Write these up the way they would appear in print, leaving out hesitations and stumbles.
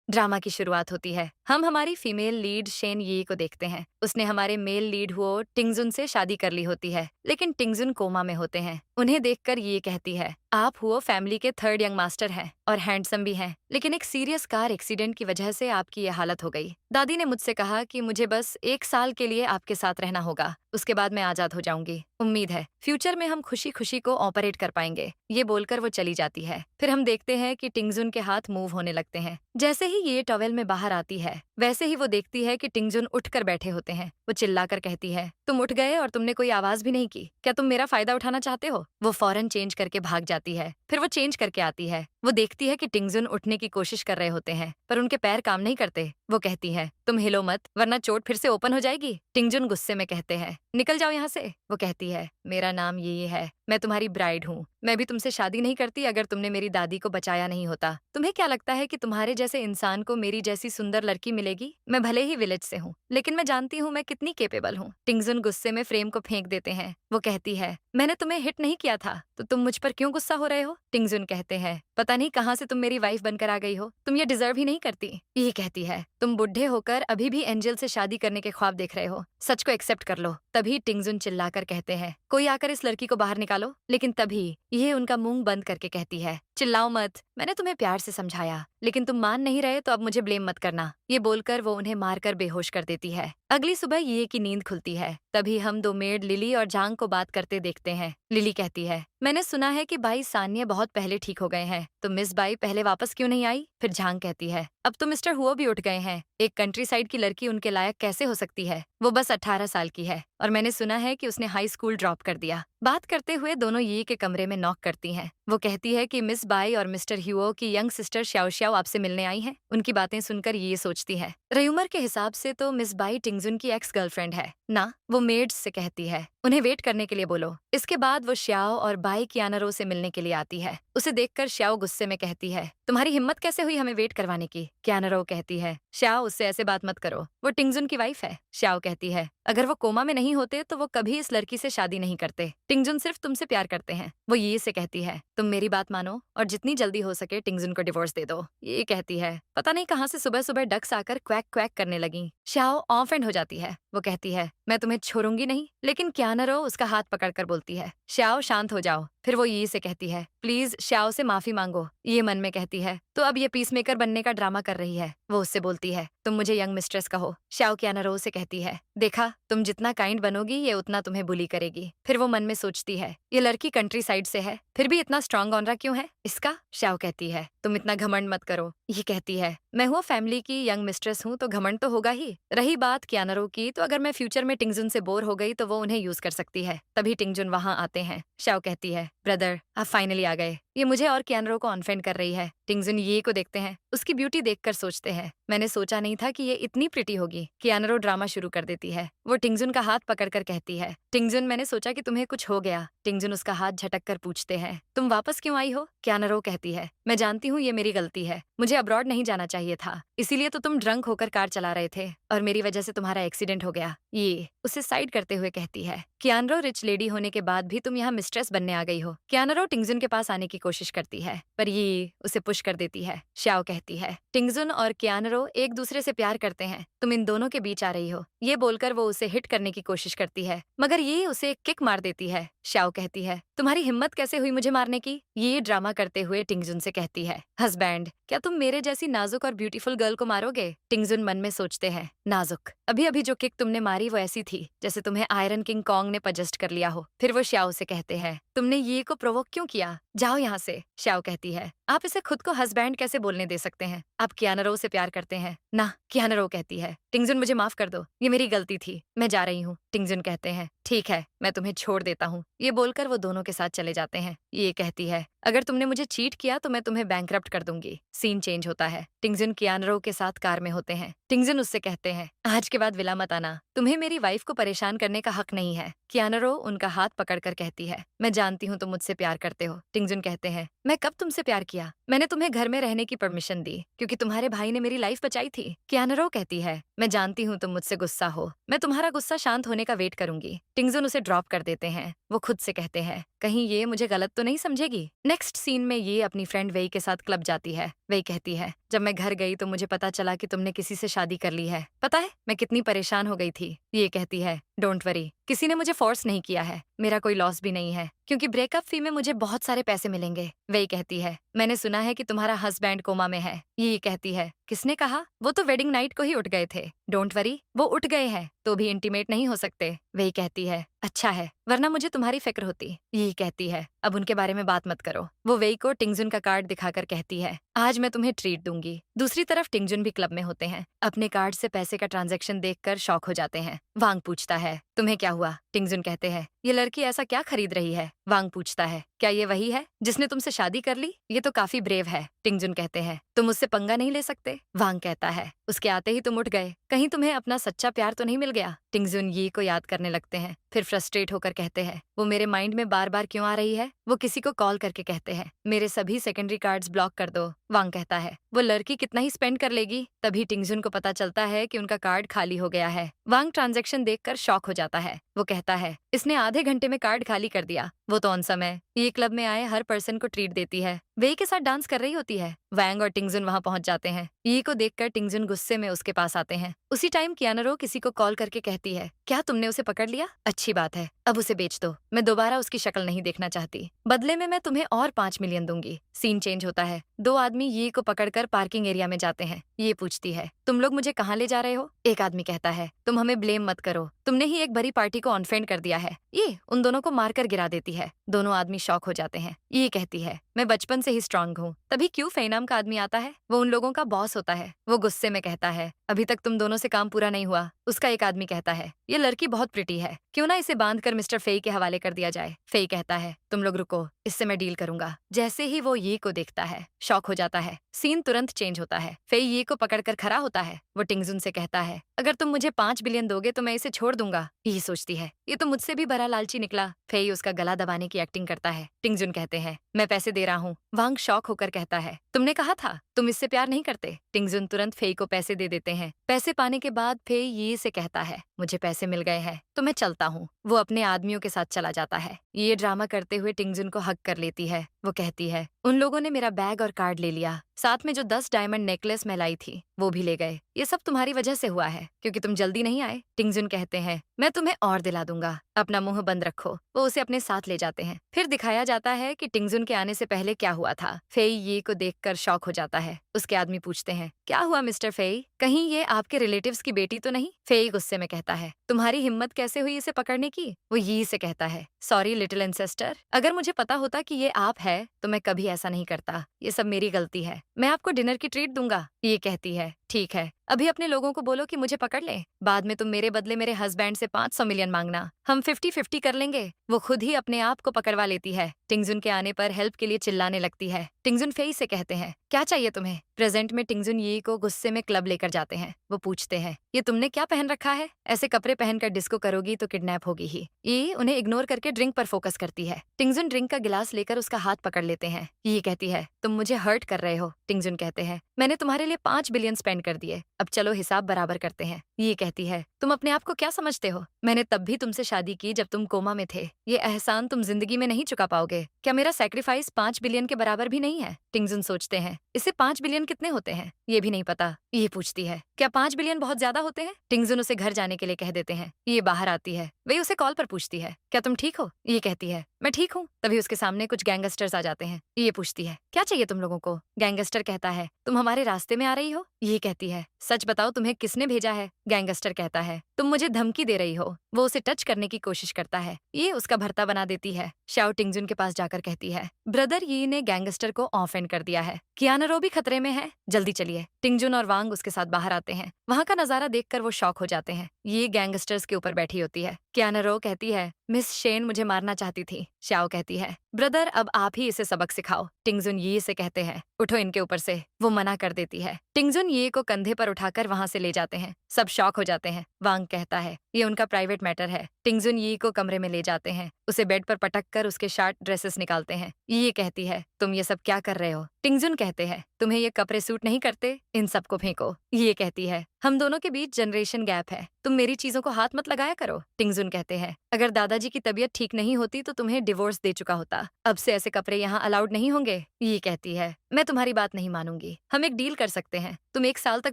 Drama की शुरुआत होती है। हम हमारी फीमेल लीड शेन ये को देखते हैं। उसने हमारे मेल लीड हुओ टिंगजुन से शादी कर ली होती है, लेकिन टिंगजुन कोमा में होते हैं। उन्हें देखकर ये कहती है, आप हुओ फैमिली के थर्ड यंग मास्टर हैं और हैंडसम भी हैं, लेकिन एक सीरियस कार एक्सीडेंट की वजह से आपकी ये हालत हो गई। दादी ने मुझसे कहा कि मुझे बस 1 साल के लिए आपके साथ रहना होगा, उसके बाद मैं आजाद हो जाऊंगी। उम्मीद है फ्यूचर में हम खुशी खुशी को ऑपरेट कर पाएंगे। ये बोलकर वो चली जाती है। फिर हम देखते हैं कि टिंगजुन के हाथ मूव होने लगते हैं। जैसे ही ये टॉवेल में बाहर आती है, वैसे ही वो देखती है कि टिंगजुन उठकर बैठे होते हैं। वो चिल्लाकर कहती है, तुम उठ गए और तुमने कोई आवाज भी नहीं की। क्या तुम मेरा फायदा उठाना चाहते हो? वो फौरन चेंज करके भाग जाती है। फिर वो चेंज करके आती है। वो देखती है कि टिंगजुन उठने की कोशिश कर रहे होते हैं, पर उनके पैर काम नहीं करते। वो कहती है, तुम हिलो मत, वरना चोट फिर से ओपन हो जाएगी। टिंगजुन गुस्से में कहते हैं, निकल जाओ यहाँ से। वो कहती है, मेरा नाम ये है, मैं तुम्हारी ब्राइड हूँ। मैं भी तुमसे शादी नहीं करती अगर तुमने मेरी दादी को बचाया नहीं होता। तुम्हें क्या लगता है कि तुम्हारे जैसे इंसान को मेरी जैसी सुंदर लड़की मिलेगी? मैं भले ही विलेज से हूँ, लेकिन मैं जानती हूँ मैं कितनी केपेबल हूँ। टिंगजुन गुस्से में फ्रेम को फेंक देते हैं। वो कहती है, मैंने तुम्हें हिट नहीं किया था, तो तुम मुझ पर क्यों गुस्सा हो रहे हो? टिंगजुन कहते हैं, पता नहीं कहाँ से तुम मेरी वाइफ बनकर आ गई हो, तुम ये डिजर्व ही नहीं करती। ये कहती है, तुम बुढ़े होकर अभी भी एंजल से शादी करने के ख्वाब देख रहे हो, सच को एक्सेप्ट कर लो। तभी टिंगजुन चिल्लाकर कहते हैं, कोई आकर इस लड़की को बाहर निकालो। लेकिन तभी ये उनका मुंह बंद करके कहती है, चिल्लाओ मत, मैंने तुम्हें प्यार से समझाया, लेकिन तुम मान नहीं रहे तो अब मुझे ब्लेम मत करना। ये बोलकर वो उन्हें मारकर बेहोश कर देती है। अगली सुबह ये की नींद खुलती है। तभी हम दो मेड लिली और जांग को बात करते देखते हैं। लिली कहती है, मैंने सुना है कि भाई सान्य बहुत पहले ठीक हो गए हैं, तो मिस बाई पहले वापस क्यों नहीं आई? फिर झांग कहती है, अब तो मिस्टर हुओ भी उठ गए हैं, एक कंट्री साइड की लड़की उनके लायक कैसे हो सकती है? वो बस 18 साल की है और मैंने सुना है कि उसने हाई स्कूल ड्रॉप कर दिया। बात करते हुए दोनों ये के कमरे में नॉक करती हैं। वो कहती है कि मिस बाई और मिस्टर ह्यूओ की यंग सिस्टर श्याओ श्याओ आपसे मिलने आई हैं। उनकी बातें सुनकर ये सोचती है, रयूमर के हिसाब से तो मिस बाई टिंगजुन की एक्स गर्लफ्रेंड है ना? वो मेड्स से कहती है, उन्हें वेट करने के लिए बोलो। इसके बाद वो श्याओ और बाई कियानरो से मिलने के लिए आती है। उसे देखकर श्याओ गुस्से में कहती है, तुम्हारी हिम्मत कैसे हुई हमें वेट करवाने की? कियानरो कहती है, श्याओ उससे ऐसे बात मत करो, वो टिंगजुन की वाइफ है। श्याओ कहती है, अगर वो कोमा में नहीं होते तो वो कभी इस लड़की से शादी नहीं करते। टिंगजुन सिर्फ तुमसे प्यार करते हैं। वो ये से कहती है, तुम मेरी बात मानो और जितनी जल्दी हो सके टिंगजुन को डिवोर्स दे दो। ये कहती है, पता नहीं कहाँ से सुबह सुबह डक्स आकर क्वैक क्वैक करने लगी। श्याओ ऑफ एंड हो जाती है। वो कहती है, मैं तुम्हें छोड़ूंगी नहीं, लेकिन कियानरो उसका हाथ पकड़कर बोलती है, श्याओ शांत हो जाओ। फिर वो ये से कहती है, प्लीज श्याओ से माफी मांगो। ये मन में कहती है, तो अब ये पीसमेकर बनने का ड्रामा कर रही है। वो उससे बोलती है, तुम मुझे यंग मिस्ट्रेस कहो। श्याओ कियानरो से कहती है, देखा तुम जितना काइंड बनोगी ये उतना तुम्हें बुली करेगी। फिर वो मन में सोचती है, ये लड़की कंट्री साइड से है, फिर भी इतना स्ट्रांग ऑनरा क्यों है इसका? श्याओ कहती है, तुम इतना घमंड मत करो। ये कहती है, मैं हूँ फैमिली की यंग मिस्ट्रेस हूँ तो घमंड तो होगा ही। रही बात कियानरो की, तो अगर मैं फ्यूचर में टिंगजुन से बोर हो गई तो वो उन्हें यूज कर सकती है। तभी टिंगजुन वहां आते हैं। श्याओ कहती है, ब्रदर आप फाइनली आ गए। ये मुझे और कियानरो को ऑनफेंड कर रही है। टिंगजुन ये को देखते हैं। उसकी ब्यूटी देखकर सोचते हैं, मैंने सोचा नहीं था कि ये इतनी प्रिटी होगी। कियानरो ड्रामा शुरू कर देती है। वो टिंगजुन का हाथ पकड़कर कहती है, टिंगजुन मैंने सोचा कि तुम्हें कुछ हो गया। टिंगजुन उसका हाथ झटक कर पूछते हैं, तुम वापस क्यों आई हो? कियानरो कहती है, मैं जानती हूँ ये मेरी गलती है, मुझे अब्रॉड नहीं जाना चाहिए था, इसीलिए तो तुम ड्रंक होकर कार चला रहे थे और मेरी वजह से तुम्हारा एक्सीडेंट हो गया। ये उसे साइड करते हुए कहती है, कियानरो रिच लेडी होने के बाद भी तुम यहाँ मिस्ट्रेस बनने आ गई हो। कियानरो टिंगजुन के पास आने की कोशिश करती है, पर ये उसे पुश कर देती है। श्याओ कहती है, टिंगजुन और कियानरो एक दूसरे से प्यार करते हैं, तुम इन दोनों के बीच आ रही हो। ये बोलकर वो उसे हिट करने की कोशिश करती है, मगर ये उसे एक किक मार देती है। श्याओ कहती है, तुम्हारी हिम्मत कैसे हुई मुझे मारने की? ये ड्रामा करते हुए टिंगजुन से कहती है, हस्बैंड क्या तुम मेरे जैसी नाजुक और ब्यूटीफुल गर्ल को मारोगे? टिंगजुन मन में सोचते हैं, नाजुक, अभी अभी जो किक तुमने मारी वो ऐसी थी जैसे तुम्हें आयरन किंग कॉन्ग ने पजेस्ट कर लिया हो। फिर वो श्याओ से कहते हैं, तुमने ये को प्रोवोक क्यों किया? जाओ यहाँ से। श्याओ कहती है, आप इसे खुद को हस्बैंड कैसे बोलने दे सकते हैं? आप कियानरो से प्यार करते हैं ना? कियानरो कहती है, टिंगजुन मुझे माफ कर दो, ये मेरी गलती थी, मैं जा रही हूँ। टिंगजुन कहते हैं, ठीक है मैं तुम्हें छोड़ देता हूँ। ये बोलकर वो दोनों के साथ चले जाते हैं। ये कहती है, अगर तुमने मुझे चीट किया तो मैं तुम्हें बैंकरप्ट कर दूंगी। सीन चेंज होता है। टिंगजुन कियानरो के साथ कार में होते हैं। टिंगजुन उससे कहते हैं, आज के बाद विला मत आना, तुम्हें मेरी वाइफ को परेशान करने का हक नहीं है। कियानरो उनका हाथ पकड़कर कहती है, मैं जानती हूँ तुम मुझसे प्यार करते हो। टिंगजुन कहते हैं, मैं कब तुमसे प्यार किया? मैंने तुम्हें घर में रहने की परमिशन दी क्योंकि तुम्हारे भाई ने मेरी लाइफ बचाई थी। कियानरो कहती है, मैं जानती हूँ तुम मुझसे गुस्सा हो, मैं तुम्हारा गुस्सा शांत होने का वेट करूंगी। टिंगजुन उसे ड्रॉप कर देते हैं। वो खुद से कहते हैं, कहीं ये मुझे गलत तो नहीं समझेगी। नेक्स्ट सीन में ये अपनी फ्रेंड वेई के साथ क्लब जाती है। वही कहती है, जब मैं घर गई तो मुझे पता चला कि तुमने किसी से शादी कर ली है। पता है मैं कितनी परेशान हो गई थी। ये कहती है, डोंट वरी, किसी ने मुझे फोर्स नहीं किया है, मेरा कोई लॉस भी नहीं है, क्योंकि ब्रेकअप फी में मुझे बहुत सारे पैसे मिलेंगे। वही कहती है, मैंने सुना है कि तुम्हारा हस्बैंड कोमा में है। ये कहती है, किसने कहा? वो तो वेडिंग नाइट को ही उठ गए थे। डोंट वरी, वो उठ गए हैं तो भी इंटीमेट नहीं हो सकते। वही कहती है, अच्छा है, वरना मुझे तुम्हारी फिक्र होती। यही कहती है, अब उनके बारे में बात मत करो। वो वेई को टिंगजुन का कार्ड दिखाकर कहती है, आज मैं तुम्हें ट्रीट दूंगी। दूसरी तरफ टिंगजुन भी क्लब में होते हैं। अपने कार्ड से पैसे का ट्रांजैक्शन देखकर शॉक हो जाते हैं। वांग पूछता है, तुम्हें क्या हुआ? टिंगजुन कहते हैं, ये लड़की ऐसा क्या खरीद रही है? वांग पूछता है, क्या ये वही है जिसने तुमसे शादी कर ली? ये तो काफी ब्रेव है। टिंगजुन कहते हैं, तुम उससे पंगा नहीं ले सकते। वांग कहता है, उसके आते ही तुम उठ गए, कहीं तुम्हें अपना सच्चा प्यार तो नहीं मिल गया? टिंगजुन ये को याद करने लगते हैं, फिर फ्रस्ट्रेट होकर कहते हैं, वो मेरे माइंड में बार बार क्यों आ रही है? वो किसी को कॉल करके कहते हैं, मेरे सभी सेकेंडरी कार्ड्स ब्लॉक कर दो। वांग कहता है, वो लड़की कितना ही स्पेंड कर लेगी? तभी टिंगजुन को पता चलता है कि उनका कार्ड खाली हो गया है। वांग ट्रांजैक्शन देखकर शॉक हो जाता है। वो कहता है, इसने आधे घंटे में कार्ड खाली कर दिया। वो तो ऑन समय ये क्लब में आए हर पर्सन को ट्रीट देती है। वे के साथ डांस कर रही होती है। वांग और टिंगजुन वहां पहुंच जाते हैं। ये को देखकर टिंगजुन गुस्से में उसके पास आते हैं। उसी टाइम कियानरो किसी को कॉल करके कहती है, क्या तुमने उसे पकड़ लिया? अच्छी बात है, अब उसे बेच दो, मैं दोबारा उसकी शक्ल नहीं देखना चाहती। बदले में मैं तुम्हें और 5 मिलियन दूंगी। सीन चेंज होता है। 2 आदमी ये को पकड़कर पार्किंग एरिया में जाते हैं। ये पूछती है, तुम लोग मुझे कहाँ ले जा रहे हो? एक आदमी कहता है, तुम हमें ब्लेम मत करो, तुमने ही एक भरी पार्टी को अनफ्रेंड कर दिया है। ये उन दोनों को मारकर गिरा देती है। दोनों आदमी शॉक हो जाते हैं। ये कहती है, मैं बचपन से ही स्ट्रांग हूँ। तभी क्यों फेई नाम का आदमी आता है, वो उन लोगों का बॉस होता है। वो गुस्से में कहता है, अभी तक तुम दोनों से काम पूरा नहीं हुआ। उसका एक आदमी कहता है, ये लड़की बहुत प्रिटी है, क्यों ना इसे बांधकर मिस्टर फेई के हवाले कर दिया जाए। फेई कहता है, तुम लोग रुको, इससे मैं डील करूंगा। जैसे ही वो ये को देखता है, शॉक हो जाता है। सीन तुरंत चेंज होता है। फेई ये को पकड़कर खड़ा होता है। वो टिंगजुन से कहता है, अगर तुम मुझे 5 बिलियन दोगे तो मैं इसे छोड़ दूंगा। ये सोचती है, ये तो मुझसे भी बड़ा लालची निकला। फेई उसका गला दबाने की एक्टिंग करता है। टिंगजुन कहते हैं, मैं पैसे दे रहा हूँ। वांग शॉक होकर कहता है, तुमने कहा था तुम इससे प्यार नहीं करते। टिंगजुन तुरंत फेई को पैसे दे देते हैं। पैसे पाने के बाद फेई ये से कहता है, मुझे पैसे मिल गए हैं तो मैं चलता हूँ। वो अपने आदमियों के साथ चला जाता है। ये ड्रामा करते हुए टिंगजुन को हक कर लेती है। वो कहती है, उन लोगों ने मेरा बैग और कार्ड ले लिया, साथ में जो 10 डायमंड नेकलेस मैं लाई थी वो भी ले गए। ये सब तुम्हारी वजह से हुआ है, क्योंकि तुम जल्दी नहीं आए। टिंगजुन कहते हैं, मैं तुम्हें और दिला दूंगा, अपना मुंह बंद रखो। वो उसे अपने साथ ले जाते हैं। फिर दिखाया जाता है कि टिंगजुन के आने से पहले क्या हुआ था। फेई ये को देखकर शॉक हो जाता है। उसके आदमी पूछते हैं, क्या हुआ मिस्टर फेई, कहीं ये आपके रिलेटिव्स की बेटी तो नहीं? फेई गुस्से में कहता है, तुम्हारी हिम्मत कैसे हुई इसे पकड़ने की? वो ये से कहता है, सॉरी लिटिल एंसेस्टर, अगर मुझे पता होता कि ये आप है तो मैं कभी ऐसा नहीं करता। ये सब मेरी गलती है। मैं आपको डिनर की ट्रीट दूंगा। ये कहती है, ठीक है, अभी अपने लोगों को बोलो कि मुझे पकड़ ले। बाद में तुम मेरे बदले मेरे हस्बैंड से 500 मिलियन मांगना, हम 50-50 कर लेंगे। वो खुद ही अपने आप को पकड़वा लेती है। टिंगजुन के आने पर हेल्प के लिए चिल्लाने लगती है। टिंगजुन फेई से कहते हैं, क्या चाहिए तुम्हें? प्रेजेंट में टिंगजुन ये को गुस्से में क्लब लेकर जाते हैं। वो पूछते हैं, ये तुमने क्या पहन रखा है? ऐसे कपड़े पहनकर डिस्को करोगी तो किडनैप होगी ही। ये उन्हें इग्नोर करके ड्रिंक पर फोकस करती है। टिंगजुन ड्रिंक का गिलास लेकर उसका हाथ पकड़ लेते हैं। ये कहती है, तुम मुझे हर्ट कर रहे हो। टिंगजुन कहते हैं, मैंने तुम्हारे लिए 5 बिलियन स्पेंड कर दिए, अब चलो हिसाब बराबर करते हैं। ये कहती है, तुम अपने आप को क्या समझते हो? मैंने तब भी तुमसे शादी की जब तुम कोमा में थे। ये एहसान तुम जिंदगी में नहीं चुका पाओगे। क्या मेरा सैक्रिफाइस 5 बिलियन के बराबर भी नहीं है? टिंगजुन सोचते हैं, इसे 5 बिलियन कितने होते हैं ये भी नहीं पता। ये पूछती है, क्या 5 बिलियन बहुत ज्यादा होते हैं? टिंगजुन उसे घर जाने के लिए कह देते हैं। ये बाहर आती है। वे उसे कॉल पर पूछती है, क्या तुम ठीक हो? ये कहती है, मैं ठीक हूँ। तभी उसके सामने कुछ गैंगस्टर्स आ जाते हैं। ये पूछती है, क्या चाहिए तुम लोगों को? गैंगस्टर कहता है, तुम हमारे रास्ते में आ रही हो? ये कहती है, सच बताओ तुम्हें किसने भेजा है? गैंगस्टर कहता है, तुम मुझे धमकी दे रही हो। वो उसे टच करने की कोशिश करता है। ये उसका भर्ता बना देती है। शाओ टिंगजुन के पास जाकर कहती है, ब्रदर ये ने गैंगस्टर को ऑफेंड कर दिया है। कियानरो भी खतरे में है, जल्दी चलिए। टिंगजुन और वांग उसके साथ बाहर आते हैं। वहाँ का नजारा देखकर वो शॉक हो जाते हैं। ये गैंगस्टर्स के ऊपर बैठी होती है। कियानरो कहती है, मिस शेन मुझे मारना चाहती थी। शाओ कहती है, ब्रदर अब आप ही इसे सबक सिखाओ। टिंगजुन ये से कहते हैं, उठो इनके ऊपर से। वो मना कर देती है। टिंगजुन ये को कंधे पर उठाकर वहाँ से ले जाते हैं। सब शॉक हो जाते हैं। वांग कहता है, ये उनका प्राइवेट मैटर है। टिंगजुन ये को कमरे में ले जाते हैं। उसे बेड पर पटक कर उसके शार्ट ड्रेसेस निकालते हैं। ये कहती है, तुम ये सब क्या कर रहे हो? टिंगजुन कहते हैं, तुम्हें ये कपड़े सूट नहीं करते, इन सबको फेंको। ये कहती है, हम दोनों के बीच जनरेशन गैप है, तुम मेरी चीजों को हाथ मत लगाया करो। टिंगजुन कहते हैं, अगर दादाजी की तबीयत ठीक नहीं होती तो तुम्हें डिवोर्स दे चुका होता। अब से ऐसे कपड़े यहाँ अलाउड नहीं होंगे। ये कहती है, मैं तुम्हारी बात नहीं मानूंगी। हम एक डील कर सकते हैं, तुम 1 साल तक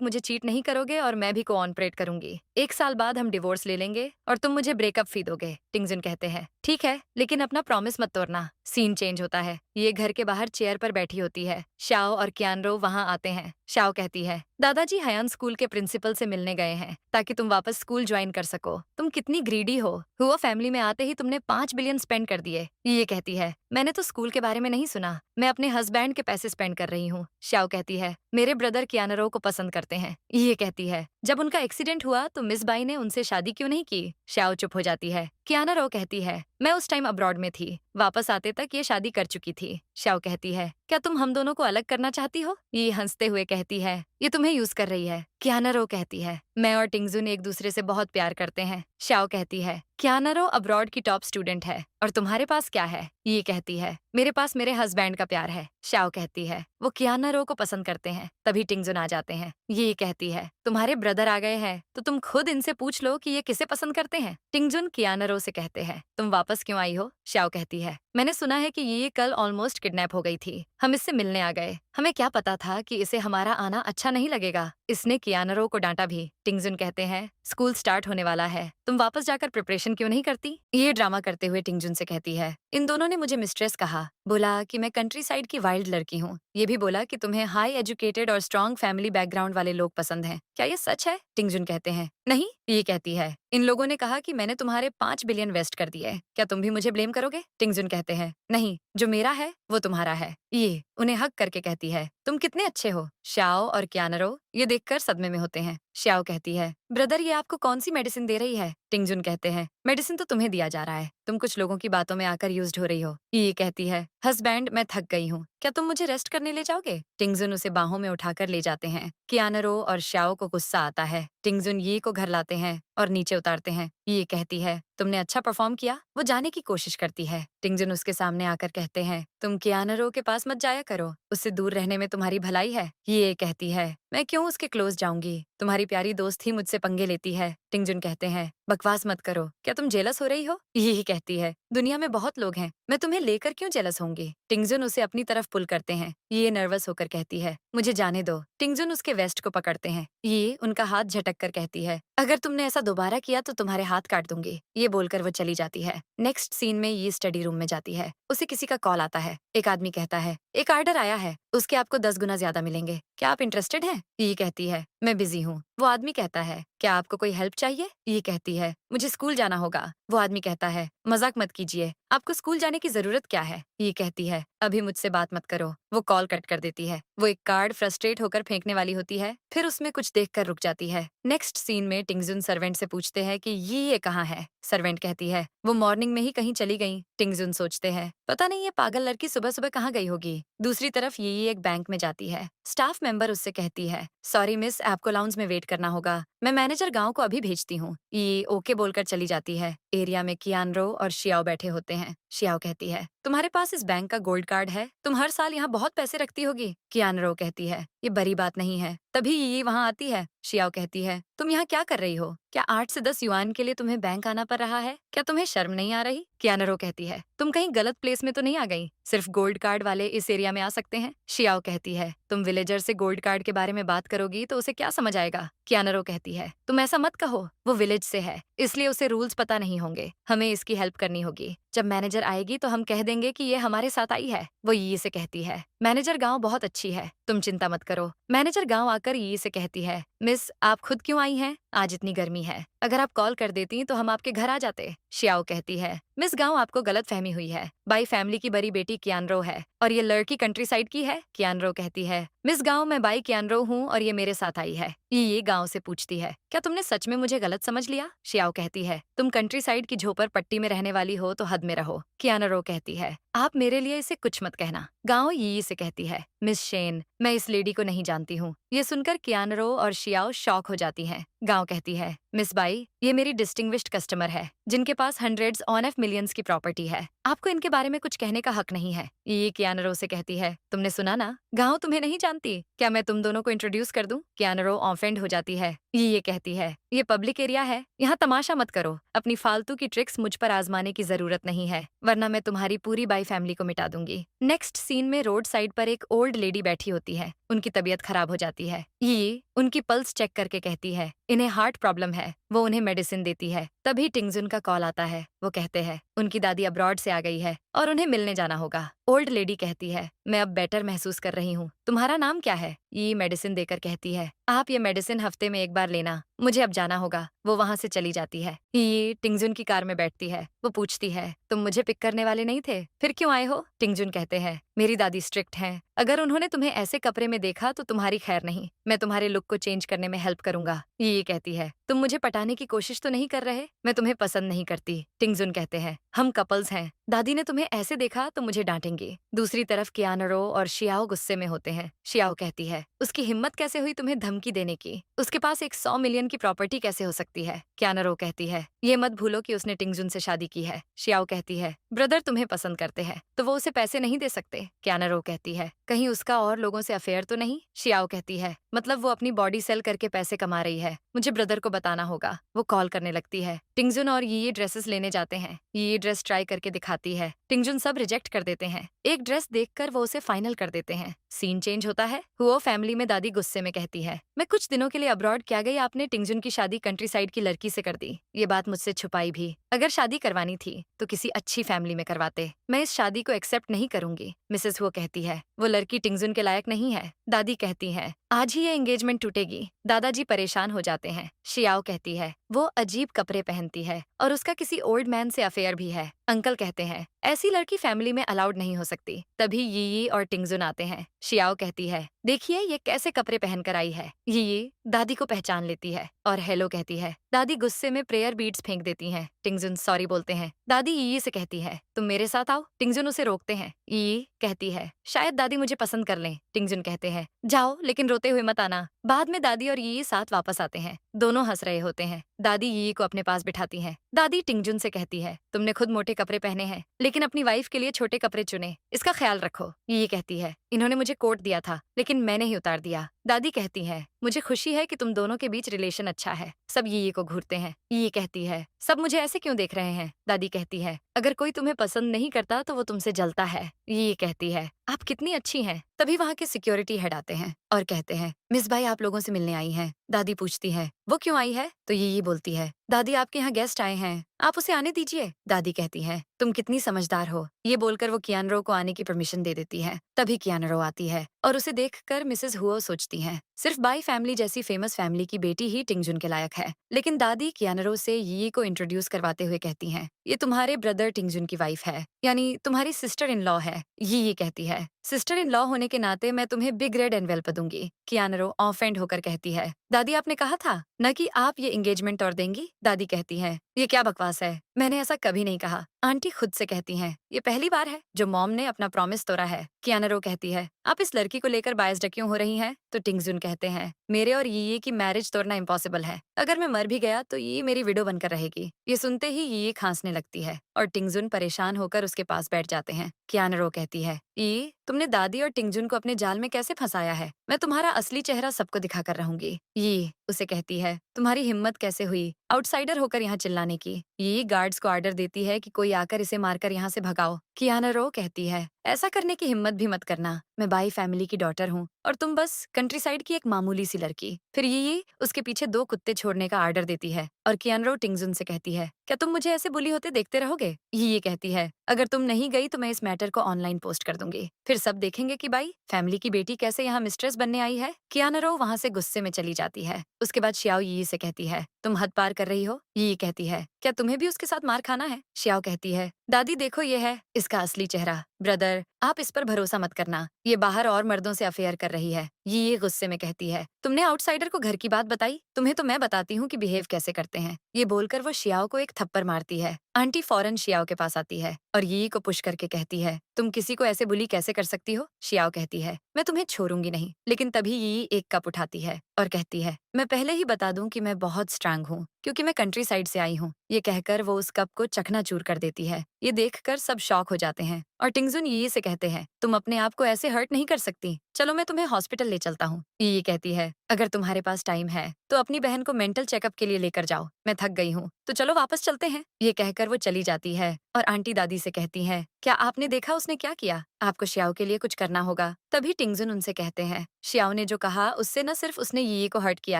मुझे चीट नहीं करोगे और मैं भी कोऑपरेट करूंगी। 1 साल बाद हम डिवोर्स ले लेंगे और तुम मुझे ब्रेकअप फी दोगे। टिंगजुन कहते हैं, ठीक है, लेकिन अपना प्रॉमिस मत तोड़ना। सीन चेंज होता है। ये घर के बाहर चेयर पर बैठी होती है। शाओ और कियानरो वहां आते हैं। शाओ कहती है, दादाजी हयान स्कूल के प्रिंसिपल से मिलने गए हैं ताकि तुम वापस स्कूल ज्वाइन कर सको। तुम कितनी ग्रीडी हो। हुआ फैमिली में आते ही तुमने 5 बिलियन स्पेंड कर दिए। ये कहती है, मैंने तो स्कूल के बारे में नहीं सुना, मैं अपने हस्बैंड के पैसे स्पेंड कर रही हूँ। शाओ कहती है, मेरे ब्रदर कियानरो को पसंद करते हैं। ये कहती है, जब उनका एक्सीडेंट हुआ तो मिस बाई ने उनसे शादी क्यों नहीं की। शाओ चुप हो जाती है। कियानरो कहती है, मैं उस टाइम अब्रॉड में थी, वापस आते तक ये शादी कर चुकी थी। शाओ कहती है, क्या तुम हम दोनों को अलग करना चाहती हो। ये हंसते हुए कहती है, ये तुम्हें यूज कर रही है। कियानरो कहती है, मैं और टिंगजुन एक दूसरे से बहुत प्यार करते हैं। शाओ कहती है, कियानरो अब्रॉड की टॉप स्टूडेंट है और तुम्हारे पास क्या है। ये कहती है, मेरे पास मेरे हस्बैंड का प्यार है। शाओ कहती है, वो कियानरो को पसंद करते हैं। तभी टिंगजुन आ जाते हैं। ये कहती है, तुम्हारे ब्रदर आ गए हैं तो तुम खुद इनसे पूछ लो कि ये किसे पसंद करते हैं। टिंगजुन कियानरो से कहते हैं, तुम वापस क्यों आई हो। शाओ कहती है, मैंने सुना है कि ये कल ऑलमोस्ट किडनैप हो गई थी, हम इससे मिलने आ गए। हमें क्या पता था कि इसे हमारा आना अच्छा नहीं लगेगा। इसने कियानरो को डांटा भी। टिंगजुन कहते हैं, स्कूल स्टार्ट होने वाला है, तुम वापस जाकर प्रिपरेशन क्यों नहीं करती। ये ड्रामा करते हुए टिंगजुन से कहती है, इन दोनों ने मुझे मिस्ट्रेस कहा, बोला कि मैं कंट्री साइड की वाइल्ड लड़की हूँ। ये भी बोला कि तुम्हें हाई एजुकेटेड और स्ट्रॉन्ग फैमिली बैकग्राउंड वाले लोग पसंद हैं। क्या ये सच है। टिंगजुन कहते हैं, नहीं। ये कहती है, इन लोगों ने कहा कि मैंने तुम्हारे 5 बिलियन वेस्ट कर दिए, क्या तुम भी मुझे ब्लेम करोगे। टिंगजुन कहते हैं, नहीं, जो मेरा है वो तुम्हारा है। ये उन्हें हक करके कहती है, तुम कितने अच्छे हो। शाओ और कियानरो ये देखकर सदमे में होते हैं। शाओ कहती है, ब्रदर ये आपको कौन सी मेडिसिन दे रही है। टिंगजुन कहते हैं, मेडिसिन तो तुम्हें दिया जा रहा है, तुम कुछ लोगों की बातों में आकर यूज्ड हो रही हो। ये कहती है, हस्बैंड मैं थक गई हूँ, क्या तुम मुझे रेस्ट करने ले जाओगे। टिंगजुन उसे बाहों में उठाकर ले जाते हैं। कियानरो और शाओ को गुस्सा आता है। टिंगजुन ये को घर लाते हैं और नीचे उतारते हैं। ये कहती है, तुमने अच्छा परफॉर्म किया। वो जाने की कोशिश करती है। टिंगजुन उसके सामने आकर कहते हैं, तुम कियानरो के पास मत जाया करो, उससे दूर रहने में तुम्हारी भलाई है। ये कहती है, मैं क्यों उसके क्लोज जाऊंगी, तुम्हारी प्यारी दोस्त ही मुझसे पंगे लेती है। टिंगजुन कहते हैं, बकवास मत करो, क्या तुम जेलस हो रही हो। यही कहती है, दुनिया में बहुत लोग हैं, मैं तुम्हें लेकर क्यों जेलस होंगी। टिंगजुन उसे अपनी तरफ पुल करते हैं। ये नर्वस होकर कहती है, मुझे जाने दो। टिंगजुन उसके वेस्ट को पकड़ते हैं। ये उनका हाथ झटक कर कहती है, अगर तुमने ऐसा दोबारा किया तो तुम्हारे हाथ काट दूंगी। ये बोलकर वो चली जाती है। नेक्स्ट सीन में ये स्टडी रूम में जाती है। उसे किसी का कॉल आता है। एक आदमी कहता है, एक ऑर्डर आया है, उसके आपको 10 गुना ज्यादा मिलेंगे, क्या आप इंटरेस्टेड हैं। ये कहती है, मैं बिजी हूँ। वो आदमी कहता है, क्या आपको कोई हेल्प चाहिए। ये कहती है, मुझे स्कूल जाना होगा। वो आदमी कहता है, मजाक मत कीजिए, आपको स्कूल जाने की जरूरत क्या है। ये कहती है, अभी मुझसे बात मत करो। वो कॉल कट कर देती है। वो एक कार्ड फ्रस्ट्रेट होकर फेंकने वाली होती है, फिर उसमें कुछ देखकर रुक जाती है। नेक्स्ट सीन में टिंगजुन सर्वेंट से पूछते हैं कि ये कहाँ है। सर्वेंट कहती है, वो मॉर्निंग में ही कहीं चली गई। टिंगजुन सोचते हैं, पता नहीं ये पागल लड़की सुबह सुबह कहाँ गई होगी। दूसरी तरफ ये एक बैंक में जाती है। स्टाफ मेंबर उससे कहती है, सॉरी मिस, आपको लाउंज में वेट करना होगा, मैं मैनेजर गांव को अभी भेजती हूँ। ये ओके बोलकर चली जाती है। एरिया में कियानरो और शियाओ बैठे होते हैं। शियाओ कहती है, तुम्हारे पास इस बैंक का गोल्ड कार्ड है, तुम हर साल यहाँ बहुत पैसे रखती होगी। कियानरो कहती है, ये बड़ी बात नहीं है। तभी ये वहाँ आती है। शियाओ कहती है, तुम यहाँ क्या कर रही हो, क्या 8 से 10 युआन के लिए तुम्हें बैंक आना पड़ रहा है, क्या तुम्हें शर्म नहीं आ रही। कियानरो कहती है, तुम कहीं गलत प्लेस में तो नहीं आ गई, सिर्फ गोल्ड कार्ड वाले इस एरिया में आ सकते हैं। शियाओ कहती है, तुम विलेजर से गोल्ड कार्ड के बारे में बात करोगी तो उसे क्या समझ आएगा। कियानरो कहती है, तुम ऐसा मत कहो, वो विलेज से है, इसलिए उसे रूल्स पता नहीं होंगे, हमें इसकी हेल्प करनी होगी। जब मैनेजर आएगी तो हम कह देंगे कि ये हमारे साथ आई है। वो यी से कहती है, मैनेजर गांव बहुत अच्छी है, तुम चिंता मत करो। मैनेजर गांव आकर यी से कहती है, मिस आप खुद क्यों आई हैं, आज इतनी गर्मी है, अगर आप कॉल कर देती तो हम आपके घर आ जाते। शियाओ कहती है, मिस गांव आपको गलत फहमी हुई है, बाई फैमिली की बड़ी बेटी कियानरो है और ये लड़की कंट्री साइड की है। कियानरो कहती है, मिस गांव मैं बाई कियानरो हूँ और ये मेरे साथ आई है। ये गांव से पूछती है, क्या तुमने सच में मुझे गलत समझ लिया। शियाओ कहती है, तुम कंट्री साइड की झोपड़ पट्टी में रहने वाली हो तो हद में रहो। कियानरो कहती है, आप मेरे लिए इसे कुछ मत कहना। गांव यी से कहती है, मिस शेन मैं इस लेडी को नहीं जानती हूँ। ये सुनकर कियानरो और शियाओ शॉक हो जाती है। गांव कहती है, मिस बाई, ये मेरी डिस्टिंग्विश्ड कस्टमर है जिनके पास हंड्रेड्स ऑन ऑफ मिलियंस की प्रॉपर्टी है। आपको इनके बारे में कुछ कहने का हक नहीं है। ये कियानरो से कहती है, तुमने सुना ना, गांव तुम्हें नहीं जानती, क्या मैं तुम दोनों को इंट्रोड्यूस कर दूं? कियानरो ऑफेंड हो जाती है। ये कहती है, ये पब्लिक एरिया है, यहाँ तमाशा मत करो। अपनी फालतू की ट्रिक्स मुझ पर आजमाने की जरूरत नहीं है, वरना मैं तुम्हारी पूरी बाई फैमिली को मिटा दूंगी। नेक्स्ट सीन में रोड साइड पर एक ओल्ड लेडी बैठी होती है। उनकी तबीयत खराब हो जाती है। ये उनकी पल्स चेक करके कहती है, इन्हें हार्ट प्रॉब्लम है। वो उन्हें मेडिसिन देती है। तभी टिंगजुन का कॉल आता है। वो कहते हैं, उनकी दादी अब्रॉड से आ गई है और उन्हें मिलने जाना होगा। ओल्ड लेडी कहती है, मैं अब बेटर महसूस कर रही हूँ। तुम्हारा नाम क्या है? ये मेडिसिन देकर कहती है, आप ये मेडिसिन हफ्ते में एक बार लेना, मुझे अब जाना होगा। वो वहाँ से चली जाती है। ये टिंगजुन की कार में बैठती है। वो पूछती है, तुम मुझे पिक करने वाले नहीं थे, फिर क्यों आए हो? टिंगजुन कहते हैं, मेरी दादी स्ट्रिक्ट हैं, अगर उन्होंने तुम्हें ऐसे कपड़े में देखा तो तुम्हारी खैर नहीं। मैं तुम्हारे लुक को चेंज करने में हेल्प करूंगा। ये कहती है, तुम मुझे पटाने की कोशिश तो नहीं कर रहे? मैं तुम्हें पसंद नहीं करती। टिंगजुन कहते हैं, हम कपल्स हैं, दादी ने तुम्हें ऐसे देखा तो मुझे डांटेंगी। दूसरी तरफ कियानरो और शियाओ गुस्से में होते हैं। शियाओ कहती है, उसकी हिम्मत कैसे हुई तुम्हें धमकी देने की? उसके पास एक 100 मिलियन की प्रॉपर्टी कैसे हो सकती है? कियानरो कहती है, ये मत भूलो कि उसने टिंगजुन से शादी की है। शियाओ कहती है, ब्रदर तुम्हें पसंद करते हैं तो वो उसे पैसे नहीं दे सकते। कियानरो कहती है, कहीं उसका और लोगों से अफेयर तो नहीं? शियाओ कहती है, मतलब वो अपनी बॉडी सेल करके पैसे कमा रही है, मुझे ब्रदर को बताना होगा। वो कॉल करने लगती है। टिंगजुन और ये ड्रेसेस लेने जाते हैं। ये ड्रेस ट्राई करके दिखाती है। टिंगजुन सब रिजेक्ट कर देते हैं। एक ड्रेस देखकर वो उसे फाइनल कर देते हैं। सीन चेंज होता है। हुओ फैमिली में दादी गुस्से में कहती है, मैं कुछ दिनों के लिए अब्रॉड क्या गई, आपने टिंगजुन की शादी कंट्री साइड की लड़की से कर दी। ये बात मुझसे छुपाई भी। अगर शादी करवानी थी तो किसी अच्छी फैमिली में करवाते। मैं इस शादी को एक्सेप्ट नहीं करूंगी। मिसेस हुओ कहती है, वो लड़की टिंगजुन के लायक नहीं है। दादी कहती है, आज ही ये एंगेजमेंट टूटेगी। दादाजी परेशान हो जाते हैं। शियाओ कहती है, वो अजीब कपड़े पहनती है और उसका किसी ओल्ड मैन से अफेयर भी है। अंकल कहते हैं, ऐसी लड़की फैमिली में अलाउड नहीं हो सकती। तभी यी और टिंगजुन आते हैं। शियाओ कहती है, देखिए ये कैसे कपड़े पहनकर आई है। यी दादी को पहचान लेती है और हेलो कहती है। दादी गुस्से में प्रेयर बीड्स फेंक देती हैं। टिंगजुन सॉरी बोलते हैं। दादी यी से कहती है, तुम मेरे साथ आओ। टिंगजुन उसे रोकते हैं। यी कहती है, शायद दादी मुझे पसंद कर लें। टिंगजुन कहते हैं, जाओ लेकिन रोते हुए मत आना। बाद में दादी और यी साथ वापस आते हैं। दोनों हंस रहे होते हैं। दादी यी को अपने पास बिठाती हैं। दादी टिंगजुन से कहती है, तुमने खुद मोटे कपड़े पहने हैं लेकिन अपनी वाइफ के लिए छोटे कपड़े चुने, इसका ख्याल रखो। यी कहती है, इन्होंने मुझे कोट दिया था लेकिन मैंने ही उतार दिया। दादी कहती है, मुझे खुशी है कि तुम दोनों के बीच रिलेशन अच्छा है। सब यी को घूरते हैं। यी कहती है, सब मुझे ऐसे क्यों देख रहे हैं? दादी कहती है, अगर कोई तुम्हें पसंद नहीं करता तो वो तुमसे जलता है। यी कहती है, आप कितनी अच्छी हैं। तभी वहाँ के सिक्योरिटी हेड आते हैं और कहते हैं, मिस भाई आप लोगों से मिलने आई हैं। दादी पूछती है, वो क्यों आई है? तो यी बोलती है, दादी आपके यहाँ गेस्ट आए हैं, आप उसे आने दीजिए। दादी कहती है, तुम कितनी समझदार हो। ये बोलकर वो कियानरो को आने की परमिशन दे देती है। तभी कियानरो आती है और उसे देखकर मिसेस हुओ सोचती हैं, सिर्फ बाई फैमिली जैसी फेमस फैमिली की बेटी ही टिंगजुन के लायक है। लेकिन दादी कियानरो से यी को इंट्रोड्यूस करवाते हुए कहती हैं, ये तुम्हारे ब्रदर टिंगजुन की वाइफ है, यानी तुम्हारी सिस्टर इन लॉ है। यी कहती है, सिस्टर इन लॉ होने के नाते मैं तुम्हें बिग रेड एनवेल्प दूंगी। कियानरो ऑफेंड होकर कहती है, दादी आपने कहा था न कि आप ये एंगेजमेंट तोड़ देंगी। दादी कहती है, ये क्या बकवास है, मैंने ऐसा कभी नहीं कहा। आंटी खुद से कहती हैं, ये पहली बार है जो मॉम ने अपना प्रॉमिस तोड़ा है। कियानरो कहती है, आप इस लड़की को लेकर बायस्ड क्यों हो रही हैं? तो टिंगजुन कहते हैं, मेरे और यी की मैरिज तोड़ना इम्पॉसिबल है। अगर मैं मर भी गया तो यी मेरी विडो बनकर रहेगी। ये सुनते ही यी खांसने लगती है और टिंगजुन परेशान होकर उसके पास बैठ जाते हैं। कियानरो कहती है, यी तुमने दादी और टिंगजुन को अपने जाल में कैसे फंसाया है? मैं तुम्हारा असली चेहरा सबको दिखाकर रहूंगी। यी उसे कहती है, तुम्हारी हिम्मत कैसे हुई आउटसाइडर होकर यहाँ चिल्लाने की? यी गार्ड्स को ऑर्डर देती है कि कोई आकर इसे मारकर यहाँ से भगाओ। कियानरो कहती है, ऐसा करने की हिम्मत भी मत करना, मैं बाई फैमिली की डॉटर हूँ और तुम बस कंट्री साइड की एक मामूली सी लड़की। फिर यी उसके पीछे 2 कुत्ते छोड़ने का ऑर्डर देती है और कियानरो टिंगजुन से कहती है, क्या तुम मुझे ऐसे बुली होते देखते रहोगे? यी कहती है, अगर तुम नहीं गई तो मैं इस मैटर को ऑनलाइन पोस्ट कर दूंगी, फिर सब देखेंगे कि बाई फैमिली की बेटी कैसे यहाँ मिस्ट्रेस बनने आई है। कियानरो वहाँ से गुस्से में चली जाती है। उसके बाद शियाओ यी से कहती है, तुम हद पार कर रही हो। यी कहती है, क्या तुम्हें भी उसके साथ मार खाना है? शियाओ कहती है, दादी देखो ये है इसका असली चेहरा। ब्रदर आप इस पर भरोसा मत करना, ये बाहर और मर्दों से अफेयर कर रही है। ये गुस्से में कहती है, तुमने आउटसाइडर को घर की बात बताई, तुम्हें तो मैं बताती हूँ कि बिहेव कैसे करते हैं। ये बोलकर वो शियाओ को एक थप्पड़ मारती है आंटी फौरन शियाओ के पास आती है और यी को पुश करके कहती है, तुम किसी को ऐसे बुली कैसे कर सकती हो? शियाओ कहती है, मैं तुम्हें छोड़ूंगी नहीं। लेकिन तभी यी एक कप उठाती है और कहती है, मैं पहले ही बता दूं कि मैं बहुत स्ट्रांग हूँ क्योंकि मैं कंट्री साइड से आई हूँ। ये कहकर वो उस कप को चकनाचूर कर देती है। ये देखकर सब शॉक हो जाते हैं और टिंगजुन यी से कहते हैं, तुम अपने आप को ऐसे हर्ट नहीं कर सकती, चलो मैं तुम्हें हॉस्पिटल ले चलता हूँ। यी कहती है, अगर तुम्हारे पास टाइम है तो अपनी बहन को मेंटल चेकअप के लिए लेकर जाओ, मैं थक गई हूँ, तो चलो वापस चलते हैं। ये कहकर वो चली जाती है और आंटी दादी से कहती है, क्या आपने देखा उसने क्या किया? आपको शियाओ के लिए कुछ करना होगा। तभी टिंगजुन उनसे कहते हैं, शियाओ ने जो कहा उससे न सिर्फ उसने यी को हर्ट किया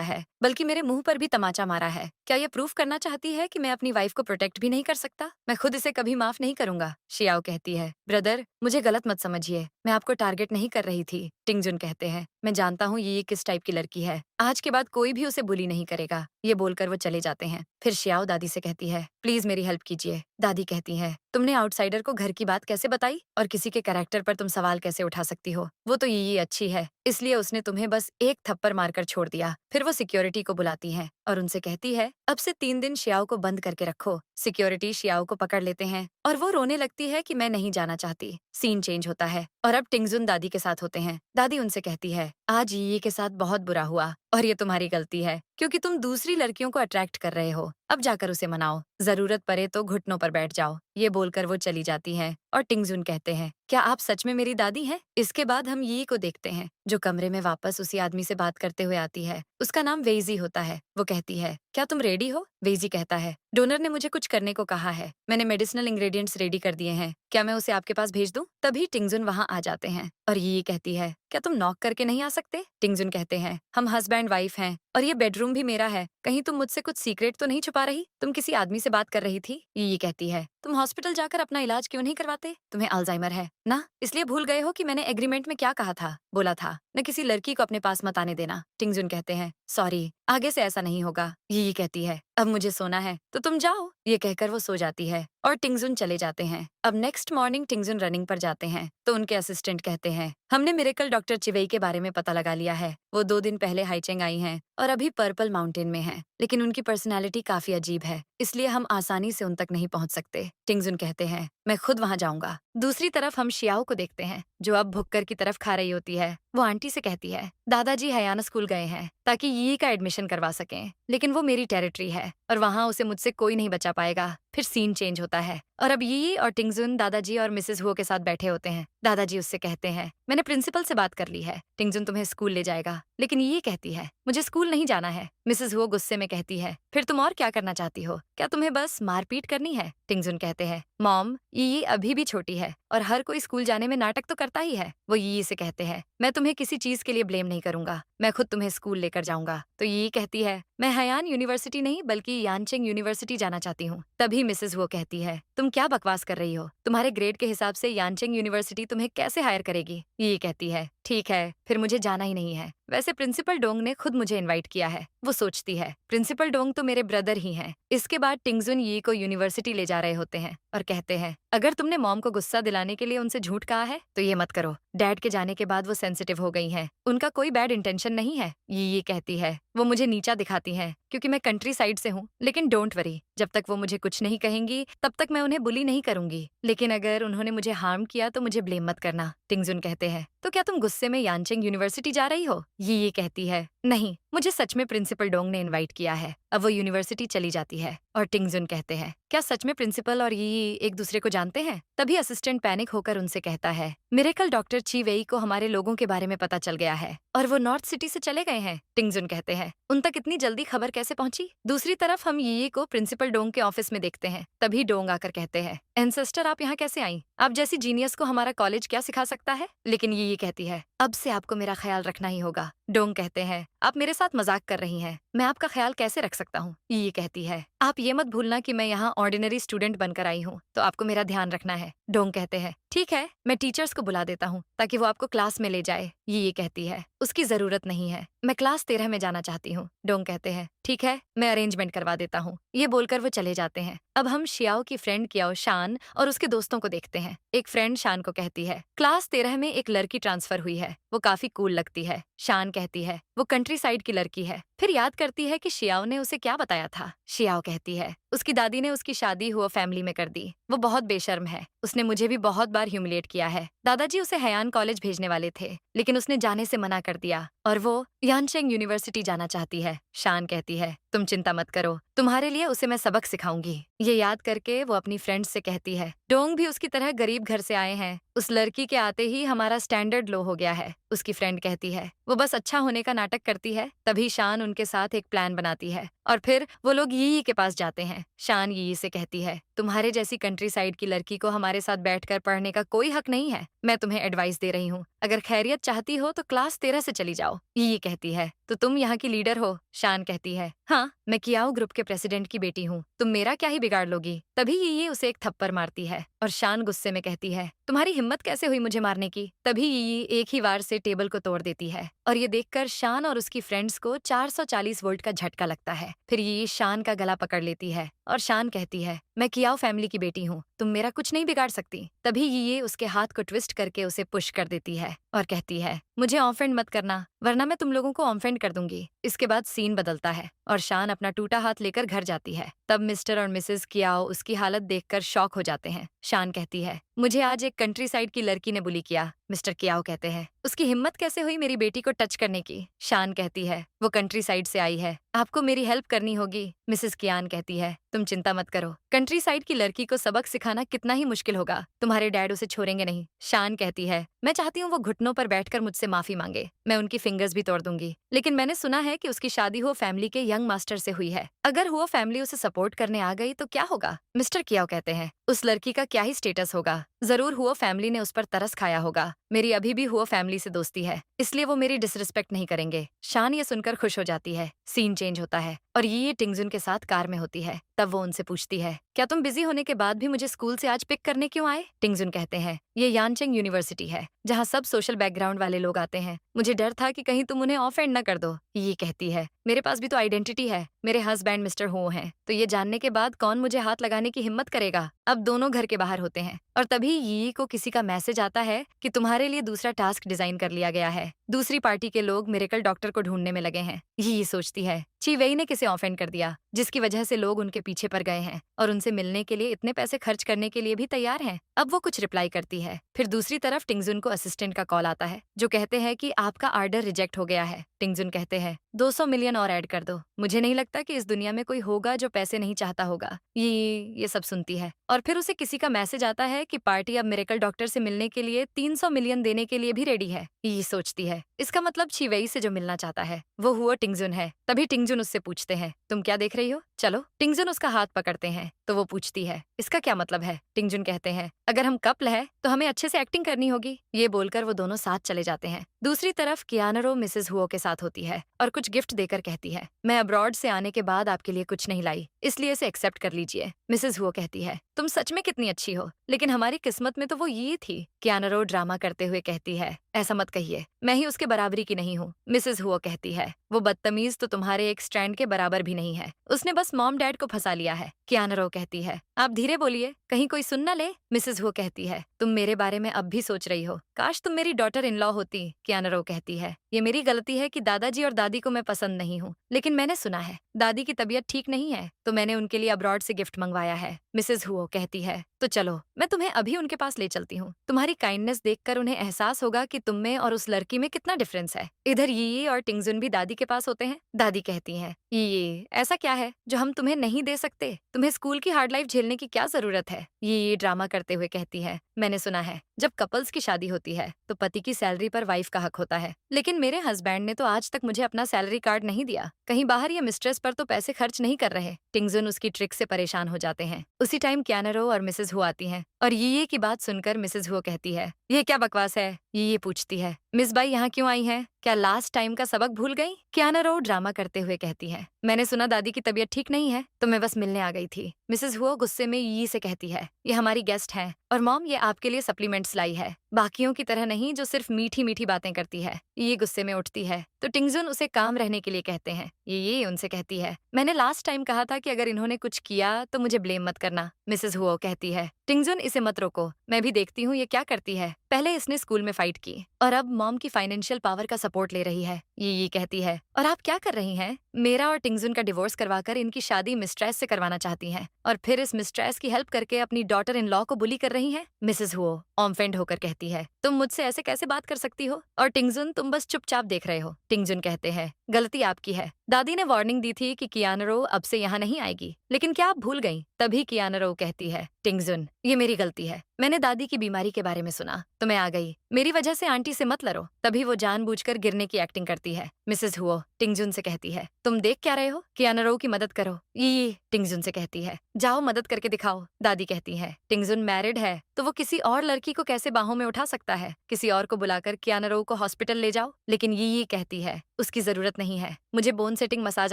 है बल्कि मेरे मुंह पर भी तमाचा मारा है। क्या ये प्रूफ करना चाहती है कि मैं अपनी वाइफ को प्रोटेक्ट भी नहीं कर सकता? मैं खुद इसे कभी माफ नहीं करूंगा। शियाओ कहती है, ब्रदर मुझे गलत मत समझिए, मैं आपको टारगेट नहीं कर रही थी। टिंगजुन कहते हैं, मैं जानता हूँ ये किस टाइप की लड़की है, आज के बाद कोई भी उसे बुली नहीं करेगा। ये बोलकर वो चले जाते हैं। फिर शियाओ दादी से कहती है, प्लीज मेरी हेल्प कीजिए। दादी कहती है, तुमने आउटसाइडर को घर की बात कैसे बताई और किसी के कैरेक्टर पर तुम सवाल कैसे उठा सकती हो? वो तो यही अच्छी है, इसलिए उसने तुम्हें बस एक थप्पड़ मारकर छोड़ दिया। फिर वो सिक्योरिटी को बुलाती है और उनसे कहती है, अब से 3 दिन शियाओ को बंद करके रखो। सिक्योरिटी शियाओ को पकड़ लेते हैं और वो रोने लगती है कि मैं नहीं जाना चाहती। सीन चेंज होता है और अब टिंगजुन दादी के साथ होते हैं। दादी उनसे कहती है, आज यी के साथ बहुत बुरा हुआ और ये तुम्हारी गलती है क्योंकि तुम दूसरी लड़कियों को अट्रैक्ट कर रहे हो। अब जाकर उसे मनाओ, जरूरत पड़े तो घुटनों पर बैठ जाओ। ये बोलकर वो चली जाती हैं और टिंगजुन कहते हैं, क्या आप सच में मेरी दादी हैं? इसके बाद हम यी को देखते हैं जो कमरे में वापस उसी आदमी से बात करते हुए आती है। उसका नाम वेजी होता है। वो कहती है, क्या तुम रेडी हो? वेजी कहता है, डोनर ने मुझे कुछ करने को कहा है, मैंने मेडिसिनल इंग्रेडिएंट्स रेडी कर दिए हैं, क्या मैं उसे आपके पास भेज दूं? तभी टिंगजुन वहाँ आ जाते हैं और यी कहती है, क्या तुम नॉक करके नहीं आ सकते? टिंगजुन कहते हैं, हम हस्बैंड वाइफ हैं और ये बेडरूम भी मेरा है, कहीं तुम मुझसे कुछ सीक्रेट तो नहीं छुपा रही? तुम किसी आदमी से बात कर रही थी? यी कहती है, तुम हॉस्पिटल जाकर अपना इलाज क्यों नहीं करवाते? तुम्हें अल्जाइमर है ना, इसलिए भूल गए हो कि मैंने एग्रीमेंट में क्या कहा था? बोला था न किसी लड़की को अपने पास मत आने देना। टिंगजुन कहते हैं, सॉरी, आगे से ऐसा नहीं होगा। यी कहती है, अब मुझे सोना है तो तुम जाओ। ये कहकर वो सो जाती है और टिंगजुन चले जाते हैं। अब नेक्स्ट मॉर्निंग टिंगजुन रनिंग पर जाते हैं तो उनके असिस्टेंट कहते हैं, हमने मिरेकल डॉक्टर चिवेई के बारे में पता लगा लिया है। वो 2 दिन पहले हाईचेंग आई हैं और अभी पर्पल माउंटेन में हैं, लेकिन उनकी पर्सनैलिटी काफी अजीब है, इसलिए हम आसानी से उन तक नहीं पहुंच सकते। टिंगजुन कहते हैं, मैं खुद वहां जाऊंगा। दूसरी तरफ हम शियाओ को देखते हैं जो अब भुक्कर की तरफ खा रही होती है। वो आंटी से कहती है, दादाजी हयाना स्कूल गए हैं ताकि यी का एडमिशन करवा सकें, लेकिन वो मेरी टेरिटरी है और वहाँ उसे मुझसे कोई नहीं बचा पाएगा। फिर सीन चेंज होता है और अब यी और टिंगजुन दादाजी और मिसेस हुओ के साथ बैठे होते हैं। दादाजी उससे कहते हैं, मैंने प्रिंसिपल से बात कर ली है, टिंगजुन तुम्हें स्कूल ले जाएगा। लेकिन ये कहती है, मुझे स्कूल नहीं जाना है। मिसेस हुओ गुस्से में कहती है, फिर तुम और क्या करना चाहती हो? क्या तुम्हें बस मारपीट करनी है? टिंगजुन कहते हैं, मॉम यी अभी भी छोटी है और हर कोई स्कूल जाने में नाटक तो करता ही है। वो यी से कहते हैं, मैं तुम्हें किसी चीज के लिए ब्लेम नहीं करूंगा, मैं खुद तुम्हें स्कूल लेकर जाऊंगा। तो यी कहती है, मैं हयान यूनिवर्सिटी नहीं बल्कि यानचेंग यूनिवर्सिटी जाना चाहती हूँ। तभी मिसेस वो कहती है, तुम क्या बकवास कर रही हो? तुम्हारे ग्रेड के हिसाब से यानचेंग यूनिवर्सिटी तुम्हें कैसे हायर करेगी? ये कहती है, ठीक है फिर मुझे जाना ही नहीं है, वैसे प्रिंसिपल डोंग ने खुद मुझे इनवाइट किया है। वो सोचती है, प्रिंसिपल डोंग तो मेरे ब्रदर ही हैं। इसके बाद टिंगजुन यी को यूनिवर्सिटी ले जा रहे होते हैं और कहते हैं, अगर तुमने मॉम को गुस्सा दिलाने के लिए उनसे झूठ कहा है तो ये मत करो। डैड के जाने के बाद वो सेंसिटिव हो गई हैं, उनका कोई बैड इंटेंशन नहीं है। ये कहती है, वो मुझे नीचा दिखाती हैं क्योंकि मैं कंट्री साइड से हूँ, लेकिन डोंट वरी, जब तक वो मुझे कुछ नहीं कहेंगी तब तक मैं उन्हें बुली नहीं करूंगी, लेकिन अगर उन्होंने मुझे हार्म किया तो मुझे ब्लेम मत करना। टिंगजुन कहते हैं, तो क्या तुम गुस्से में यानचेंग यूनिवर्सिटी जा रही हो? ये कहती है, नहीं, मुझे सच में प्रिंसिपल डोंग ने इनवाइट किया है। अब वो यूनिवर्सिटी चली जाती है और टिंगजुन कहते हैं, क्या सच में प्रिंसिपल और यी एक दूसरे को जानते हैं? तभी असिस्टेंट पैनिक होकर उनसे कहता है, मिरेकल डॉक्टर ची वेई को हमारे लोगों के बारे में पता चल गया है और वो नॉर्थ सिटी से चले गए हैं। टिंगजुन कहते हैं, उन तक इतनी जल्दी खबर कैसे पहुंची? दूसरी तरफ हम यी को प्रिंसिपल डोंग के ऑफिस में देखते हैं। तभी डोंग आकर कहते हैं, एंसेस्टर आप यहाँ कैसे आई? आप जैसी जीनियस को हमारा कॉलेज क्या सिखा सकता है? लेकिन यी कहती है, अब से आपको मेरा ख्याल रखना ही होगा। डोंग कहते हैं, आप मेरे साथ मजाक कर रही हैं, मैं आपका ख्याल कैसे रख सकता हूँ? ये कहती है, आप ये मत भूलना कि मैं यहाँ ऑर्डिनरी स्टूडेंट बनकर आई हूँ, तो आपको मेरा ध्यान रखना है। डोंग कहते हैं, ठीक है, मैं टीचर्स को बुला देता हूँ ताकि वो आपको क्लास में ले जाए। ये कहती है, उसकी जरूरत नहीं है, मैं क्लास 13 में जाना चाहती हूँ। डोंग कहते हैं, ठीक है, मैं अरेंजमेंट करवा देता हूँ। ये बोलकर वो चले जाते हैं। अब हम शियाओ की फ्रेंड कियाओ शान और उसके दोस्तों को देखते हैं। एक फ्रेंड शान को कहती है, क्लास 13 में एक लड़की ट्रांसफर हुई है, वो काफी कूल लगती है। शान कहती है, वो कंट्री साइड की लड़की है। फिर याद करती है कि शियाओ ने उसे क्या बताया था। शियाओ कहती है, उसकी दादी ने उसकी शादी हुआ फैमिली में कर दी। वो बहुत बेशर्म है, उसने मुझे भी बहुत बार ह्यूमिलेट किया है। दादाजी उसे हयान कॉलेज भेजने वाले थे, लेकिन उसने जाने से मना कर दिया और वो यानचेंग यूनिवर्सिटी जाना चाहती है। शान कहती है, तुम चिंता मत करो, तुम्हारे लिए उसे मैं सबक सिखाऊंगी। ये याद करके वो अपनी फ्रेंड्स से कहती है, डोंग भी उसकी तरह गरीब घर से आए हैं। उस लड़की के आते ही हमारा स्टैंडर्ड लो हो गया है। उसकी फ्रेंड कहती है, वो बस अच्छा होने का नाटक करती है। तभी शान उनके साथ एक प्लान बनाती है और फिर वो लोग यी के पास जाते हैं। शान यी से कहती है, तुम्हारे जैसी कंट्री साइड की लड़की को हमारे साथ बैठकर पढ़ने का कोई हक नहीं है। मैं तुम्हें एडवाइस दे रही हूँ, अगर खैरियत चाहती हो तो क्लास 13 से चली जाओ। यी कहती है, तो तुम यहाँ की लीडर हो? शान कहती है, हाँ, मैं कियाओ ग्रुप के प्रेसिडेंट की बेटी हूँ, तुम मेरा क्या ही बिगाड़ लोगी। तभी यी उसे एक थप्पड़ मारती है और शान गुस्से में कहती है, तुम्हारी हिम्मत कैसे हुई मुझे मारने की। तभी यी एक ही वार से टेबल को तोड़ देती है और ये देखकर शान और उसकी फ्रेंड्स को 440 वोल्ट का झटका लगता है। फिर यी शान का गला पकड़ लेती है और शान कहती है, मैं कियाओ फैमिली की बेटी हूँ, तुम मेरा कुछ नहीं बिगाड़ सकती। तभी ये उसके हाथ को ट्विस्ट करके उसे पुश कर देती है और कहती है, मुझे ऑफेंड मत करना, वरना मैं तुम लोगों को ऑफेंड कर दूंगी। इसके बाद सीन बदलता है और शान अपना टूटा हाथ लेकर घर जाती है। तब मिस्टर और मिसेस कियाओ उसकी हालत देखकर शॉक हो जाते हैं। शान कहती है, मुझे आज एक कंट्री साइड की लड़की ने बुली किया। मिस्टर कियाओ कहते हैं, उसकी हिम्मत कैसे हुई मेरी बेटी को टच करने की। शान कहती है, वो कंट्री साइड से आई है, आपको मेरी हेल्प करनी होगी। मिसेस कियान कहती है, तुम चिंता मत करो, कंट्री साइड की लड़की को सबक सिखाना कितना ही मुश्किल होगा, तुम्हारे डैड उसे छोड़ेंगे नहीं। शान कहती है, मैं चाहती हूँ वो घुटनों पर बैठकर मुझसे माफी मांगे, मैं उनकी फिंगर्स भी तोड़ दूंगी। लेकिन मैंने सुना है कि उसकी शादी हुआ फैमिली के यंग मास्टर से हुई है, अगर हुआ फैमिली उसे सपोर्ट करने आ गई तो क्या होगा। मिस्टर कियाओ कहते हैं, उस लड़की का क्या ही स्टेटस होगा, जरूर हुआ फैमिली ने उस पर तरस खाया होगा। मेरी अभी भी हुआ फैमिली से दोस्ती है, इसलिए वो मेरी डिसरिस्पेक्ट नहीं करेंगे। शान ये सुनकर खुश हो जाती है। सीन चेंज होता है और ये टिंगजुन के साथ कार में होती है। तब वो उनसे पूछती है, क्या तुम बिजी होने के बाद भी मुझे स्कूल से आज पिक करने क्यों आए। टिंगजुन कहते हैं, ये यानचेंग यूनिवर्सिटी है, जहाँ सब सोशल बैकग्राउंड वाले लोग आते हैं, मुझे डर था कि कहीं तुम उन्हें ऑफेंड न कर दो। ये कहती है, मेरे पास भी तो आइडेंटिटी है, मेरे हस्बैंड मिस्टर हो हैं, तो ये जानने के बाद कौन मुझे हाथ लगाने की हिम्मत करेगा। अब दोनों घर के बाहर होते हैं और तभी यी को किसी का मैसेज आता है कि तुम्हारे लिए दूसरा टास्क डिजाइन कर लिया गया है। दूसरी पार्टी के लोग मिरेकल डॉक्टर को ढूंढने में लगे हैं। यी सोचती है, ची वेई ने किसे ऑफेंड कर दिया, जिसकी वजह से लोग उनके पीछे पड़ गए हैं और उनसे मिलने के लिए इतने पैसे खर्च करने के लिए भी तैयार हैं। अब वो कुछ रिप्लाई करती है। फिर दूसरी तरफ टिंगजुन को असिस्टेंट का कॉल आता है, जो कहते हैं कि आपका ऑर्डर रिजेक्ट हो गया है। टिंगजुन कहते हैं, 200 मिलियन और ऐड कर दो, मुझे नहीं लगता कि इस दुनिया में कोई होगा जो पैसे नहीं चाहता होगा। ये सब सुनती है और फिर उसे किसी का मैसेज आता है कि पार्टी अब मिरेकल डॉक्टर से मिलने के लिए 300 मिलियन देने के लिए भी रेडी है। ये सोचती है, इसका मतलब छिवेई से जो मिलना चाहता है वो हुआ टिंगजुन है। तभी टिंगजुन उससे पूछते हैं, तुम क्या देख रही हो, चलो। टिंगजुन उसका हाथ पकड़ते हैं तो वो पूछती है, इसका क्या मतलब है। टिंगजुन कहते हैं, अगर हम कपल है तो हमें अच्छे से एक्टिंग करनी होगी। ये बोलकर वो दोनों साथ चले जाते हैं। दूसरी तरफ कियानरो मिसेस हुओ के साथ होती है और कुछ गिफ्ट देकर कहती है, मैं अब्रॉड से आने के बाद आपके लिए कुछ नहीं लाई, इसलिए इसे एक्सेप्ट कर लीजिए। मिसेस हुओ कहती है, तुम सच में कितनी अच्छी हो, लेकिन हमारी किस्मत में तो वो ये थी। कियानरो ड्रामा करते हुए कहती है, ऐसा मत कहिए, मैं ही उसके बराबरी की नहीं हूँ। मिसेस हुओ कहती है, वो बदतमीज तो तुम्हारे एक स्ट्रैंड के बराबर भी नहीं है, उसने बस मॉम डैड को फंसा लिया है। कियानरो कहती है, आप धीरे बोलिए, कहीं कोई सुन न ले। मिसेस हुओ कहती है, तुम मेरे बारे में अब भी सोच रही हो, काश तुम मेरी डॉटर इन लॉ होती। कियानरो कहती है, ये मेरी गलती है कि दादाजी और दादी को मैं पसंद नहीं हूँ, लेकिन मैंने सुना है दादी की तबीयत ठीक नहीं है, तो मैंने उनके लिए अब्रॉड से गिफ्ट मंगवाया है। मिसेस हुओ कहती है, तो चलो मैं तुम्हें अभी उनके पास ले चलती हूँ, तुम्हारी काइंडनेस देखकर उन्हें एहसास होगा कि तुम में और उस लड़की में कितना डिफरेंस है। इधर यी और टिंगजुन भी दादी के पास होते हैं। दादी कहती हैं, ये ऐसा क्या है जो हम तुम्हें नहीं दे सकते, तुम्हें स्कूल की हार्ड लाइफ झेलने की क्या जरूरत है। ये ड्रामा करते हुए कहती है, मैंने सुना है जब कपल्स की शादी होती है तो पति की सैलरी पर वाइफ का हक होता है, लेकिन मेरे हस्बैंड ने तो आज तक मुझे अपना सैलरी कार्ड नहीं दिया, कहीं बाहर या मिस्ट्रेस पर तो पैसे खर्च नहीं कर रहे। टिंगजुन उसकी ट्रिक से परेशान हो जाते हैं। उसी टाइम कियानरो और मिसेस हुओ आती हैं और ये की बात सुनकर मिसेस हुओ कहती है, ये क्या बकवास है। ये पूछती है, मिस बाई यहाँ क्यों आई हैं, क्या लास्ट टाइम का सबक भूल गई। कियानरो ड्रामा करते हुए कहती है, मैंने सुना दादी की तबीयत ठीक नहीं है, तो मैं बस मिलने आ गई थी। मिसेस हुओ गुस्से में यी से कहती है, ये हमारी गेस्ट हैं और मॉम ये आपके लिए सप्लीमेंट्स लाई है, बाकियों की तरह नहीं जो सिर्फ मीठी मीठी बातें करती है। ये गुस्से में उठती है तो टिंगजुन उसे काम रहने के लिए कहते हैं। ये उनसे कहती है, मैंने लास्ट टाइम कहा था कि अगर इन्होंने कुछ किया तो मुझे ब्लेम मत करना। मिसेस हुओ कहती है, टिंगजुन इसे मत रोको, मैं भी देखती हूँ ये क्या करती है। पहले इसने स्कूल में फाइट की और अब मॉम की फाइनेंशियल पावर का सपोर्ट ले रही है। ये कहती है, और आप क्या कर रही हैं? मेरा और टिंगजुन का डिवोर्स करवाकर इनकी शादी मिस्ट्रेस से करवाना चाहती हैं और फिर इस मिस्ट्रेस की हेल्प करके अपनी डॉटर इन लॉ को बुली कर रही हैं। मिसेस हुओ ऑफेंड होकर कहती है, तुम मुझसे ऐसे कैसे बात कर सकती हो? और टिंगजुन तुम बस चुपचाप देख रहे हो। टिंगजुन कहते हैं, गलती आपकी है। दादी ने वार्निंग दी थी कि कियानरो अब से यहाँ नहीं आएगी, लेकिन क्या आप भूल गई? तभी कियानरो कहती है, टिंगजुन ये मेरी गलती है। मैंने दादी की बीमारी के बारे में सुना तो मैं आ गई। मेरी वजह से आंटी से मत लड़ो। तभी वो जानबूझकर गिरने की एक्टिंग करती है। मिसेस हुओ टिंगजुन से कहती है, तुम देख क्या रहे हो? कियानरो की मदद करो। ये टिंगजुन से कहती है, जाओ मदद करके दिखाओ। दादी कहती है, टिंगजुन मैरिड है तो वो किसी और लड़की को कैसे बाहों में उठा सकता है? किसी और को बुलाकर कियानरो को हॉस्पिटल ले जाओ। लेकिन ये कहती है, उसकी जरूरत नहीं है, मुझे बोन सेटिंग मसाज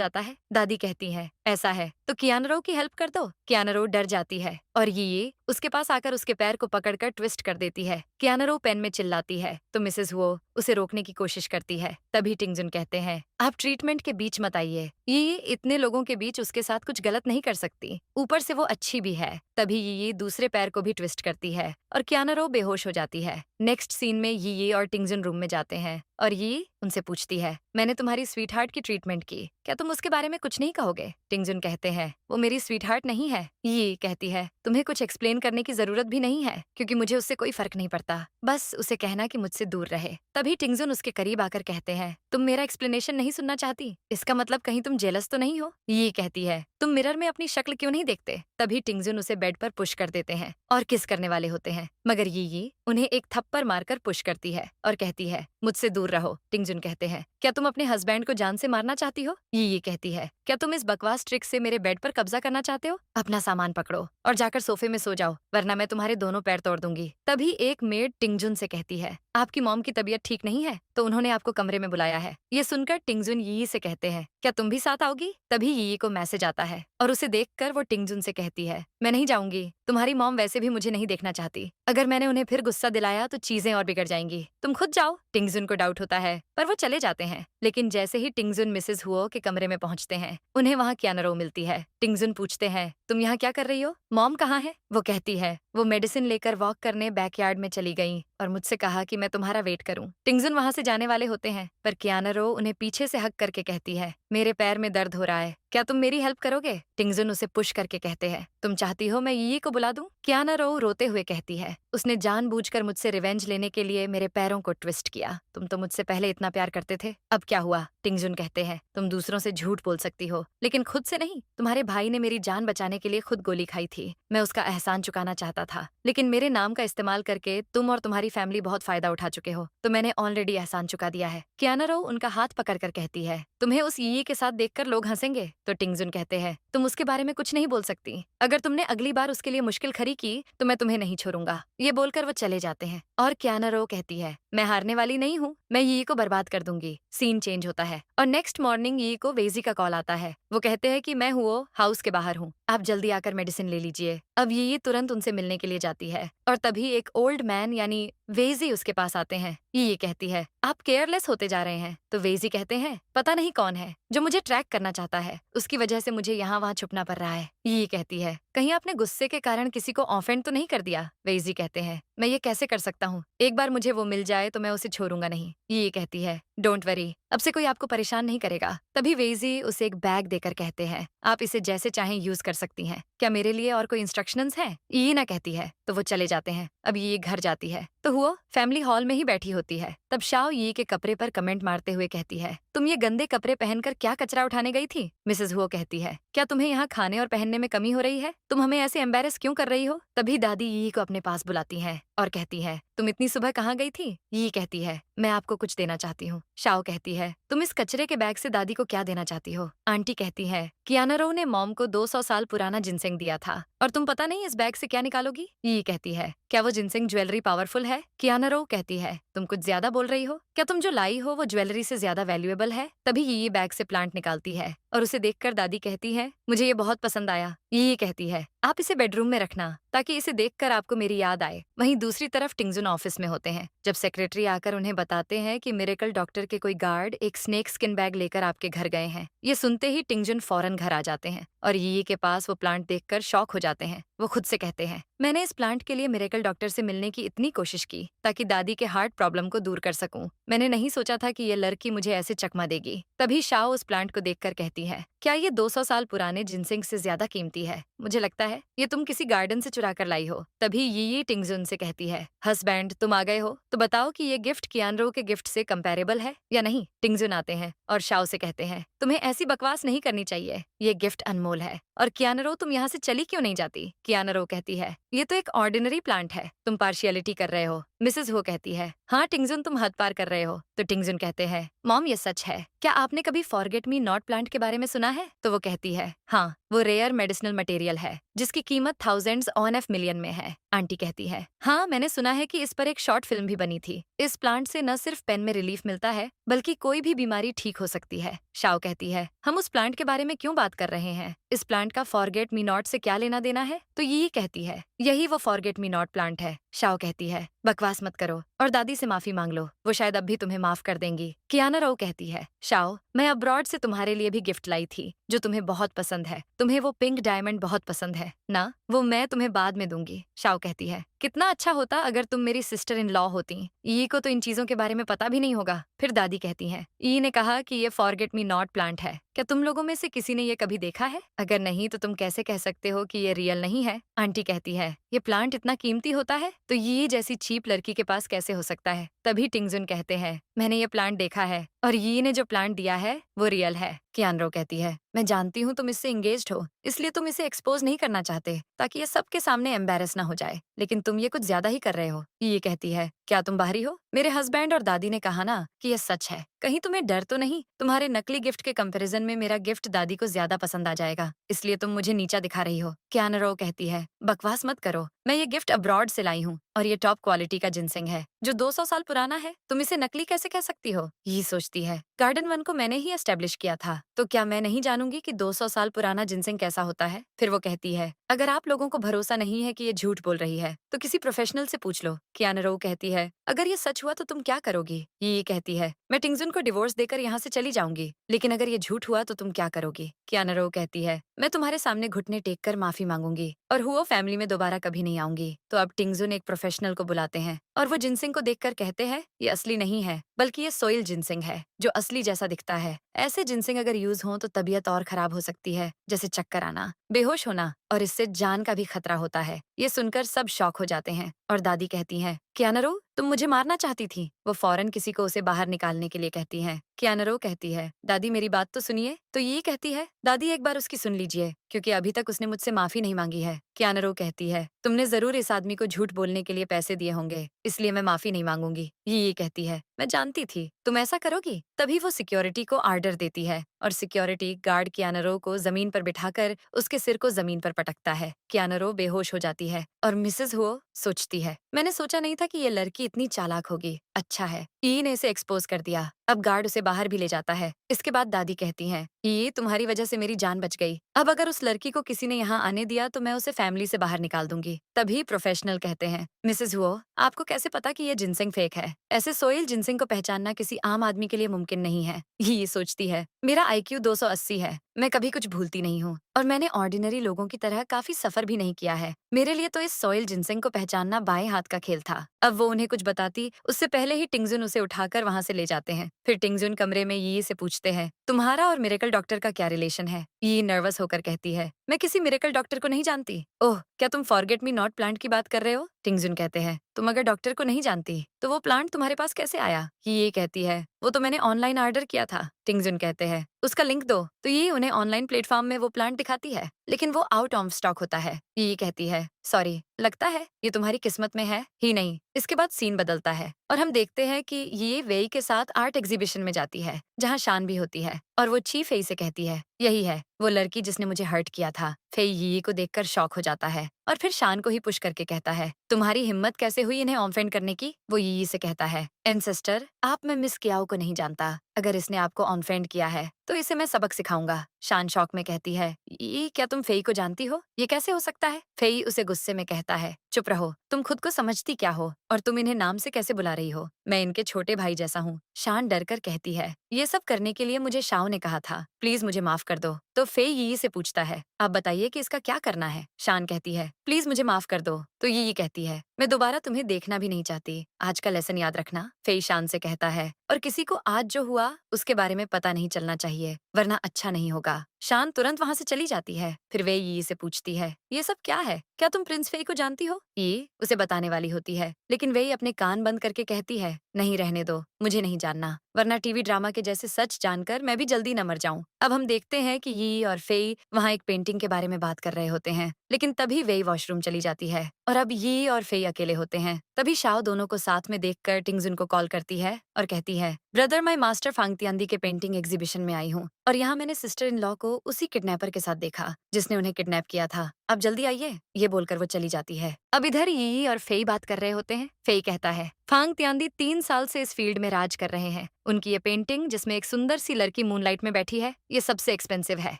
आता है। दादी कहती है, ऐसा है तो कियानरो की हेल्प कर दो। कियानरो डर जाती है और ये उसके पास आकर उसके पैर को पकड़कर ट्विस्ट कर देती है। कियानरो पेन में चिल्लाती है तो मिसेस हुओ उसे रोकने की कोशिश करती है। तभी टिंगजुन कहते हैं, आप ट्रीटमेंट के बीच मत आइए। ये इतने लोगों के बीच उसके साथ कुछ गलत नहीं कर सकती, ऊपर से वो अच्छी भी है। तभी ये दूसरे पैर को भी ट्विस्ट करती है और कियानरो बेहोश हो जाती है। नेक्स्ट सीन में ये और टिंगजुन रूम में जाते हैं और ये उनसे पूछती है, मैंने तुम्हारी स्वीट हार्ट की ट्रीटमेंट की, क्या तुम उसके बारे में कुछ नहीं कहोगे? टिंगजुन कहते हैं, वो मेरी स्वीट हार्ट नहीं है। ये कहती है, तुम्हें कुछ एक्सप्लेन करने की जरूरत भी नहीं है क्योंकि मुझे उससे कोई फर्क नहीं पड़ता, बस उसे कहना कि मुझसे दूर रहे। तभी टिंगजुन उसके करीब आकर कहते हैं, तुम मेरा एक्सप्लेनेशन नहीं सुनना चाहती? इसका मतलब कहीं तुम जेलस तो नहीं हो? ये कहती है, तुम मिरर में अपनी शक्ल क्यों नहीं देखते? तभी टिंगजुन उसे बेड पर पुश कर देते हैं और किस करने वाले होते हैं, मगर ये उन्हें एक थप्पड़ मारकर पुश करती है और कहती है, मुझसे दूर रहो। टिंगजुन कहते हैं, क्या तुम अपने हस्बैंड को जान से मारना चाहती हो? ये कहती है, क्या तुम इस बकवास ट्रिक से मेरे बेड पर कब्जा करना चाहते हो? अपना सामान पकड़ो और जाकर सोफे में सो जाओ, वरना मैं तुम्हारे दोनों पैर तोड़ दूंगी। तभी एक मेड टिंगजुन से कहती है, आपकी मॉम की तबीयत ठीक नहीं है तो उन्होंने आपको कमरे में बुलाया है। ये सुनकर टिंगजुन यी से कहते हैं, क्या तुम भी साथ आओगी? तभी यी को मैसेज आता है और उसे देखकर वो टिंगजुन से कहती है, मैं नहीं जाऊंगी, तुम्हारी मॉम वैसे भी मुझे नहीं देखना चाहती। अगर मैंने उन्हें फिर गुस्सा दिलाया तो चीजें और बिगड़ जाएंगी, तुम खुद जाओ। टिंगजुन को डाउट होता है पर वो चले जाते हैं। लेकिन जैसे ही टिंगजुन मिसेस हुओ के कमरे में पहुंचते हैं, उन्हें वहाँ कियानरो मिलती है। टिंगजुन पूछते हैं, तुम यहाँ क्या कर रही हो? मॉम कहाँ है? वो कहती है, वो मेडिसिन लेकर वॉक करने बैकयार्ड में चली गई और मुझसे कहा कि मैं तुम्हारा वेट करूं। टिंगजुन वहां से जाने वाले होते हैं पर कियानरो उन्हें पीछे से हक करके कहती है, मेरे पैर में दर्द हो रहा है, क्या तुम मेरी हेल्प करोगे? टिंगजुन उसे पुश करके कहते हैं, तुम चाहती हो मैं यी को बुला दूं? कियानरो रोते हुए कहती है, उसने जानबूझकर मुझसे रिवेंज लेने के लिए मेरे पैरों को ट्विस्ट किया। तुम तो मुझसे पहले इतना प्यार करते थे, अब क्या हुआ? टिंगजुन कहते हैं, तुम दूसरों से झूठ बोल सकती हो लेकिन खुद से नहीं। तुम्हारे भाई ने मेरी जान बचाने के लिए खुद गोली खाई थी, मैं उसका एहसान चुकाना चाहता था, लेकिन मेरे नाम का इस्तेमाल करके तुम और तुम्हारी फैमिली बहुत फायदा उठा चुके हो, तो मैंने ऑलरेडी एहसान चुका दिया है। कियानरो उनका हाथ पकड़कर कहती है, तुम्हें उस यी के साथ देखकर लोग हंसेंगे। तो टिंगजुन कहते हैं, तुम उसके बारे में कुछ नहीं बोल सकती, अगर तुमने अगली बार उसके लिए मुश्किल खड़ी की तो मैं तुम्हें नहीं छोड़ूंगा। ये बोलकर वो चले जाते हैं और कियानरो कहती है, मैं हारने वाली नहीं हूँ, मैं यी को बर्बाद कर दूंगी। सीन चेंज होता है और नेक्स्ट मॉर्निंग यी को वेजी का कॉल आता है। वो कहते हैं कि मैं हुओ हाउस के बाहर हूँ, आप जल्दी आकर मेडिसिन ले लीजिए। अब ये तुरंत उनसे मिलने के लिए जाती है और तभी एक ओल्ड मैन यानी वेजी उसके पास आते हैं। ये कहती है, आप केयरलेस होते जा रहे हैं। तो वेजी कहते हैं, पता नहीं कौन है जो मुझे ट्रैक करना चाहता है, उसकी वजह से मुझे यहाँ वहाँ छुपना पड़ रहा है। ये कहती है, कहीं आपने गुस्से के कारण किसी को ऑफेंड तो नहीं कर दिया? वेजी कहते हैं, मैं ये कैसे कर सकता हूँ, एक बार मुझे वो मिल जाए तो मैं उसे छोड़ूंगा नहीं। ये कहती है, डोंट वरी, अब से कोई आपको परेशान नहीं करेगा। तभी वेजी उसे एक बैग देकर कहते हैं, आप इसे जैसे चाहें यूज कर सकती हैं, क्या मेरे लिए और कोई इंस्ट्रक्शंस हैं? ये ना कहती है तो वो चले जाते हैं। अब ये घर जाती है तो हुआ फैमिली हॉल में ही बैठी होती है। तब शाओ ये के कपड़े पर कमेंट मारते हुए कहती है, तुम ये गंदे कपड़े पहनकर क्या कचरा उठाने गई थी? मिसेस हुओ कहती है, क्या तुम्हें यहाँ खाने और पहनने में कमी हो रही है? तुम हमें ऐसे एम्बेरस क्यों कर रही हो? तभी दादी यी को अपने पास बुलाती है और कहती है, तुम इतनी सुबह कहाँ गई थी? यी कहती है, मैं आपको कुछ देना चाहती हूँ। शाओ कहती है, तुम इस कचरे के बैग से दादी को क्या देना चाहती हो? आंटी कहती है, कियानरो ने मॉम को 200 साल पुराना जिनसेंग दिया था और तुम पता नहीं इस बैग से क्या निकालोगी? यी कहती है, क्या वो जिनसेंग ज्वेलरी पावरफुल है? कियानरो कहती है, तुम कुछ ज्यादा बोल रही हो, क्या तुम जो लाई हो वो ज्वेलरी से ज्यादा वैल्यूएबल है? तभी यी बैग से प्लांट निकालती है और उसे देखकर दादी कहती है, मुझे ये बहुत पसंद आया। यी कहती है, आप इसे बेडरूम में रखना ताकि इसे देखकर आपको मेरी याद आए। वहीं दूसरी तरफ टिंगजुन ऑफिस में होते हैं। जब सेक्रेटरी आकर उन्हें बताते हैं कि मिरेकल डॉक्टर के कोई गार्ड एक स्नेक स्किन बैग लेकर आपके घर गए हैं। ये सुनते ही टिंगजुन फौरन घर आ जाते हैं और यी के पास वो प्लांट देखकर शॉक हो जाते हैं। वो खुद से कहते हैं, मैंने इस प्लांट के लिए मिरेकल डॉक्टर से मिलने की इतनी कोशिश की ताकि दादी के हार्ट प्रॉब्लम को दूर कर सकूं। मैंने नहीं सोचा था कि ये लड़की मुझे ऐसे चकमा देगी। तभी शाओ उस प्लांट को देखकर कहती है, क्या ये 200 साल पुराने जिनसिंग से ज्यादा कीमती है? मुझे लगता है ये तुम किसी गार्डन से चुरा कर लाई हो। तभी यी टिंगजुन से कहती है, हस्बैंड तुम आ गए हो, तो बताओ कि ये गिफ्ट कियानरो के गिफ्ट से कंपेरेबल है या नहीं। टिंगजुन आते हैं और शाओ से कहते हैं, तुम्हें ऐसी बकवास नहीं करनी चाहिए, ये गिफ्ट अनमोल है। और कियानरो तुम यहाँ से चली क्यों नहीं जाती? कियानरो कहती है, ये तो एक ऑर्डिनरी प्लांट है, तुम पार्शियलिटी कर रहे हो। मिसेस हो कहती है, हाँ टिंगजुन तुम हद पार कर रहे हो। तो टिंगजुन कहते हैं, मॉम ये सच है, क्या आपने कभी फॉरगेट मी नॉट प्लांट के बारे में सुना है? तो वो कहती है, हाँ वो रेयर मेडिसिनल मटेरियल है जिसकी कीमत थाउजेंड्स ऑन एफ मिलियन में है। आंटी कहती है, हाँ मैंने सुना है कि इस पर एक शॉर्ट फिल्म भी बनी थी। इस प्लांट से न सिर्फ पेन में रिलीफ मिलता है बल्कि कोई भी बीमारी ठीक हो सकती है। शाओ कहती है, हम उस प्लांट के बारे में क्यों बात कर रहे हैं? इस प्लांट का फॉरगेट मी नॉट से क्या लेना देना है? तो यही कहती है, यही वो फॉरगेट मी नॉट प्लांट है। शाओ कहती है, बकवास मत करो और दादी से माफी मांग लो, वो शायद अब भी तुम्हें माफ कर देंगी। कियाना रो कहती है, शाओ मैं अब्रॉड से तुम्हारे लिए भी गिफ्ट लाई थी जो तुम्हें बहुत पसंद है। तुम्हें वो पिंक डायमंड बहुत पसंद है ना? वो मैं तुम्हें बाद में दूंगी। शाओ कहती है, कितना अच्छा होता अगर तुम मेरी सिस्टर इन लॉ होती। ई को तो इन चीजों के बारे में पता भी नहीं होगा। फिर दादी कहती हैं, ई ने कहा कि ये फॉरगेट मी नॉट प्लांट है। क्या तुम लोगों में से किसी ने ये कभी देखा है? अगर नहीं तो तुम कैसे कह सकते हो कि ये रियल नहीं है? आंटी कहती है, ये प्लांट इतना कीमती होता है तो ये जैसी चीप लड़की के पास कैसे हो सकता है? तभी टिंगजुन कहते हैं, मैंने ये प्लांट देखा है और ये ने जो प्लांट दिया है वो रियल है। कियानरो कहती है, मैं जानती हूँ तुम इससे एंगेज्ड हो, इसलिए तुम इसे एक्सपोज नहीं करना चाहते ताकि ये सबके सामने एम्बेरस ना हो जाए, लेकिन तुम ये कुछ ज्यादा ही कर रहे हो। ये कहती है, क्या तुम बाहरी हो? मेरे हस्बैंड और दादी ने कहा ना कि ये सच है, कहीं तुम्हें डर तो नहीं? तुम्हारे नकली गिफ्ट के कंपैरिजन में मेरा गिफ्ट दादी को ज्यादा पसंद आ जाएगा, इसलिए तुम मुझे नीचा दिखा रही हो। कियानरो कहती है, बकवास मत करो, मैं ये गिफ्ट अब्रॉड से लाई हूँ और ये टॉप क्वालिटी का जिनसिंग है जो 200 साल पुराना है। तुम इसे नकली कैसे कह सकती हो? ये सोचती है, गार्डन वन को मैंने ही एस्टेब्लिश किया था, तो क्या मैं नहीं जानूंगी कि 200 साल पुराना जिनसिंग कैसा होता है? फिर वो कहती है, अगर आप लोगों को भरोसा नहीं है कि ये झूठ बोल रही है तो किसी प्रोफेशनल से पूछ लो। कियानरो कहती है, अगर ये सच हुआ तो तुम क्या करोगी? ये कहती है, मैं टिंगजुन को डिवोर्स देकर यहाँ से चली जाऊंगी, लेकिन अगर ये झूठ हुआ तो तुम क्या करोगी? कियानरो कहती है, मैं तुम्हारे सामने घुटने टेक कर माफी मांगूंगी और हुओ फैमिली में दोबारा कभी नहीं आऊंगी। तो अब टिंगजुन एक प्रोफेशनल को बुलाते हैं और वो जिनसिंग को देखकर कहते हैं, ये असली नहीं है बल्कि ये सोइल जिनसिंग है जो असली जैसा दिखता है। ऐसे जिनसिंग अगर यूज हो तो तबीयत और खराब हो सकती है, जैसे चक्कर आना, बेहोश होना और इससे जान का भी खतरा होता है। ये सुनकर सब शॉक हो जाते हैं और दादी कहती हैं, कियानरो तुम मुझे मारना चाहती थी? वो फौरन किसी को उसे बाहर निकालने के लिए कहती हैं। कियानरो कहती है, दादी मेरी बात तो सुनिए। तो ये कहती है, दादी एक बार उसकी सुन लीजिए क्योंकि अभी तक उसने मुझसे माफी नहीं मांगी है। कियानरो कहती है, तुमने जरूर इस आदमी को झूठ बोलने के लिए पैसे दिए होंगे, इसलिए मैं माफी नहीं मांगूंगी। ये कहती है, मैं जानती थी तुम ऐसा करोगी। तभी वो सिक्योरिटी को आर्डर देती है और सिक्योरिटी गार्ड कियानरो को जमीन पर बिठाकर उसके सिर को जमीन पर पटकता है। कियानरो बेहोश हो जाती है और मिसेस हुओ सोचती है, मैंने सोचा नहीं था कि ये लड़की इतनी चालाक होगी। अच्छा है ई ने इसे एक्सपोज कर दिया। अब गार्ड उसे बाहर भी ले जाता है। इसके बाद दादी कहती हैं, ये तुम्हारी वजह से मेरी जान बच गई। अब अगर उस लड़की को किसी ने यहाँ आने दिया तो मैं उसे फैमिली से बाहर निकाल दूंगी। तभी प्रोफेशनल कहते हैं, मिसेस हुओ आपको कैसे पता कि ये जिनसिंग फेक है? ऐसे सोइल जिनसिंग को पहचानना किसी आम आदमी के लिए मुमकिन नहीं है। ये सोचती है, मेरा IQ 280 है, मैं कभी कुछ भूलती नहीं हूँ और मैंने ऑर्डिनरी लोगों की तरह काफी सफर भी नहीं किया है। मेरे लिए तो इस सोइल जिनसिंग को पहचानना बाएं हाथ का खेल था। अब वो उन्हें कुछ बताती उससे पहले ही टिंगजुन उसे उठाकर वहाँ से ले जाते हैं। फिर टिंगजुन कमरे में यी से पूछते हैं, तुम्हारा और मिरेकल डॉक्टर का क्या रिलेशन है? यी नर्वस होकर कहती है, मैं किसी मिरेकल डॉक्टर को नहीं जानती। ओह क्या तुम फॉरगेट मी नॉट प्लांट की बात कर रहे हो? टिंगजुन कहते हैं, तुम अगर डॉक्टर को नहीं जानती तो वो प्लांट तुम्हारे पास कैसे आया? ये कहती है, वो तो मैंने ऑनलाइन ऑर्डर किया था। टिंगजुन कहते हैं, उसका लिंक दो। तो ये उन्हें ऑनलाइन प्लेटफॉर्म में वो प्लांट दिखाती है लेकिन वो आउट ऑफ स्टॉक होता है। ये कहती है, सॉरी लगता है ये तुम्हारी किस्मत में है ही नहीं। इसके बाद सीन बदलता है और हम देखते हैं कि ये वेई के साथ आर्ट एग्जीबिशन में जाती है जहाँ शान भी होती है और वो ची फेई से कहती है, यही है वो लड़की जिसने मुझे हर्ट किया था। फेई यी को देखकर शॉक हो जाता है और फिर शान को ही पुश करके कहता है, तुम्हारी हिम्मत कैसे हुई इन्हें ऑफेंड करने की? वो यी से कहता है, एंसेस्टर आप में मिस कियाओ को नहीं जानता, अगर इसने आपको ऑफेंड किया है तो इसे मैं सबक सिखाऊंगा। शान शॉक में कहती है, ये क्या तुम फेई को जानती हो? ये कैसे हो सकता है? फेई उसे गुस्से में कहता है, चुप रहो, तुम खुद को समझती क्या हो और तुम इन्हें नाम से कैसे बुला रही हो? मैं इनके छोटे भाई जैसा हूँ। शान डर कर कहती है, ये सब करने के लिए मुझे शाओ ने कहा था, प्लीज मुझे माफ कर दो। तो फे यी से पूछता है, आप बताइए कि इसका क्या करना है? शान कहती है, प्लीज मुझे माफ कर दो। तो यी कहती है, मैं दोबारा तुम्हें देखना भी नहीं चाहती, आज का लेसन याद रखना। फे शान से कहता है, और किसी को आज जो हुआ उसके बारे में पता नहीं चलना चाहिए, वरना अच्छा नहीं होगा। शान तुरंत वहाँ से चली जाती है। फिर वे यी से पूछती है, ये सब क्या है? क्या तुम प्रिंस फे को जानती हो? ये उसे बताने वाली होती है, लेकिन वे अपने कान बंद करके कहती है, नहीं रहने दो, मुझे नहीं जानना, वरना टीवी ड्रामा के जैसे सच जानकर मैं भी जल्दी न मर जाऊं। अब हम देखते हैं कि यी और फे वहाँ एक पेंटिंग के बारे में बात कर रहे होते हैं, लेकिन तभी वे वॉशरूम चली जाती है और अब यी और फे अकेले होते हैं। तभी शाओ दोनों को साथ में देखकर टिंगजुन को कॉल करती है और कहती है, ब्रदर, मैं मास्टर फांगतियांदी के पेंटिंग एग्जीबिशन में आई हूँ और यहाँ मैंने सिस्टर इन लॉ को उसी किडनैपर के साथ देखा जिसने उन्हें किडनैप किया था। अब जल्दी आइए। ये बोलकर वो चली जाती है। अब इधर यी और फेई बात कर रहे होते हैं। फेई कहता है, फांग तियांदी 3 साल से इस फील्ड में राज कर रहे हैं। उनकी ये पेंटिंग जिसमें एक सुंदर सी लड़की मूनलाइट में बैठी है, ये सबसे एक्सपेंसिव है।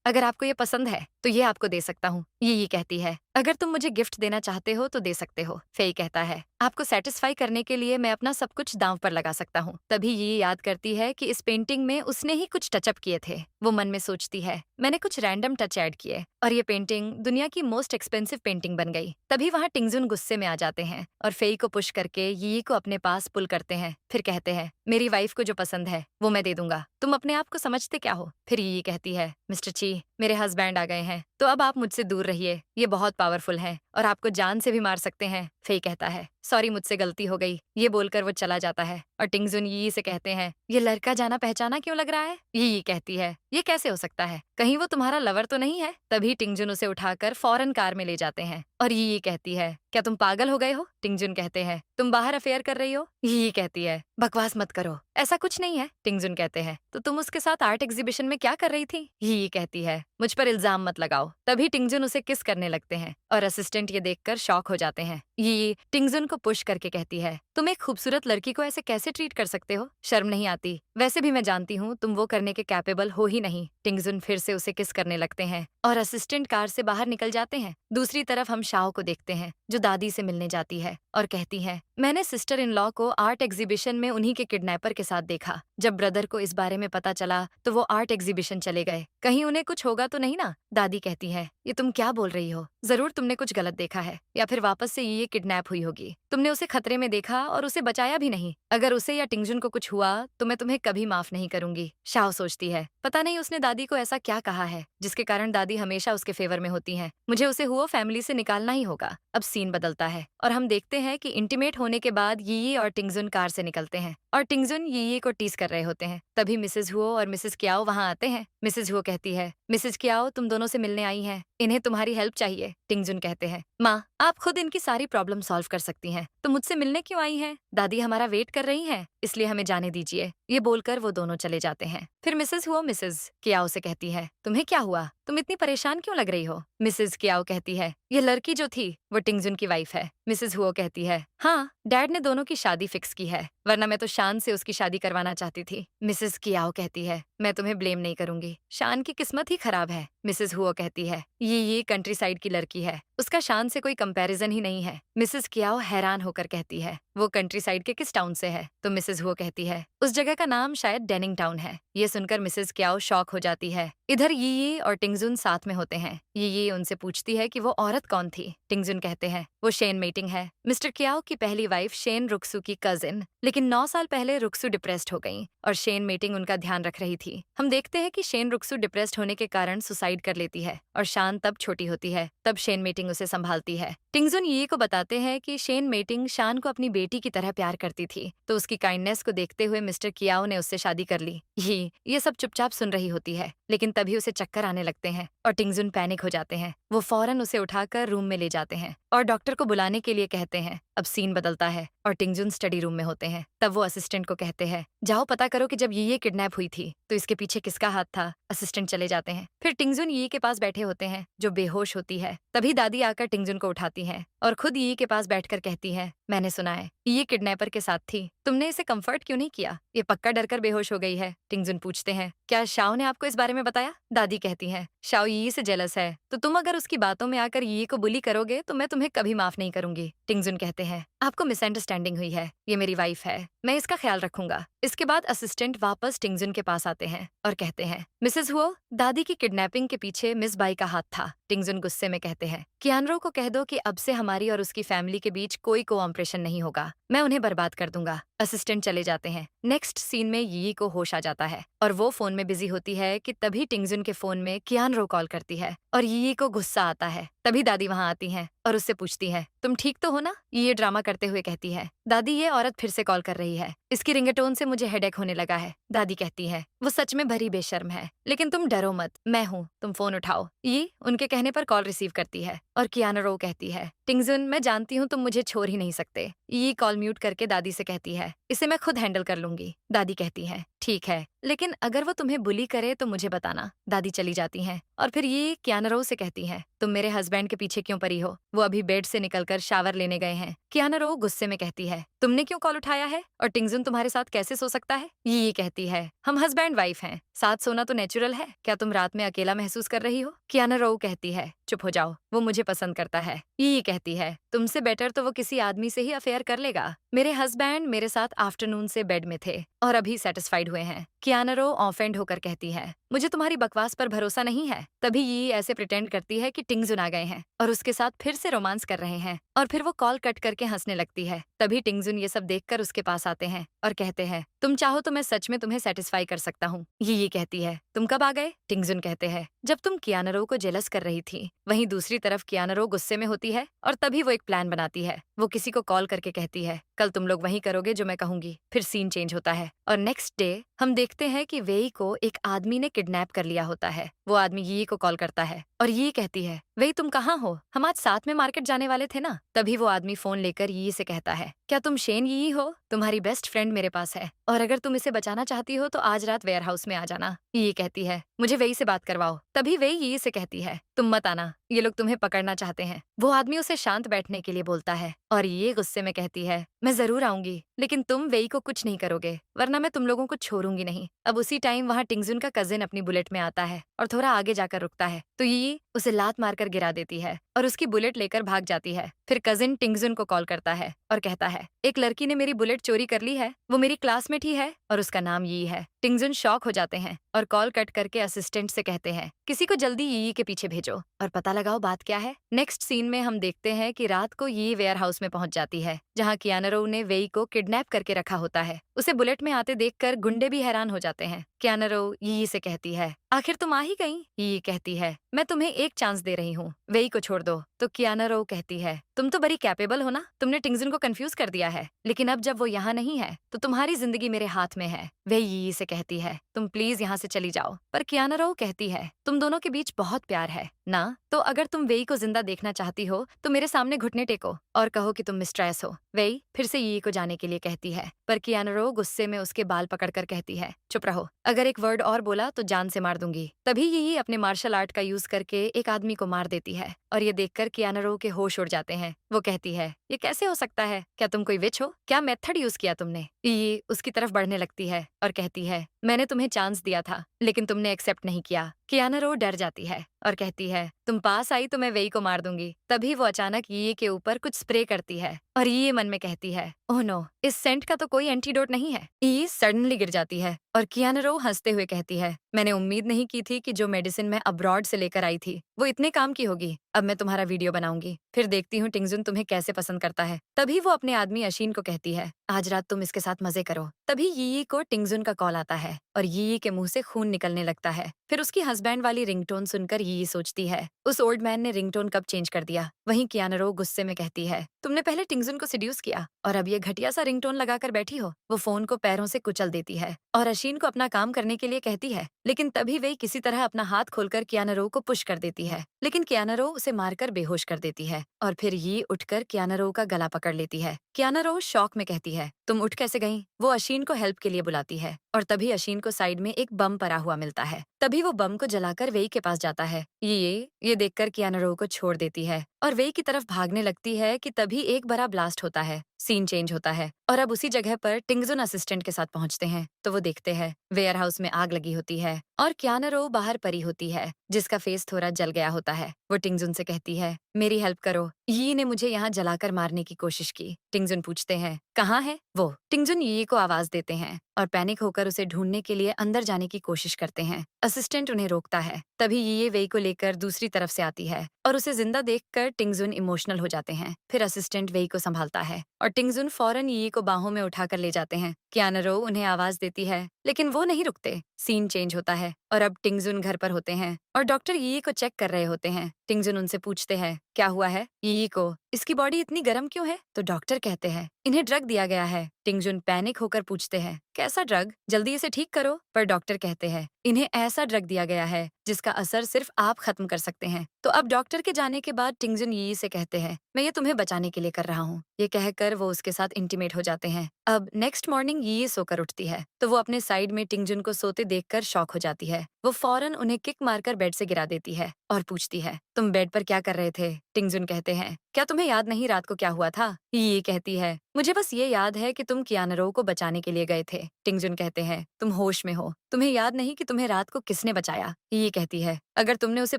अगर आपको ये पसंद है तो ये आपको दे सकता हूँ। यी कहती है, अगर तुम मुझे गिफ्ट देना चाहते हो तो दे सकते हो। फेई कहता है, आपको सेटिस्फाई करने के लिए मैं अपना सब कुछ दांव पर लगा सकता हूँ। तभी ये याद करती है कि इस पेंटिंग में उसने ही कुछ टचअप किए थे। वो मन में सोचती है, मैंने कुछ रैंडम टच ऐड किए और ये पेंटिंग दुनिया की मोस्ट एक्सपेंसिव पेंटिंग बन गई। तभी वहाँ टिंगजुन गुस्से में आ जाते हैं और फेई को पुश करके यी को अपने पास पुल करते हैं। फिर कहते हैं, मेरी वाइफ को जो पसंद है वो मैं दे दूंगा, तुम अपने आप को समझते क्या हो? फिर यी कहती है, मिस्टर ची, मेरे हस्बैंड आ गए हैं तो अब आप मुझसे दूर रहिए, ये बहुत पावरफुल हैं और आपको जान से भी मार सकते हैं। फेई कहता है, सॉरी, मुझसे गलती हो गई। ये बोलकर वो चला जाता है और टिंगजुन यी से कहते हैं, ये लड़का जाना पहचाना क्यों लग रहा है? यी कहती है, ये कैसे हो सकता है, कहीं वो तुम्हारा लवर तो नहीं है? तभी टिंगजुन उसे उठाकर फौरन कार में ले जाते हैं और यी कहती है, क्या तुम पागल हो गए हो? टिंगजुन कहते हैं, तुम बाहर अफेयर कर रही हो? यी कहती है, बकवास मत करो, ऐसा कुछ नहीं है। टिंगजुन कहते हैं, तो तुम उसके साथ आर्ट एग्जीबिशन में क्या कर रही थी? यी कहती है, मुझ पर इल्जाम मत लगाओ। तभी टिंगजुन उसे किस करने लगते हैं और असिस्टेंट ये देखकर शॉक हो जाते हैं। यी टिंगजुन को पुश करके कहती है, तुम एक खूबसूरत लड़की को ऐसे कैसे ट्रीट कर सकते हो? शर्म नहीं आती? वैसे भी मैं जानती हूँ तुम वो करने के कैपेबल हो ही नहीं। टिंगजुन फिर से उसे किस करने लगते हैं और असिस्टेंट कार से बाहर निकल जाते हैं। दूसरी तरफ हम शाओ को देखते हैं जो दादी से मिलने जाती है और कहती है, मैंने सिस्टर इन लॉ को आर्ट एग्जीबिशन में उन्हीं के किडनैपर के साथ देखा। जब ब्रदर को इस बारे में पता चला तो वो आर्ट एग्जीबिशन चले गए। कहीं उन्हें कुछ होगा तो नहीं ना? दादी कहती है, ये तुम क्या बोल रही हो? जरूर तुमने कुछ गलत देखा है या फिर वापस से ये किडनैप हुई होगी। तुमने उसे खतरे में देखा और उसे बचाया भी नहीं। अगर उसे या टिंगजुन को कुछ हुआ तो मैं तुम्हें कभी माफ नहीं करूंगी। शाओ सोचती है, पता नहीं उसने दादी को ऐसा क्या कहा है जिसके कारण दादी हमेशा उसके फेवर में होती हैं। मुझे उसे हुआ फैमिली से निकालना ही होगा। अब सीन बदलता है और हम देखते हैं कि इंटीमेट होने के बाद यी और टिंगजुन कार से निकलते हैं और टिंगजुन यी को टीज कर रहे होते हैं। तभी मिसेज हुओ और मिसेज क्याओ वहाँ आते हैं। मिसेज हुओ कहती है, मिसेज क्याओ तुम दोनों से मिलने आई हैं, इन्हें तुम्हारी हेल्प चाहिए। टिंगजुन कहते हैं, माँ, आप खुद इनकी सारी प्रॉब्लम सॉल्व कर सकती हैं, तो मुझसे मिलने क्यों आई हैं? दादी हमारा वेट कर रही हैं, इसलिए हमें जाने दीजिए। ये बोलकर वो दोनों चले जाते हैं। फिर मिसेज हुओ मिसेज क्याओ से कहती है, तुम्हें क्या हुआ? तुम इतनी परेशान क्यों लग रही हो? मिसेज क्याओ कहती है, ये लड़की जो थी वो टिंगजुन की वाइफ है। मिसेज हुओ कहती है, हाँ, डैड ने दोनों की शादी फिक्स की है, वरना मैं तो शान से उसकी शादी करवाना चाहती थी। मिसेज कियाओ कहती है, मैं तुम्हें ब्लेम नहीं करूंगी, शान की किस्मत ही खराब है। मिसेज हुओ कहती है, ये कंट्री साइड की लड़की है, उसका शान से कोई कंपैरिजन ही नहीं है। मिसेज कियाओ हैरान होकर कहती है, वो कंट्री साइड के किस टाउन से है? तो मिसेज हुओ कहती है, उस जगह का नाम शायद डेनिंग टाउन है। ये सुनकर मिसेज कियाओ शॉक हो जाती है। इधर यी और टिंगजुन साथ में होते हैं। यी उनसे पूछती है कि वो औरत कौन थी? टिंगजुन कहते हैं, वो शेन मेटिंग है, मिस्टर कियाओ की पहली वाइफ शेन रुक्सू की कजिन। लेकिन 9 साल पहले रुक्सू डिप्रेस्ड हो गई और शेन मेटिंग उनका ध्यान रख रही थी। हम देखते हैं कि शेन रुक्सू डिप्रेस्ड होने के कारण सुसाइड कर लेती है और शान तब छोटी होती है, तब शेन मेटिंग उसे संभालती है। टिंगजुन यी को बताते हैं कि शेन मेटिंग शान को अपनी बेटी की तरह प्यार करती थी, तो उसकी काइंडनेस को देखते हुए मिस्टर कियाओ ने उससे शादी कर ली। ये सब चुपचाप सुन रही होती है, लेकिन तभी उसे चक्कर आने लगते हैं और टिंगजुन पैनिक हो जाते हैं। वो फौरन उसे उठाकर रूम में ले जाते हैं और डॉक्टर को बुलाने के लिए कहते हैं। अब सीन बदलता है और टिंगजुन स्टडी रूम में होते हैं। तब वो असिस्टेंट को कहते हैं, जाओ पता करो कि जब ये किडनैप हुई थी तो इसके पीछे किसका हाथ था। असिस्टेंट चले जाते हैं। फिर टिंगजुन यी के पास बैठे होते हैं जो बेहोश होती है। तभी दादी आकर टिंगजुन को उठाती है और खुद यी के पास बैठकर कहती है, मैंने सुना है ये किडनैपर के साथ थी, तुमने इसे कंफर्ट क्यों नहीं किया? ये पक्का डरकर बेहोश हो गई है। टिंगजुन पूछते हैं, क्या शाओ ने आपको इस बारे में बताया? दादी कहती है, शाओ यी से जेलस है, तो तुम अगर उसकी बातों में आकर यी को बुली करोगे तो मैं तुम्हें कभी माफ नहीं करूंगी। टिंगजुन कहते हैं, आपको मिसअंडरस्टैंडिंग हुई है, ये मेरी वाइफ है, मैं इसका ख्याल रखूंगा। इसके बाद असिस्टेंट वापस टिंगजुन के पास आते हैं और कहते हैं, मिसेस हुओ, दादी की किडनैपिंग के पीछे मिस बाई का हाथ था। टिंगजुन गुस्से में कहते हैं, कियानरो को कह दो कि अब से हमारी और उसकी फैमिली के बीच कोई कोऑपरेशन नहीं होगा, मैं उन्हें बर्बाद कर दूंगा। असिस्टेंट चले जाते हैं। नेक्स्ट सीन में यी को होश आ जाता है और वो फोन में बिजी होती है कि तभी टिंगजुन के फोन में कियानरो कॉल करती है और यी को गुस्सा आता है। तभी दादी वहां आती हैं और उससे पूछती है, तुम ठीक तो हो ना? ये ड्रामा करते हुए कहती है, दादी ये औरत फिर से कॉल कर रही है, इसकी रिंगटोन से मुझे हेडेक होने लगा है। दादी कहती है, वो सच में भरी बेशर्म है, लेकिन तुम डरो मत, मैं हूँ, तुम फोन उठाओ। ये उनके कहने पर कॉल रिसीव करती है और कियानरो कहती है, टिंगजुन मैं जानती हूँ तुम मुझे छोड़ ही नहीं सकते। ये कॉल म्यूट करके दादी से कहती है, इसे मैं खुद हैंडल कर लूंगी। दादी कहती है, ठीक है, लेकिन अगर वो तुम्हें बुली करे तो मुझे बताना। दादी चली जाती हैं और फिर ये कियानरो से कहती है, तुम मेरे हस्बैंड के पीछे क्यों पड़ी हो? वो अभी बेड से निकलकर शावर लेने गए हैं। कियानरो गुस्से में कहती है, तुमने क्यों कॉल उठाया है और टिंगजुन तुम्हारे साथ कैसे सो सकता है? ये कहती है, हम हस्बैंड वाइफ हैं, साथ सोना तो नेचुरल है, क्या तुम रात में अकेला महसूस कर रही हो? कियानरो कहती है, चुप हो जाओ, वो मुझे पसंद करता है। ये कहती है, तुमसे बेटर तो वो किसी आदमी से ही अफेयर कर लेगा। मेरे हस्बैंड मेरे साथ आफ्टरनून से बेड में थे और अभी सेटिस्फाइड हुए हैं। कियानरो ऑफेंड होकर कहती है, मुझे तुम्हारी बकवास पर भरोसा नहीं है। तभी ये ऐसे प्रिटेंड करती है कि टिंगजुन आ गए हैं और उसके साथ फिर से रोमांस कर रहे हैं और फिर वो कॉल कट करके हंसने लगती है। तभी टिंगजुन ये सब देखकर उसके पास आते हैं और कहते हैं, तुम चाहो तो मैं सच में तुम्हें सेटिस्फाई कर सकता हूँ। ये कहती है, तुम कब आ गए? टिंगजुन कहते हैं, जब तुम कियानरो को जेलस कर रही थी। वहीं दूसरी तरफ कियानरो गुस्से में होती है और तभी वो एक प्लान बनाती है। वो किसी को कॉल करके कहती है, कल तुम लोग वही करोगे जो मैं कहूंगी। फिर सीन चेंज होता है और नेक्स्ट डे हम देखते हैं कि वेई को एक आदमी ने किडनैप कर लिया होता है। वो आदमी यी को कॉल करता है और ये कहती है, वेई तुम कहाँ हो? हम आज साथ में मार्केट जाने वाले थे ना? तभी वो आदमी फोन लेकर यी से कहता है, क्या तुम शेन यी हो? तुम्हारी बेस्ट फ्रेंड मेरे पास है और अगर तुम इसे बचाना चाहती हो तो आज रात वेयर हाउस में आ जाना। ये कहती है, मुझे वेई से बात करवाओ। तभी वेई यी से कहती है, तुम मत आना, ये लोग तुम्हें पकड़ना चाहते हैं। वो आदमी उसे शांत बैठने के लिए बोलता है और ये गुस्से में कहती है, मैं जरूर आऊंगी, लेकिन तुम वेई को कुछ नहीं करोगे, वरना मैं तुम लोगों को छोड़ूंगी नहीं। अब उसी टाइम वहाँ टिंगजुन का कजिन अपनी बुलेट में आता है और थोड़ा आगे जाकर रुकता है तो ये उसे लात मारकर गिरा देती है और उसकी बुलेट लेकर भाग जाती है। फिर कजिन टिंगजुन को कॉल करता है और कहता है, एक लड़की ने मेरी बुलेट चोरी कर ली है, वो मेरी क्लासमेट ही है और उसका नाम यी है। टिंगजुन शॉक हो जाते हैं और कॉल कट करके असिस्टेंट से कहते हैं, किसी को जल्दी यी के पीछे भेजो और पता लगाओ बात क्या है। नेक्स्ट सीन में हम देखते हैं कि रात को यी वेयर हाउस में पहुंच जाती है जहां कियानरो ने वेई को किडनैप करके रखा होता है। उसे बुलेट में आते देखकर गुंडे भी हैरान हो जाते हैं। कियानरो यी से कहती है, आखिर तुम आ ही गई? यी कहती है, मैं तुम्हें एक चांस दे रही हूँ, वेई को छोड़ दो। तो कियानरो कहती है, तुम तो बड़ी कैपेबल हो ना, तुमने टिंगजुन को कंफ्यूज कर दिया है, लेकिन अब जब वो यहाँ नहीं है तो तुम्हारी जिंदगी मेरे हाथ में है। वेई यी से कहती है, तुम प्लीज यहाँ से चली जाओ। पर कियानरो कहती है, तुम दोनों के बीच बहुत प्यार है ना, तो अगर तुम वेई को जिंदा देखना चाहती हो तो मेरे सामने घुटने टेको और कहो कि तुम मिस्ट्रेस हो। वेई फिर से यी को जाने के लिए कहती है पर कियानरो गुस्से में उसके बाल पकड़कर कहती है, चुप रहो, अगर एक वर्ड और बोला तो जान से मार दूंगी। तभी यी अपने मार्शल आर्ट का यूज करके एक आदमी को मार देती है और ये देखकर कियानरो के होश उड़ जाते हैं। वो कहती है, ये कैसे हो सकता है? क्या तुम कोई विच हो? क्या मेथड यूज किया तुमने? ये उसकी तरफ बढ़ने लगती है और कहती है, मैंने तुम्हें चांस दिया था लेकिन तुमने एक्सेप्ट नहीं किया। कियानरो डर जाती है और कहती है, तुम पास आई तो मैं वेई को मार दूंगी। तभी वो अचानक ये के ऊपर कुछ स्प्रे करती है और ये मन में कहती है, ओह नो, इस सेंट का तो कोई एंटीडोट नहीं है। ये सडनली गिर जाती है और कियानरो हंसते हुए कहती है, मैंने उम्मीद नहीं की थी कि जो मेडिसिन मैं अब्रॉड से लेकर आई थी वो इतने काम की होगी। अब मैं तुम्हारा वीडियो बनाऊंगी, फिर देखती हूँ टिंगजुन तुम्हें कैसे पसंद करता है। तभी वो अपने आदमी अशीन को कहती है, आज रात तुम इसके साथ मजे करो। तभी यी को टिंगजुन का कॉल आता है और यी के मुंह से खून निकलने लगता है। फिर उसकी हस्बैंड वाली रिंगटोन सुनकर यी सोचती है, उस ओल्ड मैन ने रिंगटोन कब चेंज कर दिया। वहीं कियानरो गुस्से में कहती है, तुमने पहले टिंगजुन को सिड्यूस किया और अब ये घटिया सा रिंगटोन लगाकर बैठी हो। वो फोन को पैरों से कुचल देती है और अशीन को अपना काम करने के लिए कहती है, लेकिन तभी वे किसी तरह अपना हाथ खोलकर कियानरो को पुश कर देती है, लेकिन कियानरो उसे मारकर बेहोश कर देती है और फिर ये उठकर कियानरो का गला पकड़ लेती है। कियानरो शॉक में कहती है, तुम उठ कैसे गई? वो अशीन को हेल्प के लिए बुलाती है और तभी अशीन को साइड में एक बम पड़ा हुआ मिलता है। तभी वो बम को जलाकर वेई के पास जाता है। ये देखकर कियानरो को छोड़ देती है और वेई की तरफ भागने लगती है कि तभी एक बड़ा ब्लास्ट होता है। सीन चेंज होता है और अब उसी जगह पर टिंगजुन असिस्टेंट के साथ पहुंचते हैं तो वो देखते हैं वेयर हाउस में आग लगी होती है और कियाना बाहर पड़ी होती है जिसका फेस थोड़ा जल गया होता है। वो टिंगजुन से कहती है मेरी हेल्प करो, यी ने मुझे यहाँ जलाकर मारने की कोशिश की। टिंगजुन पूछते हैं कहाँ है वो। टिंगजुन यी को आवाज देते हैं और पैनिक होकर उसे ढूंढने के लिए अंदर जाने की कोशिश करते हैं। असिस्टेंट उन्हें रोकता है। तभी ये वेई को लेकर दूसरी तरफ से आती है और उसे जिंदा देखकर टिंगजुन इमोशनल हो जाते हैं। फिर असिस्टेंट वेई को संभालता है और टिंगजुन फौरन यी को बाहों में उठाकर ले जाते हैं। कियाना उन्हें आवाज देती है लेकिन वो नहीं रुकते। सीन चेंज होता है और अब टिंगजुन घर पर होते हैं और डॉक्टर यी को चेक कर रहे होते हैं। टिंगजुन उनसे पूछते हैं क्या हुआ है यी को, इसकी बॉडी इतनी गर्म क्यों है। तो डॉक्टर कहते हैं इन्हें ड्रग दिया गया है। टिंगजुन पैनिक होकर पूछते हैं कैसा ड्रग, जल्दी इसे ठीक करो। पर डॉक्टर कहते हैं इन्हें ऐसा ड्रग दिया गया है जिसका असर सिर्फ आप खत्म कर सकते हैं। तो अब डॉक्टर के जाने के बाद टिंगजुन यी से कहते हैं मैं ये तुम्हें बचाने के लिए कर रहा हूँ। ये कहकर वो उसके साथ इंटीमेट हो जाते हैं। अब नेक्स्ट मॉर्निंग यी सोकर उठती है तो वो अपने साइड में टिंगजुन को सोते देखकर शॉक हो जाती है। वो फौरन उन्हें किक मारकर बेड से गिरा देती है और पूछती है तुम बेड पर क्या कर रहे थे। टिंगजुन कहते हैं क्या तुम्हें याद नहीं रात को क्या हुआ था। ये कहती है मुझे बस ये याद है कि तुम कियाना को बचाने के लिए गए थे। टिंगजुन कहते हैं तुम होश में हो, तुम्हें याद नहीं कि तुम्हें रात को किसने बचाया। ये कहती है अगर तुमने उसे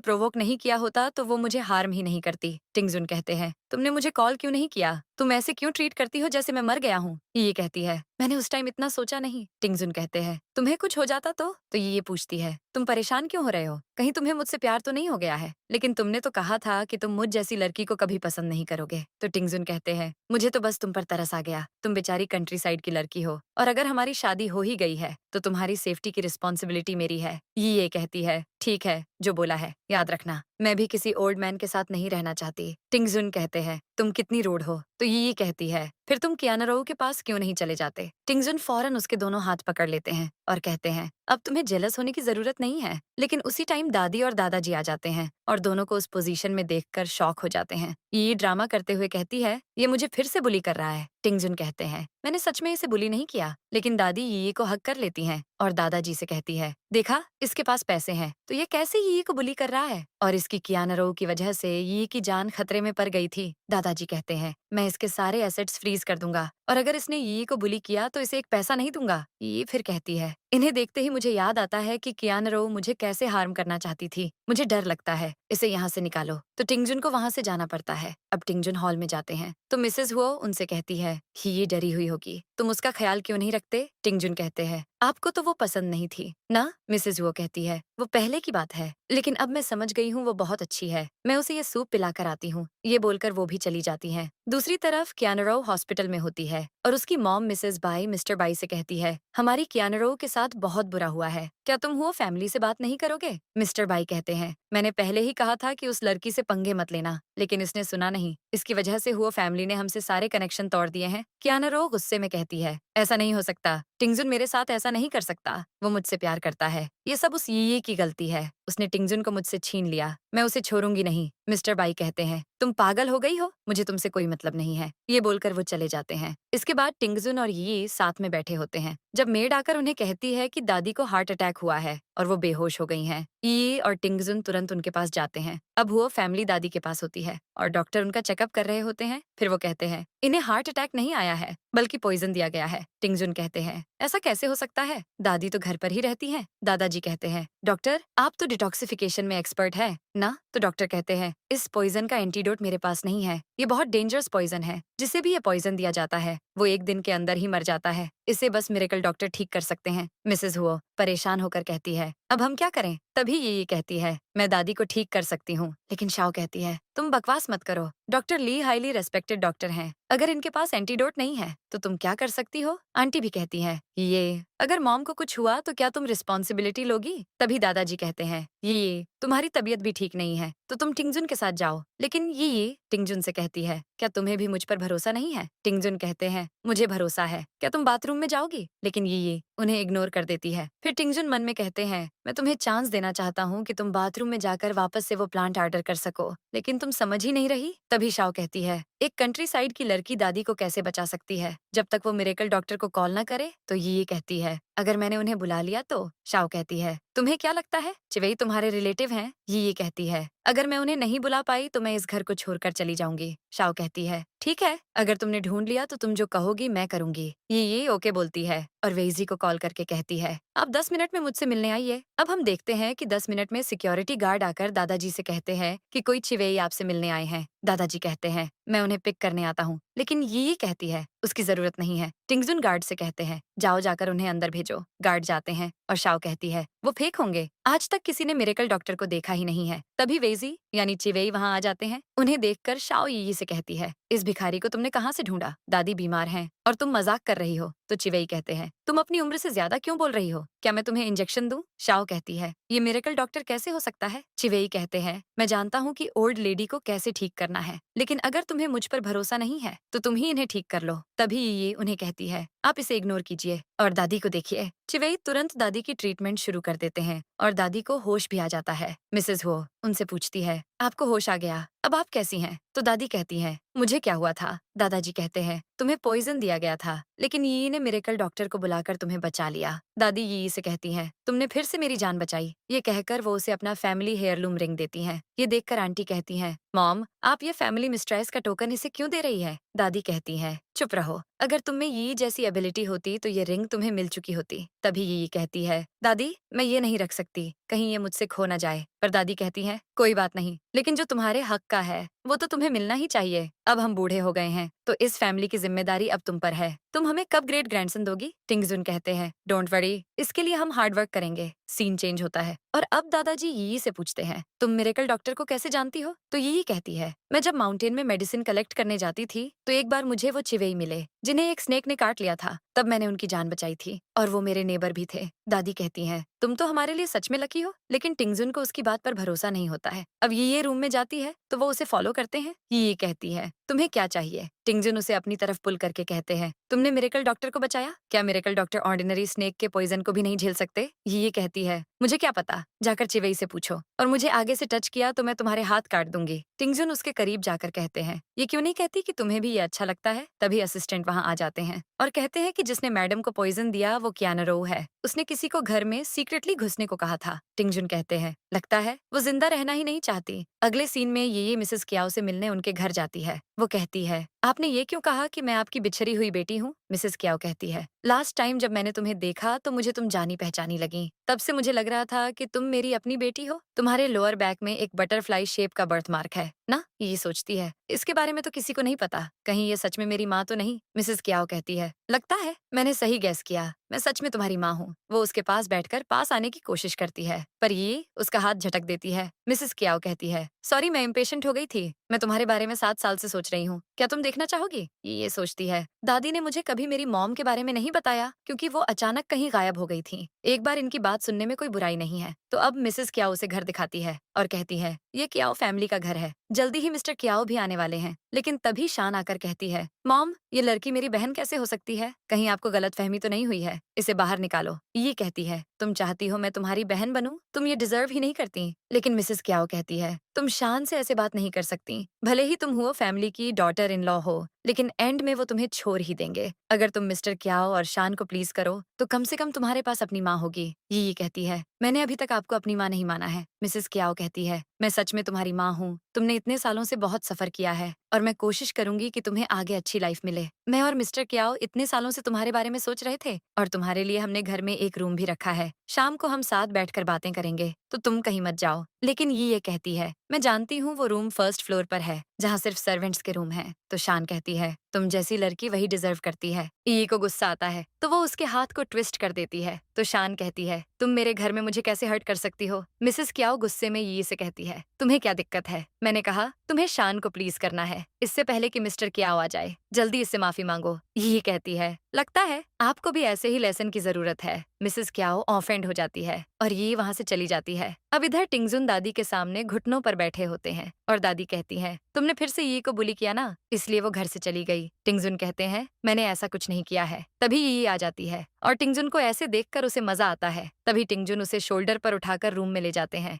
प्रोवोक नहीं किया होता तो वो मुझे हार्म ही नहीं करती। टिंगजुन कहते हैं तुमने मुझे कॉल क्यों नहीं किया, तुम ऐसे क्यों ट्रीट करती हो जैसे मैं मर गया हूँ। ये कहती है मैंने उस टाइम इतना सोचा नहीं। टिंगजुन कहते हैं तुम्हें कुछ हो जाता तो ये पूछती है तुम परेशान क्यों हो रहे हो, कहीं तुम्हें मुझसे प्यार तो नहीं हो गया है। लेकिन तुमने तो कहा था कि तुम मुझ जैसी लड़की को कभी पसंद नहीं करोगे। तो टिंगजुन कहते हैं मुझे तो बस तुम पर तरस आ गया, तुम बेचारी कंट्री साइड की लड़की हो और अगर हमारी शादी हो ही गई है तो तुम्हारी सेफ्टी की रिस्पॉन्सिबिलिटी मेरी है। ये कहती है ठीक है जो बोला है याद रखना, मैं भी किसी ओल्ड मैन के साथ नहीं रहना चाहती। टिंगजुन कहते हैं तुम कितनी रूड हो। तो ये कहती है फिर तुम कियाना के पास क्यों नहीं चले जाते। टिंगजुन फौरन उसके दोनों हाथ पकड़ लेते हैं और कहते हैं अब तुम्हें जेलस होने की जरूरत नहीं है। लेकिन उसी टाइम दादी और दादाजी आ जाते हैं और दोनों को उस पोजीशन में देखकर शॉक हो जाते हैं। ये ड्रामा करते हुए कहती है ये मुझे फिर से बुली कर रहा है। टिंगजुन कहते हैं मैंने सच में इसे बुली नहीं किया। लेकिन दादी यी को हक कर लेती हैं और दादाजी से कहती है देखा इसके पास पैसे हैं तो ये कैसे यी को बुली कर रहा है और इसकी कियाना की वजह से यी की जान खतरे में पड़ गई थी। दादाजी कहते हैं मैं इसके सारे एसेट्स फ्रीज कर दूंगा और अगर इसने यी को बुली किया तो इसे एक पैसा नहीं दूंगा। ये फिर कहती है इन्हें देखते ही मुझे याद आता है कि कियाना मुझे कैसे हार्म करना चाहती थी, मुझे डर लगता है, इसे यहाँ से निकालो। तो टिंगजुन को वहाँ से जाना पड़ता है। अब टिंगजुन हॉल में जाते हैं तो मिसेस हुओ उनसे कहती है ये डरी हुई होगी, तुम उसका ख्याल क्यों नहीं रखते। टिंगजुन कहते हैं आपको तो वो पसंद नहीं थी ना। मिसेस हुओ कहती है वो पहले की बात है, लेकिन अब मैं समझ गई हूँ वो बहुत अच्छी है, मैं उसे ये सूप पिलाकर आती हूँ। ये बोलकर वो भी चली जाती हैं। दूसरी तरफ कियाना हॉस्पिटल में होती है और उसकी mom Mrs by mister by से कहती है हमारी कियाना के साथ बहुत बुरा हुआ है, क्या तुम हुओ फैमिली से बात नहीं करोगे। मिस्टर बाई कहते हैं मैंने पहले ही कहा था कि उस लड़की से पंगे मत लेना, लेकिन इसने सुना नहीं, इसकी वजह से हुओ फैमिली ने हमसे सारे कनेक्शन तोड़ दिए हैं। कियाना गुस्से में कहती है ऐसा नहीं हो सकता, टिंगजुन मेरे साथ ऐसा नहीं कर सकता, वो मुझसे प्यार करता है, ये सब उस यी की गलती है, उसने टिंगजुन को मुझसे छीन लिया, मैं उसे छोड़ूंगी नहीं। मिस्टर बाई कहते हैं तुम पागल हो गई हो, मुझे तुमसे कोई मतलब नहीं है। ये बोलकर वो चले जाते हैं। इसके बाद टिंगजुन और यी साथ में बैठे होते हैं जब मेड आकर उन्हें कहती है कि दादी को हार्ट अटैक हुआ है और वो बेहोश हो गई हैं। यी और टिंगजुन तुरंत उनके पास जाते हैं। अब वो फैमिली दादी के पास होती है और डॉक्टर उनका चेकअप कर रहे होते हैं। फिर वो कहते हैं इन्हें हार्ट अटैक नहीं आया है बल्कि पॉइजन दिया गया है। टिंगजुन कहते हैं ऐसा कैसे हो सकता है, दादी तो घर पर ही रहती हैं। दादाजी कहते हैं डॉक्टर आप तो डिटॉक्सिफिकेशन में एक्सपर्ट है ना। तो डॉक्टर कहते हैं इस पॉइजन का एंटीडोट मेरे पास नहीं है, ये बहुत डेंजरस पॉइजन है, जिसे भी ये पॉइजन दिया जाता है वो एक दिन के अंदर ही मर जाता है, इसे बस मिरेकल डॉक्टर ठीक कर सकते हैं। मिसेस हुओ परेशान होकर कहती है अब हम क्या करें। तभी ये कहती है मैं दादी को ठीक कर सकती हूँ। लेकिन शाओ कहती है तुम बकवास मत करो, doctor Li highly respected doctor हैं, अगर इनके पास एंटीडोट नहीं है तो तुम क्या कर सकती हो। आंटी भी कहती है ये अगर मॉम को कुछ हुआ तो क्या तुम रिस्पॉन्सिबिलिटी लोगी। तभी दादाजी कहते हैं ये तुम्हारी तबीयत भी ठीक नहीं है तो तुम टिंगजुन के साथ जाओ। लेकिन ये टिंगजुन से कहती है क्या तुम्हें भी मुझ पर भरोसा नहीं है। टिंगजुन कहते हैं मुझे भरोसा है, क्या तुम बाथरूम में जाओगी। लेकिन ये उन्हें इग्नोर कर देती है। फिर टिंगजुन मन में कहते हैं, मैं तुम्हें चांस देना चाहता हूँ कि तुम बाथरूम में जाकर वापस से वो प्लांट ऑर्डर कर सको, लेकिन तुम समझ ही नहीं रही। तभी शाओ कहती है, एक कंट्री साइड की लड़की दादी को कैसे बचा सकती है जब तक वो मिरेकल डॉक्टर को कॉल न करे। तो ये कहती है, अगर मैंने उन्हें बुला लिया तो। शाओ कहती है, तुम्हें क्या लगता है चिवेई तुम्हारे रिलेटिव हैं? ये कहती है, अगर मैं उन्हें नहीं बुला पाई तो मैं इस घर को छोड़कर चली जाऊंगी। शाओ कहती है, ठीक है, अगर तुमने ढूंढ लिया तो तुम जो कहोगी मैं करूंगी। ये ओके बोलती है और वेइजी को कॉल करके कहती है, आप 10 मिनट में मुझसे मिलने आइए। अब हम देखते हैं कि 10 मिनट में सिक्योरिटी गार्ड आकर दादाजी से कहते हैं कि कोई चिवेई आपसे मिलने आए हैं। दादाजी कहते हैं, मैं उन्हें पिक करने आता हूँ, लेकिन ये कहती है, उसकी जरूरत नहीं है। टिंगजुन गार्ड से कहते हैं, जाओ जाकर उन्हें अंदर भेजो। गार्ड जाते हैं और शाओ कहती है, वो फेक होंगे, आज तक किसी ने मिरेकल डॉक्टर को देखा ही नहीं है। तभी वेजी यानी चिवेई वहाँ आ जाते हैं। उन्हें देखकर शाओ यी से कहती है, इस भिखारी को तुमने कहाँ से ढूंढा? दादी बीमार हैं और तुम मजाक कर रही हो। तो चिवेई कहते हैं, तुम अपनी उम्र से ज्यादा क्यों बोल रही हो? क्या मैं तुम्हें इंजेक्शन दूं? शाओ कहती है, ये मिरेकल डॉक्टर कैसे हो सकता है? चिवेई कहते हैं, मैं जानता हूँ कि ओल्ड लेडी को कैसे ठीक करना है, लेकिन अगर तुम्हें मुझ पर भरोसा नहीं है तो तुम ही इन्हें ठीक कर लो। तभी ये उन्हें कहती है, आप इसे इग्नोर कीजिए और दादी को देखिए। चिवेई तुरंत दादी की ट्रीटमेंट शुरू कर देते हैं और दादी को होश भी आ जाता है। मिसेस हो उनसे पूछती है, आपको होश आ गया, अब आप कैसी हैं? तो दादी कहती है, मुझे क्या हुआ था? दादाजी कहते हैं, तुम्हें पॉइजन दिया गया था, लेकिन यी ने मिरेकल डॉक्टर को बुलाकर तुम्हें बचा लिया। दादी यी से कहती हैं, तुमने फिर से मेरी जान बचाई। ये कहकर वो उसे अपना फैमिली हेयरलूम रिंग देती हैं। ये देखकर आंटी कहती हैं, मॉम आप ये फैमिली मिस्ट्रेस का टोकन इसे क्यों दे रही है? दादी कहती है, चुप रहो, अगर तुम में ये जैसी एबिलिटी होती तो ये रिंग तुम्हें मिल चुकी होती। तभी ये कहती है, दादी मैं ये नहीं रख सकती, कहीं ये मुझसे खो न जाए। पर दादी कहती है, कोई बात नहीं, लेकिन जो तुम्हारे हक का है वो तो तुम्हें मिलना ही चाहिए। अब हम बूढ़े हो गए हैं तो इस फैमिली की जिम्मेदारी अब तुम पर है। तुम हमें कब ग्रेट ग्रैंडसन दोगी? टिंगजुन कहते हैं, डोंट वरी, इसके लिए हम हार्ड वर्क करेंगे। सीन चेंज होता है और अब दादाजी यी से पूछते हैं, तुम मिरेकल डॉक्टर को कैसे जानती हो? तो यी कहती है, मैं जब माउंटेन में मेडिसिन कलेक्ट करने जाती थी तो एक बार मुझे वो चिवेई मिले जिन्हें एक स्नेक ने काट लिया था। तब मैंने उनकी जान बचाई थी और वो मेरे नेबर भी थे। दादी कहती हैं, तुम तो हमारे लिए सच में लकी हो। लेकिन टिंगजुन को उसकी बात पर भरोसा नहीं होता है। अब ये रूम में जाती है तो वो उसे फॉलो करते हैं। ये कहती है, तुम्हें क्या चाहिए? टिंगजुन उसे अपनी तरफ पुल करके कहते हैं, तुमने मिरेकल डॉक्टर को बचाया? क्या मिरेकल डॉक्टर ऑर्डिनरी स्नेक के पॉइजन को भी नहीं झेल सकते? ये कहती है, मुझे क्या पता, जाकर चिवेई से पूछो, और मुझे आगे से टच किया तो मैं तुम्हारे हाथ काट दूंगी। टिंगजुन उसके करीब जाकर कहते हैं, ये क्यों नहीं कहती कि तुम्हें भी ये अच्छा लगता है? तभी असिस्टेंट वहाँ आ जाते हैं और कहते हैं कि जिसने मैडम को पॉइजन दिया वो कियाना रो है। उसने किसी को घर में सीक्रेटली घुसने को कहा था। टिंगजुन कहते हैं, लगता है वो जिंदा रहना ही नहीं चाहती। अगले सीन में ये मिसेस कियाओ से मिलने उनके घर जाती है। वो कहती है, आपने ये क्यों कहा कि मैं आपकी बिछड़ी हुई बेटी हूँ? मिसेस कियाओ कहती है, लास्ट टाइम जब मैंने तुम्हें देखा तो मुझे तुम जानी पहचानी लगी। तब से मुझे लग रहा था कि तुम मेरी अपनी बेटी हो। तुम्हारे लोअर बैक में एक बटरफ्लाई शेप का बर्थ मार्क है ना? ये सोचती है, इसके बारे में तो किसी को नहीं पता, कहीं ये सच में मेरी माँ तो नहीं? मिसेस कियाओ कहती है, लगता है मैंने सही गैस किया, मैं सच में तुम्हारी माँ हूँ। वो उसके पास बैठकर पास आने की कोशिश करती है पर ये उसका हाथ झटक देती है। मिसेस कियाओ कहती है, सॉरी मैं इम्पेशेंट हो गई थी, मैं तुम्हारे बारे में 7 साल से सोच रही हूँ, क्या तुम देखना चाहोगी? ये सोचती है, दादी ने मुझे कभी मेरी मॉम के बारे में नहीं बताया क्योंकि वो अचानक कहीं गायब हो गई थी। एक बार इनकी बात सुनने में कोई बुराई नहीं है। तो अब मिसेस कियाओ उसे घर दिखाती है और कहती है, ये कियाओ फैमिली का घर है, जल्दी ही मिस्टर कियाओ भी आने वाले हैं। लेकिन तभी शान आकर कहती है, मॉम ये लड़की मेरी बहन कैसे हो सकती है? कहीं आपको गलतफहमी तो नहीं हुई है? इसे बाहर निकालो। ये कहती है, तुम चाहती हो मैं तुम्हारी बहन बनूं? तुम ये डिजर्व ही नहीं करती। लेकिन मिसेस कियाओ कहती है, तुम शान से ऐसे बात नहीं कर सकती, भले ही तुम हो फैमिली की डॉटर इन लॉ हो, लेकिन एंड में वो तुम्हें छोड़ ही देंगे। अगर तुम मिस्टर कियाओ और शान को प्लीज करो तो कम से कम तुम्हारे पास अपनी माँ होगी। ये कहती है, मैंने अभी तक आपको अपनी माँ नहीं माना है। मिसेस कियाओ कहती है, मैं सच में तुम्हारी माँ हूँ, तुमने इतने सालों से बहुत सफर किया है और मैं कोशिश करूंगी कि तुम्हें आगे अच्छी लाइफ मिले। मैं और मिस्टर कियाओ इतने सालों से तुम्हारे बारे में सोच रहे थे और तुम्हारे लिए हमने घर में एक रूम भी रखा है। शाम को हम साथ बैठकर बातें करेंगे, तो तुम कहीं मत जाओ। लेकिन ये कहती है, मैं जानती हूँ वो रूम फर्स्ट फ्लोर पर है जहाँ सिर्फ सर्वेंट्स के रूम हैं। तो शान कहती है, तुम जैसी लड़की वही डिजर्व करती है। ई को गुस्सा आता है तो वो उसके हाथ को ट्विस्ट कर देती है। तो शान कहती है, तुम मेरे घर में मुझे कैसे हर्ट कर सकती हो? मिसेस कियाओ गुस्से में ये से कहती है, तुम्हें क्या दिक्कत है? मैंने कहा तुम्हें शान को प्लीज करना है, इससे पहले कि मिस्टर कियाओ आ जाए। जल्दी इससे माफी मांगो। ये कहती है, लगता है आपको भी ऐसे ही लेसन की जरूरत है। मिसेस कियाओ ऑफेंड हो जाती है और ये वहाँ से चली जाती है। अब इधर टिंगजुन दादी के सामने घुटनों पर बैठे होते हैं और दादी कहती है, तुमने फिर से यी को बुली किया ना, इसलिए वो घर से चली गई। टिंगजुन कहते हैं, मैंने ऐसा कुछ नहीं किया है। तभी यी आ जाती है और टिंगजुन को ऐसे देखकर उसे मजा आता है। तभी टिंगजुन उसे शोल्डर पर उठाकर रूम में ले जाते हैं।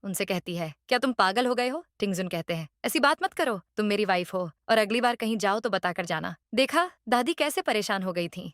उनसे कहती है, क्या तुम पागल हो गए हो? टिंगजुन कहते हैं, ऐसी बात मत करो, तुम मेरी वाइफ हो और अगली बार कहीं जाओ तो बताकर जाना। देखा दादी कैसे परेशान हो गई थी।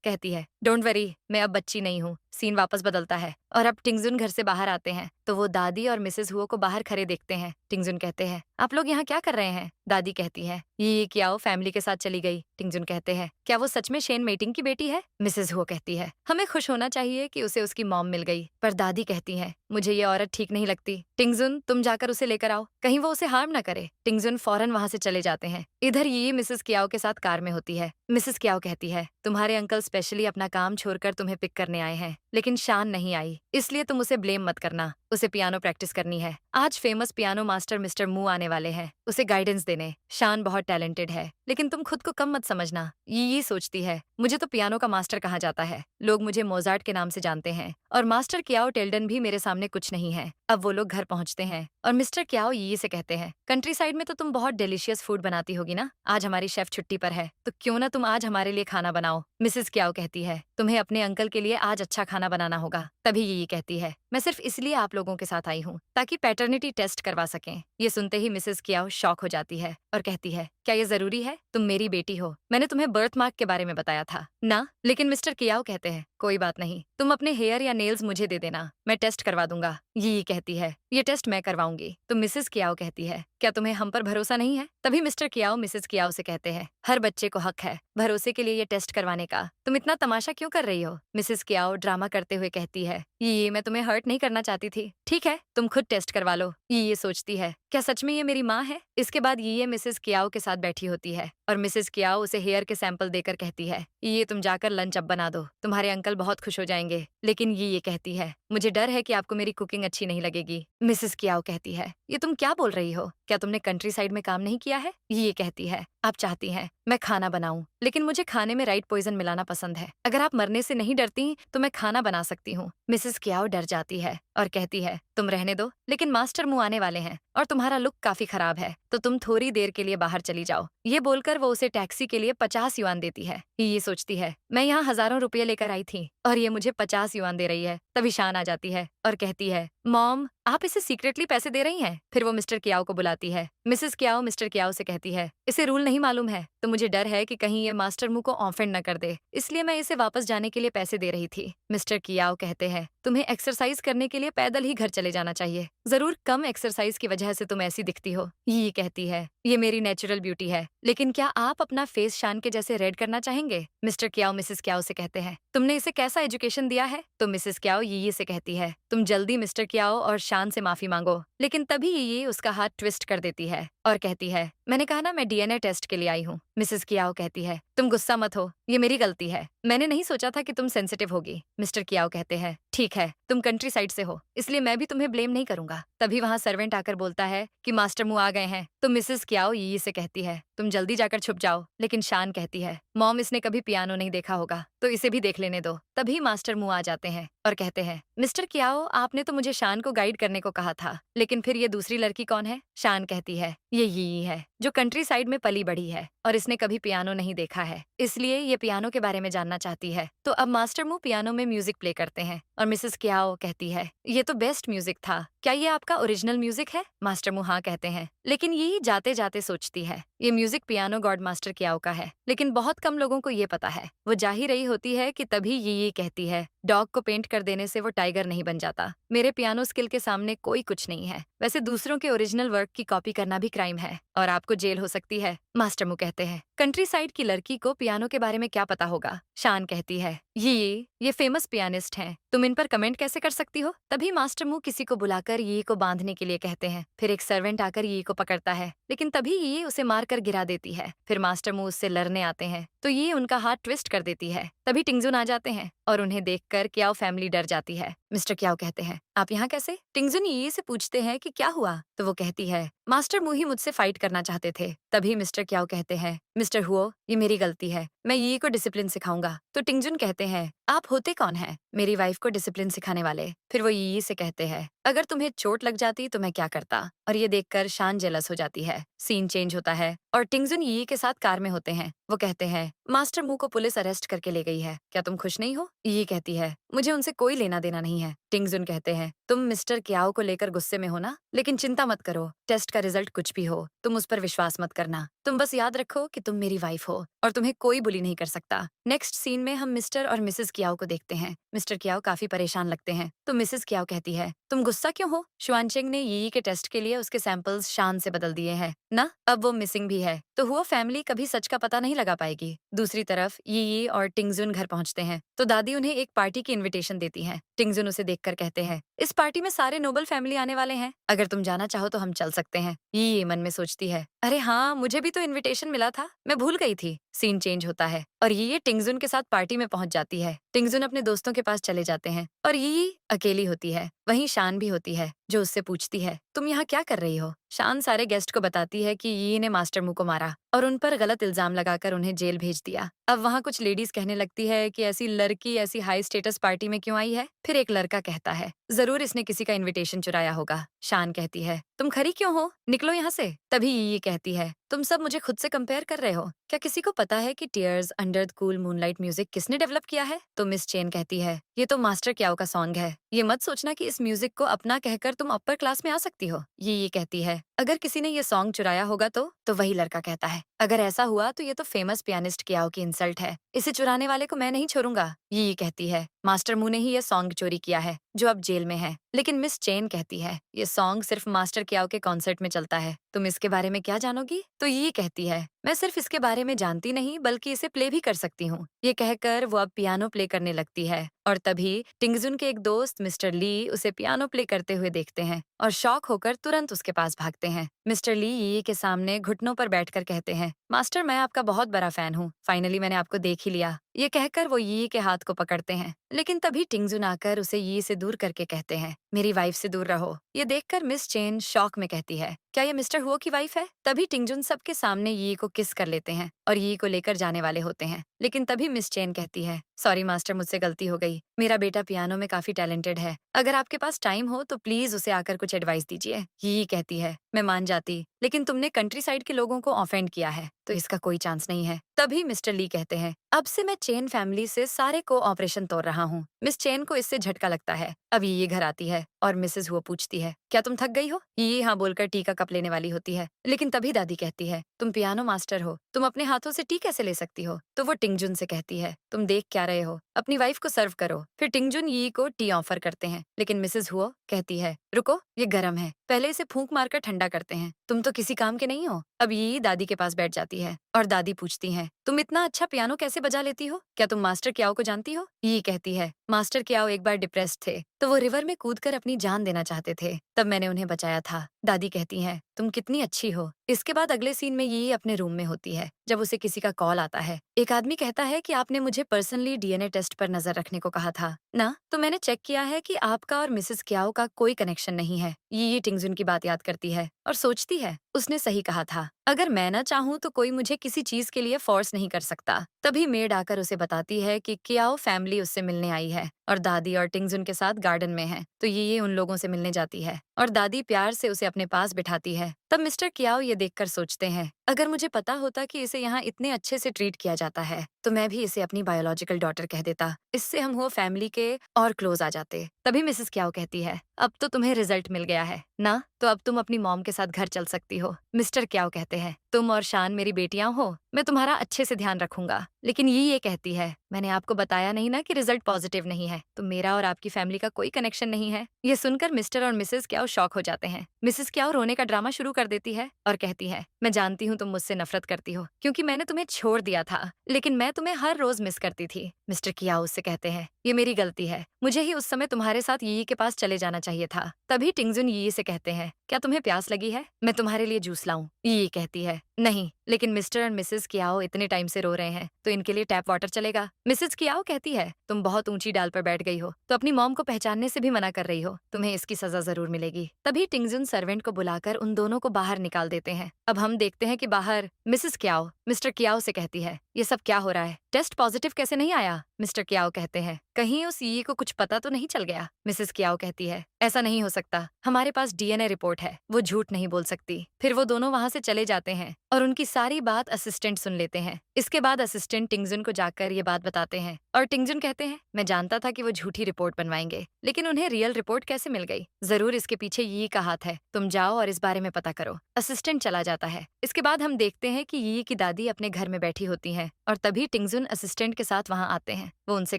कहती है, डोंट वरी, मैं अब बच्ची नहीं हूँ। सीन वापस बदलता है और अब टिंगजुन घर से बाहर आते हैं तो वो दादी और मिसेस हुओ को बाहर खड़े देखते हैं। टिंगजुन कहते हैं, आप लोग यहाँ क्या कर रहे हैं? दादी कहती है, ये क्या हो, फैमिली के साथ चली गई। टिंगजुन कहते हैं, क्या वो सच में शेन मेटिंग की बेटी है? मिसेस हुओ कहती है, हमें खुश होना चाहिए कि उसे उसकी मॉम मिल गई, पर दादी कहती है, मुझे ये औरत ठीक नहीं लगती। टिंगजुन, तुम जाकर उसे लेकर आओ, कहीं वो उसे हार्म न करे। टिंगजुन फौरन वहाँ से चले जाते हैं। इधर ये मिसेस कियाओ के साथ कार में होती है। मिसेस कियाओ कहती है, तुम्हारे अंकल स्पेशली अपना काम छोड़कर तुम्हें पिक करने आए हैं, लेकिन शान नहीं आई, इसलिए तुम उसे ब्लेम मत करना। उसे पियानो प्रैक्टिस करनी है। आज फेमस पियानो मास्टर मिस्टर मू आने वाले हैं उसे गाइडेंस देने। शान बहुत टैलेंटेड है, लेकिन तुम खुद को कम मत समझना। ये सोचती है, मुझे तो पियानो का मास्टर कहा जाता है, लोग मुझे मोजार्ट के नाम से जानते हैं और मास्टर कियाओ टेल्डन भी मेरे सामने कुछ नहीं है। अब वो लोग घर पहुंचते हैं और मिस्टर कियाओ ये से कहते हैं, कंट्री साइड में तो तुम बहुत डिलीशियस फूड बनाती होगी ना, आज हमारी शेफ छुट्टी पर है तो क्यों ना तुम आज हमारे लिए खाना बनाओ। मिसेस कियाओ कहती है, तुम्हें अपने अंकल के लिए आज अच्छा खाना बनाना होगा। तभी ये कहती है, मैं सिर्फ इसलिए आप लोगों के साथ आई हूँ ताकि पैटर्निटी टेस्ट करवा सकें। ये सुनते ही मिसेस कियाओ शॉक हो जाती है और कहती है, क्या ये जरूरी है? तुम मेरी बेटी हो, मैंने तुम्हें बर्थ मार्क के बारे में बताया था ना। लेकिन मिस्टर कियाओ कहते हैं, कोई बात नहीं, तुम अपने हेयर या नेल्स मुझे दे देना, मैं टेस्ट करवा दूंगा। ये कहती है, ये टेस्ट मैं करवाऊंगी। तो मिसेस कियाओ कहती है, क्या तुम्हें हम पर भरोसा नहीं है? तभी मिस्टर कियाओ मिसेस कियाओ से कहते हैं, हर बच्चे को हक है भरोसे के लिए ये टेस्ट करवाने का, तुम इतना तमाशा क्यों कर रही हो? मिसेस कियाओ ड्रामा करते हुए कहती है, ये मैं तुम्हें हर्ट नहीं करना चाहती थी, ठीक है तुम खुद टेस्ट करवा लो। ये सोचती है, क्या सच में ये मेरी माँ है? इसके बाद ये मिसेस कियाओ के साथ बैठी होती है और मिसेस कियाओ उसे हेयर के सैंपल देकर कहती है, ये तुम जाकर लंच अब बना दो, तुम्हारे अंकल बहुत खुश हो जाएंगे। लेकिन ये कहती है, मुझे डर है कि आपको मेरी कुकिंग अच्छी नहीं लगेगी। मिसेस कियाओ कहती है, ये तुम क्या बोल रही हो? क्या तुमने कंट्री साइड में काम नहीं किया है? ये कहती है, आप चाहती हैं मैं खाना बनाऊं, लेकिन मुझे खाने में राइट पॉइजन मिलाना पसंद है। अगर आप मरने से नहीं डरती तो मैं खाना बना सकती हूँ। मिसेस कियाओ डर जाती है और कहती है, तुम रहने दो, लेकिन मास्टर मुंह आने वाले हैं और तुम्हारा लुक काफी खराब है, तो तुम थोड़ी देर के लिए बाहर चली जाओ। ये बोलकर वो उसे टैक्सी के लिए 50 युआन देती है। ये सोचती है, मैं यहाँ हजारों रुपये लेकर आई थी और ये मुझे 50 युआन दे रही है। तभी शान आ जाती है और कहती है, मॉम आप इसे सीक्रेटली पैसे दे रही हैं? फिर वो मिस्टर कियाओ को बुलाती है। मिसेस कियाओ मिस्टर कियाओ से कहती है, इसे रूल नहीं मालूम है, तो मुझे डर है कि कहीं ये मास्टर मुंह को ऑफेंड न कर दे, इसलिए मैं इसे वापस जाने के लिए पैसे दे रही थी। मिस्टर कियाओ कहते हैं, तुम्हें एक्सरसाइज करने के लिए पैदल ही घर चले जाना चाहिए, जरूर कम एक्सरसाइज की वजह से तुम ऐसी दिखती हो। ये कहती है, ये मेरी नेचुरल ब्यूटी है, लेकिन क्या आप अपना फेस शान के जैसे रेड करना चाहेंगे? मिस्टर कियाओ मिसेस कियाओ से कहते हैं, तुमने इसे कैसा एजुकेशन दिया है? तो मिसेस कियाओ ये से कहती है, तुम जल्दी मिस्टर कियाओ और शान से माफी मांगो। लेकिन तभी ये उसका हाथ ट्विस्ट कर देती है और कहती है, मैंने कहा ना मैं डीएनए टेस्ट के लिए आई हूँ। मिसेस कियाओ कहती है, तुम गुस्सा मत हो, ये मेरी गलती है, मैंने नहीं सोचा था कि तुम सेंसिटिव होगी। मिस्टर कियाओ कहते हैं, ठीक है तुम कंट्री साइड से हो, इसलिए मैं भी तुम्हें ब्लेम नहीं करूंगा। तभी वहाँ सर्वेंट आकर बोलता है कि मास्टर मुंह आ गए हैं। तो मिसेस कियाओ ये से कहती है, तुम जल्दी जाकर छुप जाओ। लेकिन शान कहती है, मॉम इसने कभी पियानो नहीं देखा होगा, तो इसे भी देख लेने दो। तभी मास्टर मुंह आ जाते हैं और कहते हैं, मिस्टर कियाओ आपने तो मुझे शान को गाइड करने को कहा था, लेकिन फिर ये दूसरी लड़की कौन है? शान कहती है, ये है जो कंट्री साइड में पली बढ़ी है और इसने कभी पियानो नहीं देखा है, इसलिए ये पियानो के बारे में जानना चाहती है। तो अब मास्टर मुंह पियानो में म्यूजिक प्ले करते हैं और मिसेस कियाओ कहती है, ये तो बेस्ट म्यूजिक था, क्या ये आपका ओरिजिनल म्यूजिक है? मास्टर मुंह हाँ कहते हैं, लेकिन ये जाते जाते सोचती है, ये म्यूजिक पियानो गॉड मास्टर कियाओ का है, लेकिन बहुत कम लोगों को ये पता है। वो जा ही रही होती है कि तभी ये कहती है, डॉग को पेंट कर देने से वो टाइगर नहीं बन जाता, मेरे पियानो स्किल के सामने कोई कुछ नहीं है, वैसे दूसरों के ओरिजिनल वर्क की कॉपी करना भी क्राइम है और आपको जेल हो सकती है। मास्टर मुंह कहते हैं, कंट्री साइड की लड़की को पियानो के बारे में क्या पता होगा? शान कहती है, ये फेमस पियानिस्ट हैं, तुम इन पर कमेंट कैसे कर सकती हो? तभी मास्टर मुंह किसी को बुलाकर ये को बांधने के लिए कहते हैं। फिर एक सर्वेंट आकर ये को पकड़ता है, लेकिन तभी ये उसे मारकर गिरा देती है। फिर मास्टर मुंह उससे लड़ने आते हैं तो ये उनका हाथ ट्विस्ट कर देती है। तभी टिंगजुन आ जाते हैं और उन्हें देखकर कियाओ फैमिली डर जाती है। मिस्टर कियाओ कहते हैं, आप यहाँ कैसे? टिंगजुन यी से पूछते हैं कि क्या हुआ, तो वो कहती है मास्टर मू ही मुझसे फाइट करना चाहते थे। तभी मिस्टर क्याओ कहते हैं मिस्टर हुओ, ये मेरी गलती है, मैं यी को डिसिप्लिन सिखाऊंगा। तो टिंगजुन कहते हैं आप होते कौन है? मेरी वाइफ को डिसिप्लिन सिखाने वाले। फिर वो यी से कहते हैं अगर तुम्हें चोट लग जाती तो मैं क्या करता। और ये देखकर शान जेलस हो जाती है। सीन चेंज होता है और टिंगजुन यी के साथ कार में होते हैं। वो कहते हैं मास्टर मू को पुलिस अरेस्ट करके ले गई है, क्या तुम खुश नहीं हो? यी कहती है मुझे उनसे कोई लेना देना नहीं है। टिंगजुन कहते हैं तुम मिस्टर क्याओ को लेकर गुस्से में हो ना, लेकिन चिंता मत करो, टेस्ट का रिजल्ट कुछ भी हो तुम उस पर विश्वास मत करना। तुम बस याद रखो कि तुम मेरी वाइफ हो और तुम्हें कोई बुली नहीं कर सकता। नेक्स्ट सीन में हम मिस्टर और मिसेस क्याओ को देखते हैं। मिस्टर क्याओ काफी परेशान लगते हैं तो मिसेस क्याओ कहती है तुम गुस्सा क्यों हो? शुआनचेंग ने यी के टेस्ट के लिए उसके सैंपल्स शान से बदल दिए हैं ना, अब वो मिसिंग भी है, तो हुआ फैमिली कभी सच का पता नहीं लगा पाएगी। दूसरी तरफ यी और टिंगजुन घर पहुंचते हैं तो दादी उन्हें एक पार्टी की इनविटेशन देती है। टिंगजुन उसे देखकर कहते हैं इस पार्टी में सारे नोबल फैमिली आने वाले हैं, अगर तुम जाना चाहो तो हम चल सकते हैं। ये मन में सोचती है अरे हाँ, मुझे भी तो इनविटेशन मिला था, मैं भूल गई थी। सीन चेंज होता है और ये टिंगजुन के साथ पार्टी में पहुंच जाती है। टिंगजुन अपने दोस्तों के पास चले जाते हैं और ये अकेली होती है। वहीं शान भी होती है जो उससे पूछती है तुम यहाँ क्या कर रही हो? शान सारे गेस्ट को बताती है कि यी ने मास्टर मू को मारा और उन पर गलत इल्जाम लगाकर उन्हें जेल भेज दिया। अब वहाँ कुछ लेडीज कहने लगती है कि ऐसी लड़की ऐसी हाई स्टेटस पार्टी में क्यों आई है? फिर एक लड़का कहता है जरूर इसने किसी का इनविटेशन चुराया होगा। शान कहती है तुम खरी क्यों हो, निकलो यहाँ से। तभी ये कहती है तुम सब मुझे खुद से कंपेयर कर रहे हो, क्या किसी को पता है कि tears under the cool moonlight music किसने डेवलप किया है? तो मिस चेन कहती है ये तो मास्टर क्याओ का सॉन्ग है, ये मत सोचना कि इस म्यूजिक को अपना कहकर तुम अपर क्लास में आ सकती हो। ये कहती है अगर किसी ने ये सॉन्ग चुराया होगा तो वही लड़का कहता है अगर ऐसा हुआ तो ये तो फेमस पियानिस्ट क्याओ की इंसल्ट है, इसे चुराने वाले को मैं नहीं छोड़ूंगा। ये कहती है मास्टर मू ने ही ये सॉन्ग चोरी किया है जो अब जेल में है। लेकिन मिस चेन कहती है ये सॉन्ग सिर्फ मास्टर क्याओ के कॉन्सर्ट में चलता है, तुम इसके बारे में क्या जानोगी? तो ये कहती है मैं सिर्फ इसके बारे में जानती नहीं बल्कि इसे प्ले भी कर सकती हूँ। ये कहकर वो अब पियानो प्ले करने लगती है और तभी टिंगजुन के एक दोस्त मिस्टर ली उसे पियानो प्ले करते हुए देखते हैं और शॉक होकर तुरंत उसके पास भागते हैं। मिस्टर ली यी के सामने घुटनों पर बैठकर कहते हैं मास्टर मैं आपका बहुत बड़ा फैन हूँ, फाइनली मैंने आपको देख ही लिया। ये कहकर वो यी के हाथ को पकड़ते हैं लेकिन तभी टिंगजुन आकर उसे यी से दूर करके कहते हैं मेरी वाइफ से दूर रहो। ये देखकर मिस चेन शॉक में कहती है क्या ये मिस्टर हुओ की वाइफ है? तभी टिंगजुन सबके सामने यी को किस कर लेते हैं और यी को लेकर जाने वाले होते हैं। लेकिन तभी मिस चेन कहती है सॉरी मास्टर, मुझसे गलती हो गई, मेरा बेटा पियानो में काफी टैलेंटेड है, अगर आपके पास टाइम हो तो प्लीज उसे आकर कुछ एडवाइस दीजिए। यी कहती है मैं मान जाती, लेकिन तुमने कंट्री साइड के लोगों को ऑफेंड किया है तो इसका कोई चांस नहीं है। तभी मिस्टर ली कहते हैं अब से मैं चेन फैमिली से सारे को ऑपरेशन तोड़ रहा हूँ। मिस चेन को इससे झटका लगता है। अब ये घर आती है और मिसेस हुआ पूछती है क्या तुम थक गई हो? ये हाँ बोलकर टी का कप लेने वाली होती है, लेकिन तभी दादी कहती है तुम पियानो मास्टर हो, तुम अपने हाथों से टी कैसे ले सकती हो? तो वो टिंगजुन से कहती है तुम देख क्या रहे हो, अपनी वाइफ को सर्व करो। फिर टिंगजुन यी को टी ऑफर करते हैं, लेकिन मिसेस हुआ कहती है रुको, ये गर्म है, पहले इसे फूंक मारकर ठंडा करते हैं, तुम तो किसी काम के नहीं हो। अब यी दादी के पास बैठ जाती है और दादी पूछती है तुम इतना अच्छा पियानो कैसे बजा लेती हो, क्या तुम मास्टर क्याओ को जानती हो? यी कहती है मास्टर क्याओ एक बार डिप्रेस्ड थे तो वो रिवर में कूदकर अपनी जान देना चाहते थे, तब मैंने उन्हें बचाया था। दादी कहती है तुम कितनी अच्छी हो। इसके बाद अगले सीन में ये अपने रूम में होती है जब उसे किसी का कॉल आता है। एक आदमी कहता है कि आपने मुझे पर्सनली डीएनए टेस्ट पर नजर रखने को कहा था ना, तो मैंने चेक किया है कि आपका और मिसेस क्याओ का कोई कनेक्शन नहीं है। ये टिंगजुन की बात याद करती है और सोचती है उसने सही कहा था, अगर मैं ना चाहूँ तो कोई मुझे किसी चीज के लिए फोर्स नहीं कर सकता। तभी मेड आकर उसे बताती है कि क्याओ फैमिली उससे मिलने आई है और दादी और टिंगजुन के साथ गार्डन में है, तो ये उन लोगों से मिलने जाती है और दादी प्यार से उसे अपने पास बिठाती है। तब मिस्टर क्याओ ये देखकर सोचते हैं अगर मुझे पता होता कि इसे यहाँ इतने अच्छे से ट्रीट किया जाता है तो मैं भी इसे अपनी बायोलॉजिकल डॉटर कह देता, इससे हम वो फैमिली के और क्लोज आ जाते। तभी मिसेस क्याओ कहती है अब तो तुम्हें रिजल्ट मिल गया है ना, तो अब तुम अपनी मॉम के साथ घर चल सकती हो। मिस्टर क्याओ कहते हैं तुम और शान मेरी बेटियां हो, मैं तुम्हारा अच्छे से ध्यान रखूंगा। लेकिन ये कहती है मैंने आपको बताया नहीं ना कि रिजल्ट पॉजिटिव नहीं है, तो मेरा और आपकी फैमिली का कोई कनेक्शन नहीं है। ये सुनकर मिस्टर और मिसेस क्याओ शॉक हो जाते हैं। मिसेस क्याओ रोने का ड्रामा शुरू कर देती है और कहती है मैं जानती हूँ तुम मुझसे नफरत करती हो क्योंकि मैंने तुम्हें छोड़ दिया था, लेकिन मैं तुम्हें हर रोज मिस करती थी। मिस्टर क्याओ उससे कहते हैं ये मेरी गलती है, मुझे ही उस समय तुम्हारे साथ यी के पास चले जाना चाहिए था। तभी टिंगजुन यी से कहते हैं क्या तुम्हें प्यास लगी है, मैं तुम्हारे लिए जूस लाऊं? यी कहती है नहीं, लेकिन मिस्टर और मिसेस कियाओ इतने टाइम से रो रहे हैं, तो इनके लिए टैप वाटर चलेगा। मिसेस कियाओ कहती है, तुम बहुत ऊंची डाल पर बैठ गई हो, तो अपनी मॉम को पहचानने से भी मना कर रही हो, तुम्हें इसकी सजा जरूर मिलेगी। तभी टिंगजुन सर्वेंट को बुलाकर उन दोनों को बाहर निकाल देते हैं। अब हम देखते हैं कि बाहर मिसेस कियाओ मिस्टर कियाओ से कहती है, ये सब क्या हो रहा है? टेस्ट पॉजिटिव कैसे नहीं आया? मिस्टर कियाओ कहते हैं, कहीं उस ये को कुछ पता तो नहीं चल गया? मिसेस कियाओ कहती है, ऐसा नहीं हो सकता, हमारे पास डीएनए रिपोर्ट है, वो झूठ नहीं बोल सकती। फिर वो दोनों वहां से चले जाते हैं और उनकी सारी बात असिस्टेंट सुन लेते हैं। इसके बाद असिस्टेंट टिंगजुन को जाकर ये बात बताते हैं और टिंगजुन कहते हैं, मैं जानता था कि वो झूठी रिपोर्ट बनवाएंगे, लेकिन उन्हें रियल रिपोर्ट कैसे मिल गई? जरूर इसके पीछे यी का हाथ है, तुम जाओ और इस बारे में पता करो। असिस्टेंट चला जाता है। इसके बाद हम देखते हैं कि यी की दादी अपने घर में बैठी होती हैं और तभी टिंगजुन असिस्टेंट के साथ वहां आते हैं। वो उनसे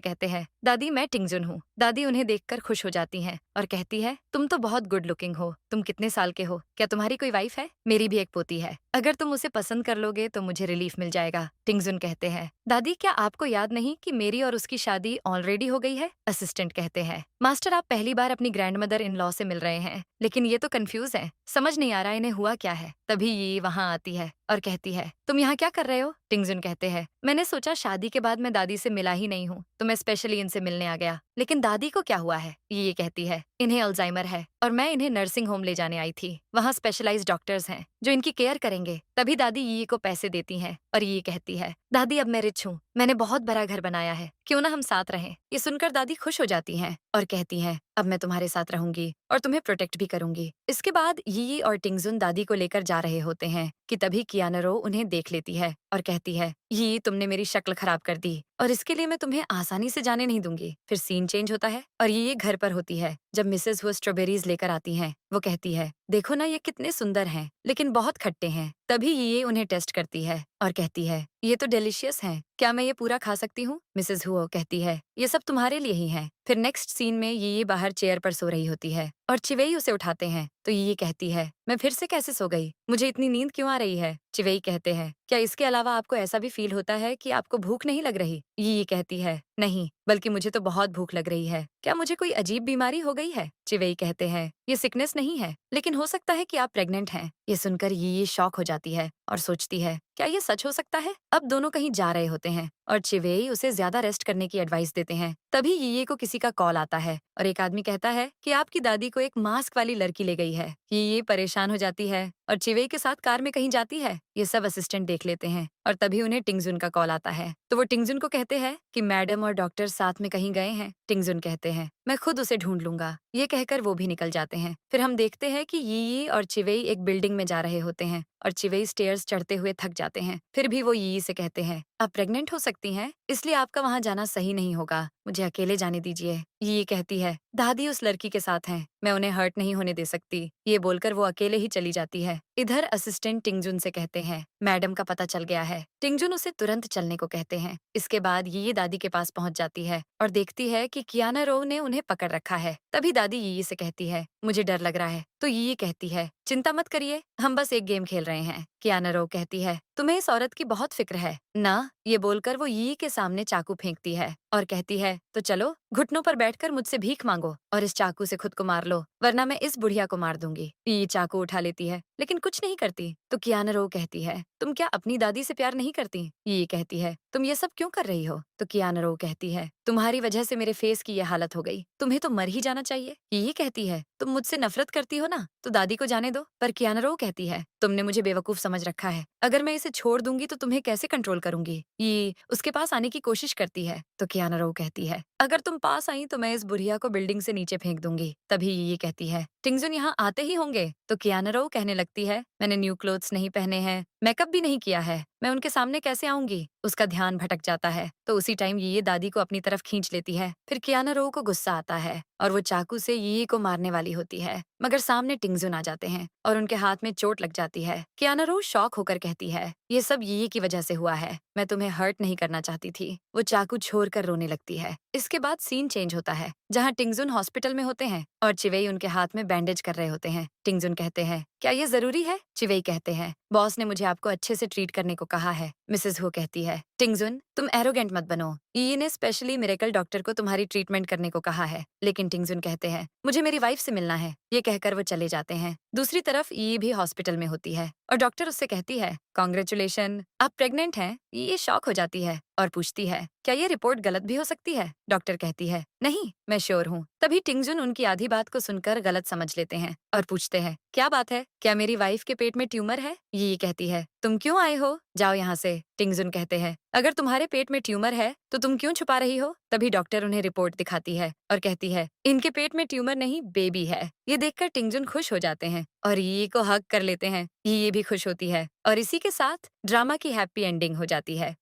कहते हैं, दादी मैं टिंगजुन हूँ। दादी उन्हें देखकर खुश हो जाती हैं और कहती है, तुम तो बहुत गुड लुकिंग हो, तुम कितने साल के हो? क्या तुम्हारी कोई वाइफ है? मेरी भी एक पोती है, अगर तुम उसे पसंद कर लोगे तो मुझे रिलीफ मिल जाएगा। टिंगजुन कहते हैं, दादी क्या आपको याद नहीं कि मेरी और उसकी शादी ऑलरेडी हो गई है? असिस्टेंट कहते हैं, मास्टर आप पहली बार अपनी ग्रैंड मदर इन लॉ से मिल रहे हैं, लेकिन ये तो कंफ्यूज है, समझ नहीं आ रहा इन्हें हुआ क्या है। तभी ये वहाँ आती है और कहती है, तुम यहाँ क्या कर रहे हो? टिंगजुन कहते हैं, मैंने सोचा शादी के बाद मैं दादी से मिला ही नहीं हूँ, तो मैं स्पेशली इनसे मिलने आ गया। लेकिन दादी को क्या हुआ है? ये कहती है, इन्हें अल्जाइमर है और मैं इन्हें नर्सिंग होम ले जाने आई थी, वहाँ स्पेशलाइज्ड डॉक्टर्स हैं जो इनकी केयर करेंगे। तभी दादी ये को पैसे देती हैं और ये कहती है, दादी अब मैं रिच हूँ, मैंने बहुत बड़ा घर बनाया है, क्यों ना हम साथ रहें? ये सुनकर दादी खुश हो जाती हैं और कहती हैं, अब मैं तुम्हारे साथ रहूंगी और तुम्हें प्रोटेक्ट भी करूंगी। इसके बाद यी और टिंगजुन दादी को लेकर जा रहे होते हैं कि तभी कियानरो उन्हें देख लेती है और कहती है, यी तुमने मेरी शक्ल खराब कर दी और इसके लिए मैं तुम्हें आसानी से जाने नहीं दूंगी। फिर सीन चेंज होता है और ये घर पर होती है। जब मिसेस वो स्ट्रॉबेरीज लेकर आती हैं, वो कहती है, देखो ना ये कितने सुंदर हैं, लेकिन बहुत खट्टे हैं। तभी ये उन्हें टेस्ट करती है और कहती है, ये तो डिलीशियस हैं, क्या मैं ये पूरा खा सकती हूँ? मिसेस हुओ कहती है, ये सब तुम्हारे लिए ही है। फिर नेक्स्ट सीन में ये बाहर चेयर पर सो रही होती है और चिवेई उसे उठाते हैं, तो ये कहती है, मैं फिर से कैसे सो गई? मुझे इतनी नींद क्यों आ रही है? चिवेई कहते हैं, क्या इसके अलावा आपको ऐसा भी फील होता है कि आपको भूख नहीं लग रही? ये कहती है, नहीं, बल्कि मुझे तो बहुत भूख लग रही है। क्या मुझे कोई अजीब बीमारी हो गई है? चिवेई कहते हैं, ये सिकनेस नहीं है, लेकिन हो सकता है कि आप प्रेग्नेंट हैं। ये सुनकर ये शॉक हो जाती है और सोचती है, क्या ये सच हो सकता है? अब दोनों कहीं जा रहे होते हैं और चिवेई उसे ज्यादा रेस्ट करने की एडवाइस देते हैं। तभी ये को किसी का कॉल आता है और एक आदमी कहता है कि आपकी दादी को एक मास्क वाली लड़की ले गई है। ये परेशान हो जाती है और चिवेई के साथ कार में कहीं जाती है। ये सब असिस्टेंट देख लेते हैं और तभी उन्हें टिंगजुन का कॉल आता है, तो वो टिंगजुन को कहते हैं कि मैडम और डॉक्टर साथ में कहीं गए हैं। टिंगजुन कहते हैं, मैं खुद उसे ढूंढ लूंगा। ये कहकर वो भी निकल जाते हैं। फिर हम देखते हैं कि यी और चिवेई एक बिल्डिंग में जा रहे होते हैं और चिवेई स्टेयर्स चढ़ते हुए थक जाते हैं। फिर भी वो यी से कहते हैं, आप प्रेग्नेंट हो सकती हैं, इसलिए आपका वहाँ जाना सही नहीं होगा, मुझे अकेले जाने दीजिए। ये कहती है, दादी उस लड़की के साथ हैं, मैं उन्हें हर्ट नहीं होने दे सकती। ये बोलकर वो अकेले ही चली जाती है। इधर असिस्टेंट टिंगजुन से कहते हैं, मैडम का पता चल गया है। टिंगजुन उसे तुरंत चलने को कहते हैं। इसके बाद ये दादी के पास पहुंच जाती है और देखती है कि कियाना रो ने उन्हें पकड़ रखा है। तभी दादी ये से कहती है, मुझे डर लग रहा है, तो ये कहती है, चिंता मत करिए, हम बस एक गेम खेल रहे हैं। कियाना रो कहती है, तुम्हें इस औरत की बहुत फिक्र है ना? ये बोलकर वो यी के सामने चाकू फेंकती है और कहती है, तो चलो घुटनों पर बैठकर मुझसे भीख मांगो और इस चाकू से खुद को मार लो, वरना मैं इस बुढ़िया को मार दूंगी। ये चाकू उठा लेती है लेकिन कुछ नहीं करती। तो कियाना रो कहती है, तुम क्या अपनी दादी से प्यार नहीं करती? ये कहती है, तुम ये सब क्यों कर रही हो? तो कियाना रो कहती है, तुम्हारी वजह से मेरे फेस की ये हालत हो गई, तुम्हें तो मर ही जाना चाहिए। ये कहती है, तुम मुझसे नफरत करती हो ना, तो दादी को जाने दो। पर कियाना रो कहती है, तुमने मुझे बेवकूफ समझ रखा है, अगर मैं इसे छोड़ दूंगी तो तुम्हें कैसे कंट्रोल करूंगी? ये उसके पास आने की कोशिश करती है। तो कियाना रो कहती है, अगर तुम पास आई तो मैं इस बुढ़िया को बिल्डिंग से नीचे फेंक दूंगी। तभी ये कहती है, टिंगजुन यहाँ आते ही होंगे। तो कियाना रो कहने लगती है, मैंने न्यू क्लोथ्स नहीं पहने हैं, मेकअप भी नहीं किया है, मैं उनके सामने कैसे आऊंगी? उसका ध्यान भटक जाता है। तो उसी टाइम ये दादी को अपनी तरफ खींच लेती है। फिर कियाना रो को गुस्सा आता है और वो चाकू से ये को मारने वाली होती है, मगर सामने टिंगजुन आ जाते हैं और उनके हाथ में चोट लग जाती है। कियाना रो शॉक होकर कहती है, ये सब ये की वजह से हुआ है, मैं तुम्हें हर्ट नहीं करना चाहती थी। वो चाकू छोड़कर रोने लगती है। इसके बाद सीन चेंज होता है, जहाँ टिंगजुन हॉस्पिटल में होते हैं और चिवेई उनके हाथ में बैंडेज कर रहे होते हैं। टिंगजुन कहते हैं, क्या ये जरूरी है? चिवेई कहते हैं, बॉस ने मुझे आपको अच्छे से ट्रीट करने को कहा है। मिसेस हो कहती है, टिंगजुन तुम एरोगेंट मत बनो, ई ने स्पेशली मिरेकल डॉक्टर को तुम्हारी ट्रीटमेंट करने को कहा है। लेकिन टिंगजुन कहते हैं, मुझे मेरी वाइफ से मिलना है। ये कहकर वो चले जाते हैं। दूसरी तरफ ई भी हॉस्पिटल में होती है और डॉक्टर उससे कहती है, कॉन्ग्रेचुलेशन, आप प्रेग्नेंट हैं। ये शॉक हो जाती है और पूछती है, क्या ये रिपोर्ट गलत भी हो सकती है? डॉक्टर कहती है, नहीं, मैं श्योर हूँ। तभी टिंगजुन उनकी आधी बात को सुनकर गलत समझ लेते हैं और पूछते हैं, क्या बात है? क्या मेरी वाइफ के पेट में ट्यूमर है? ये कहती है, तुम क्यों आए हो? जाओ यहाँ से। टिंगजुन कहते हैं, अगर तुम्हारे पेट में ट्यूमर है तो तुम क्यों छुपा रही हो? तभी डॉक्टर उन्हें रिपोर्ट दिखाती है और कहती है, इनके पेट में ट्यूमर नहीं, बेबी है। ये देखकर टिंगजुन खुश हो जाते हैं और ये को हग कर लेते हैं। ये भी खुश होती है और इसी के साथ ड्रामा की हैप्पी एंडिंग हो जाती है।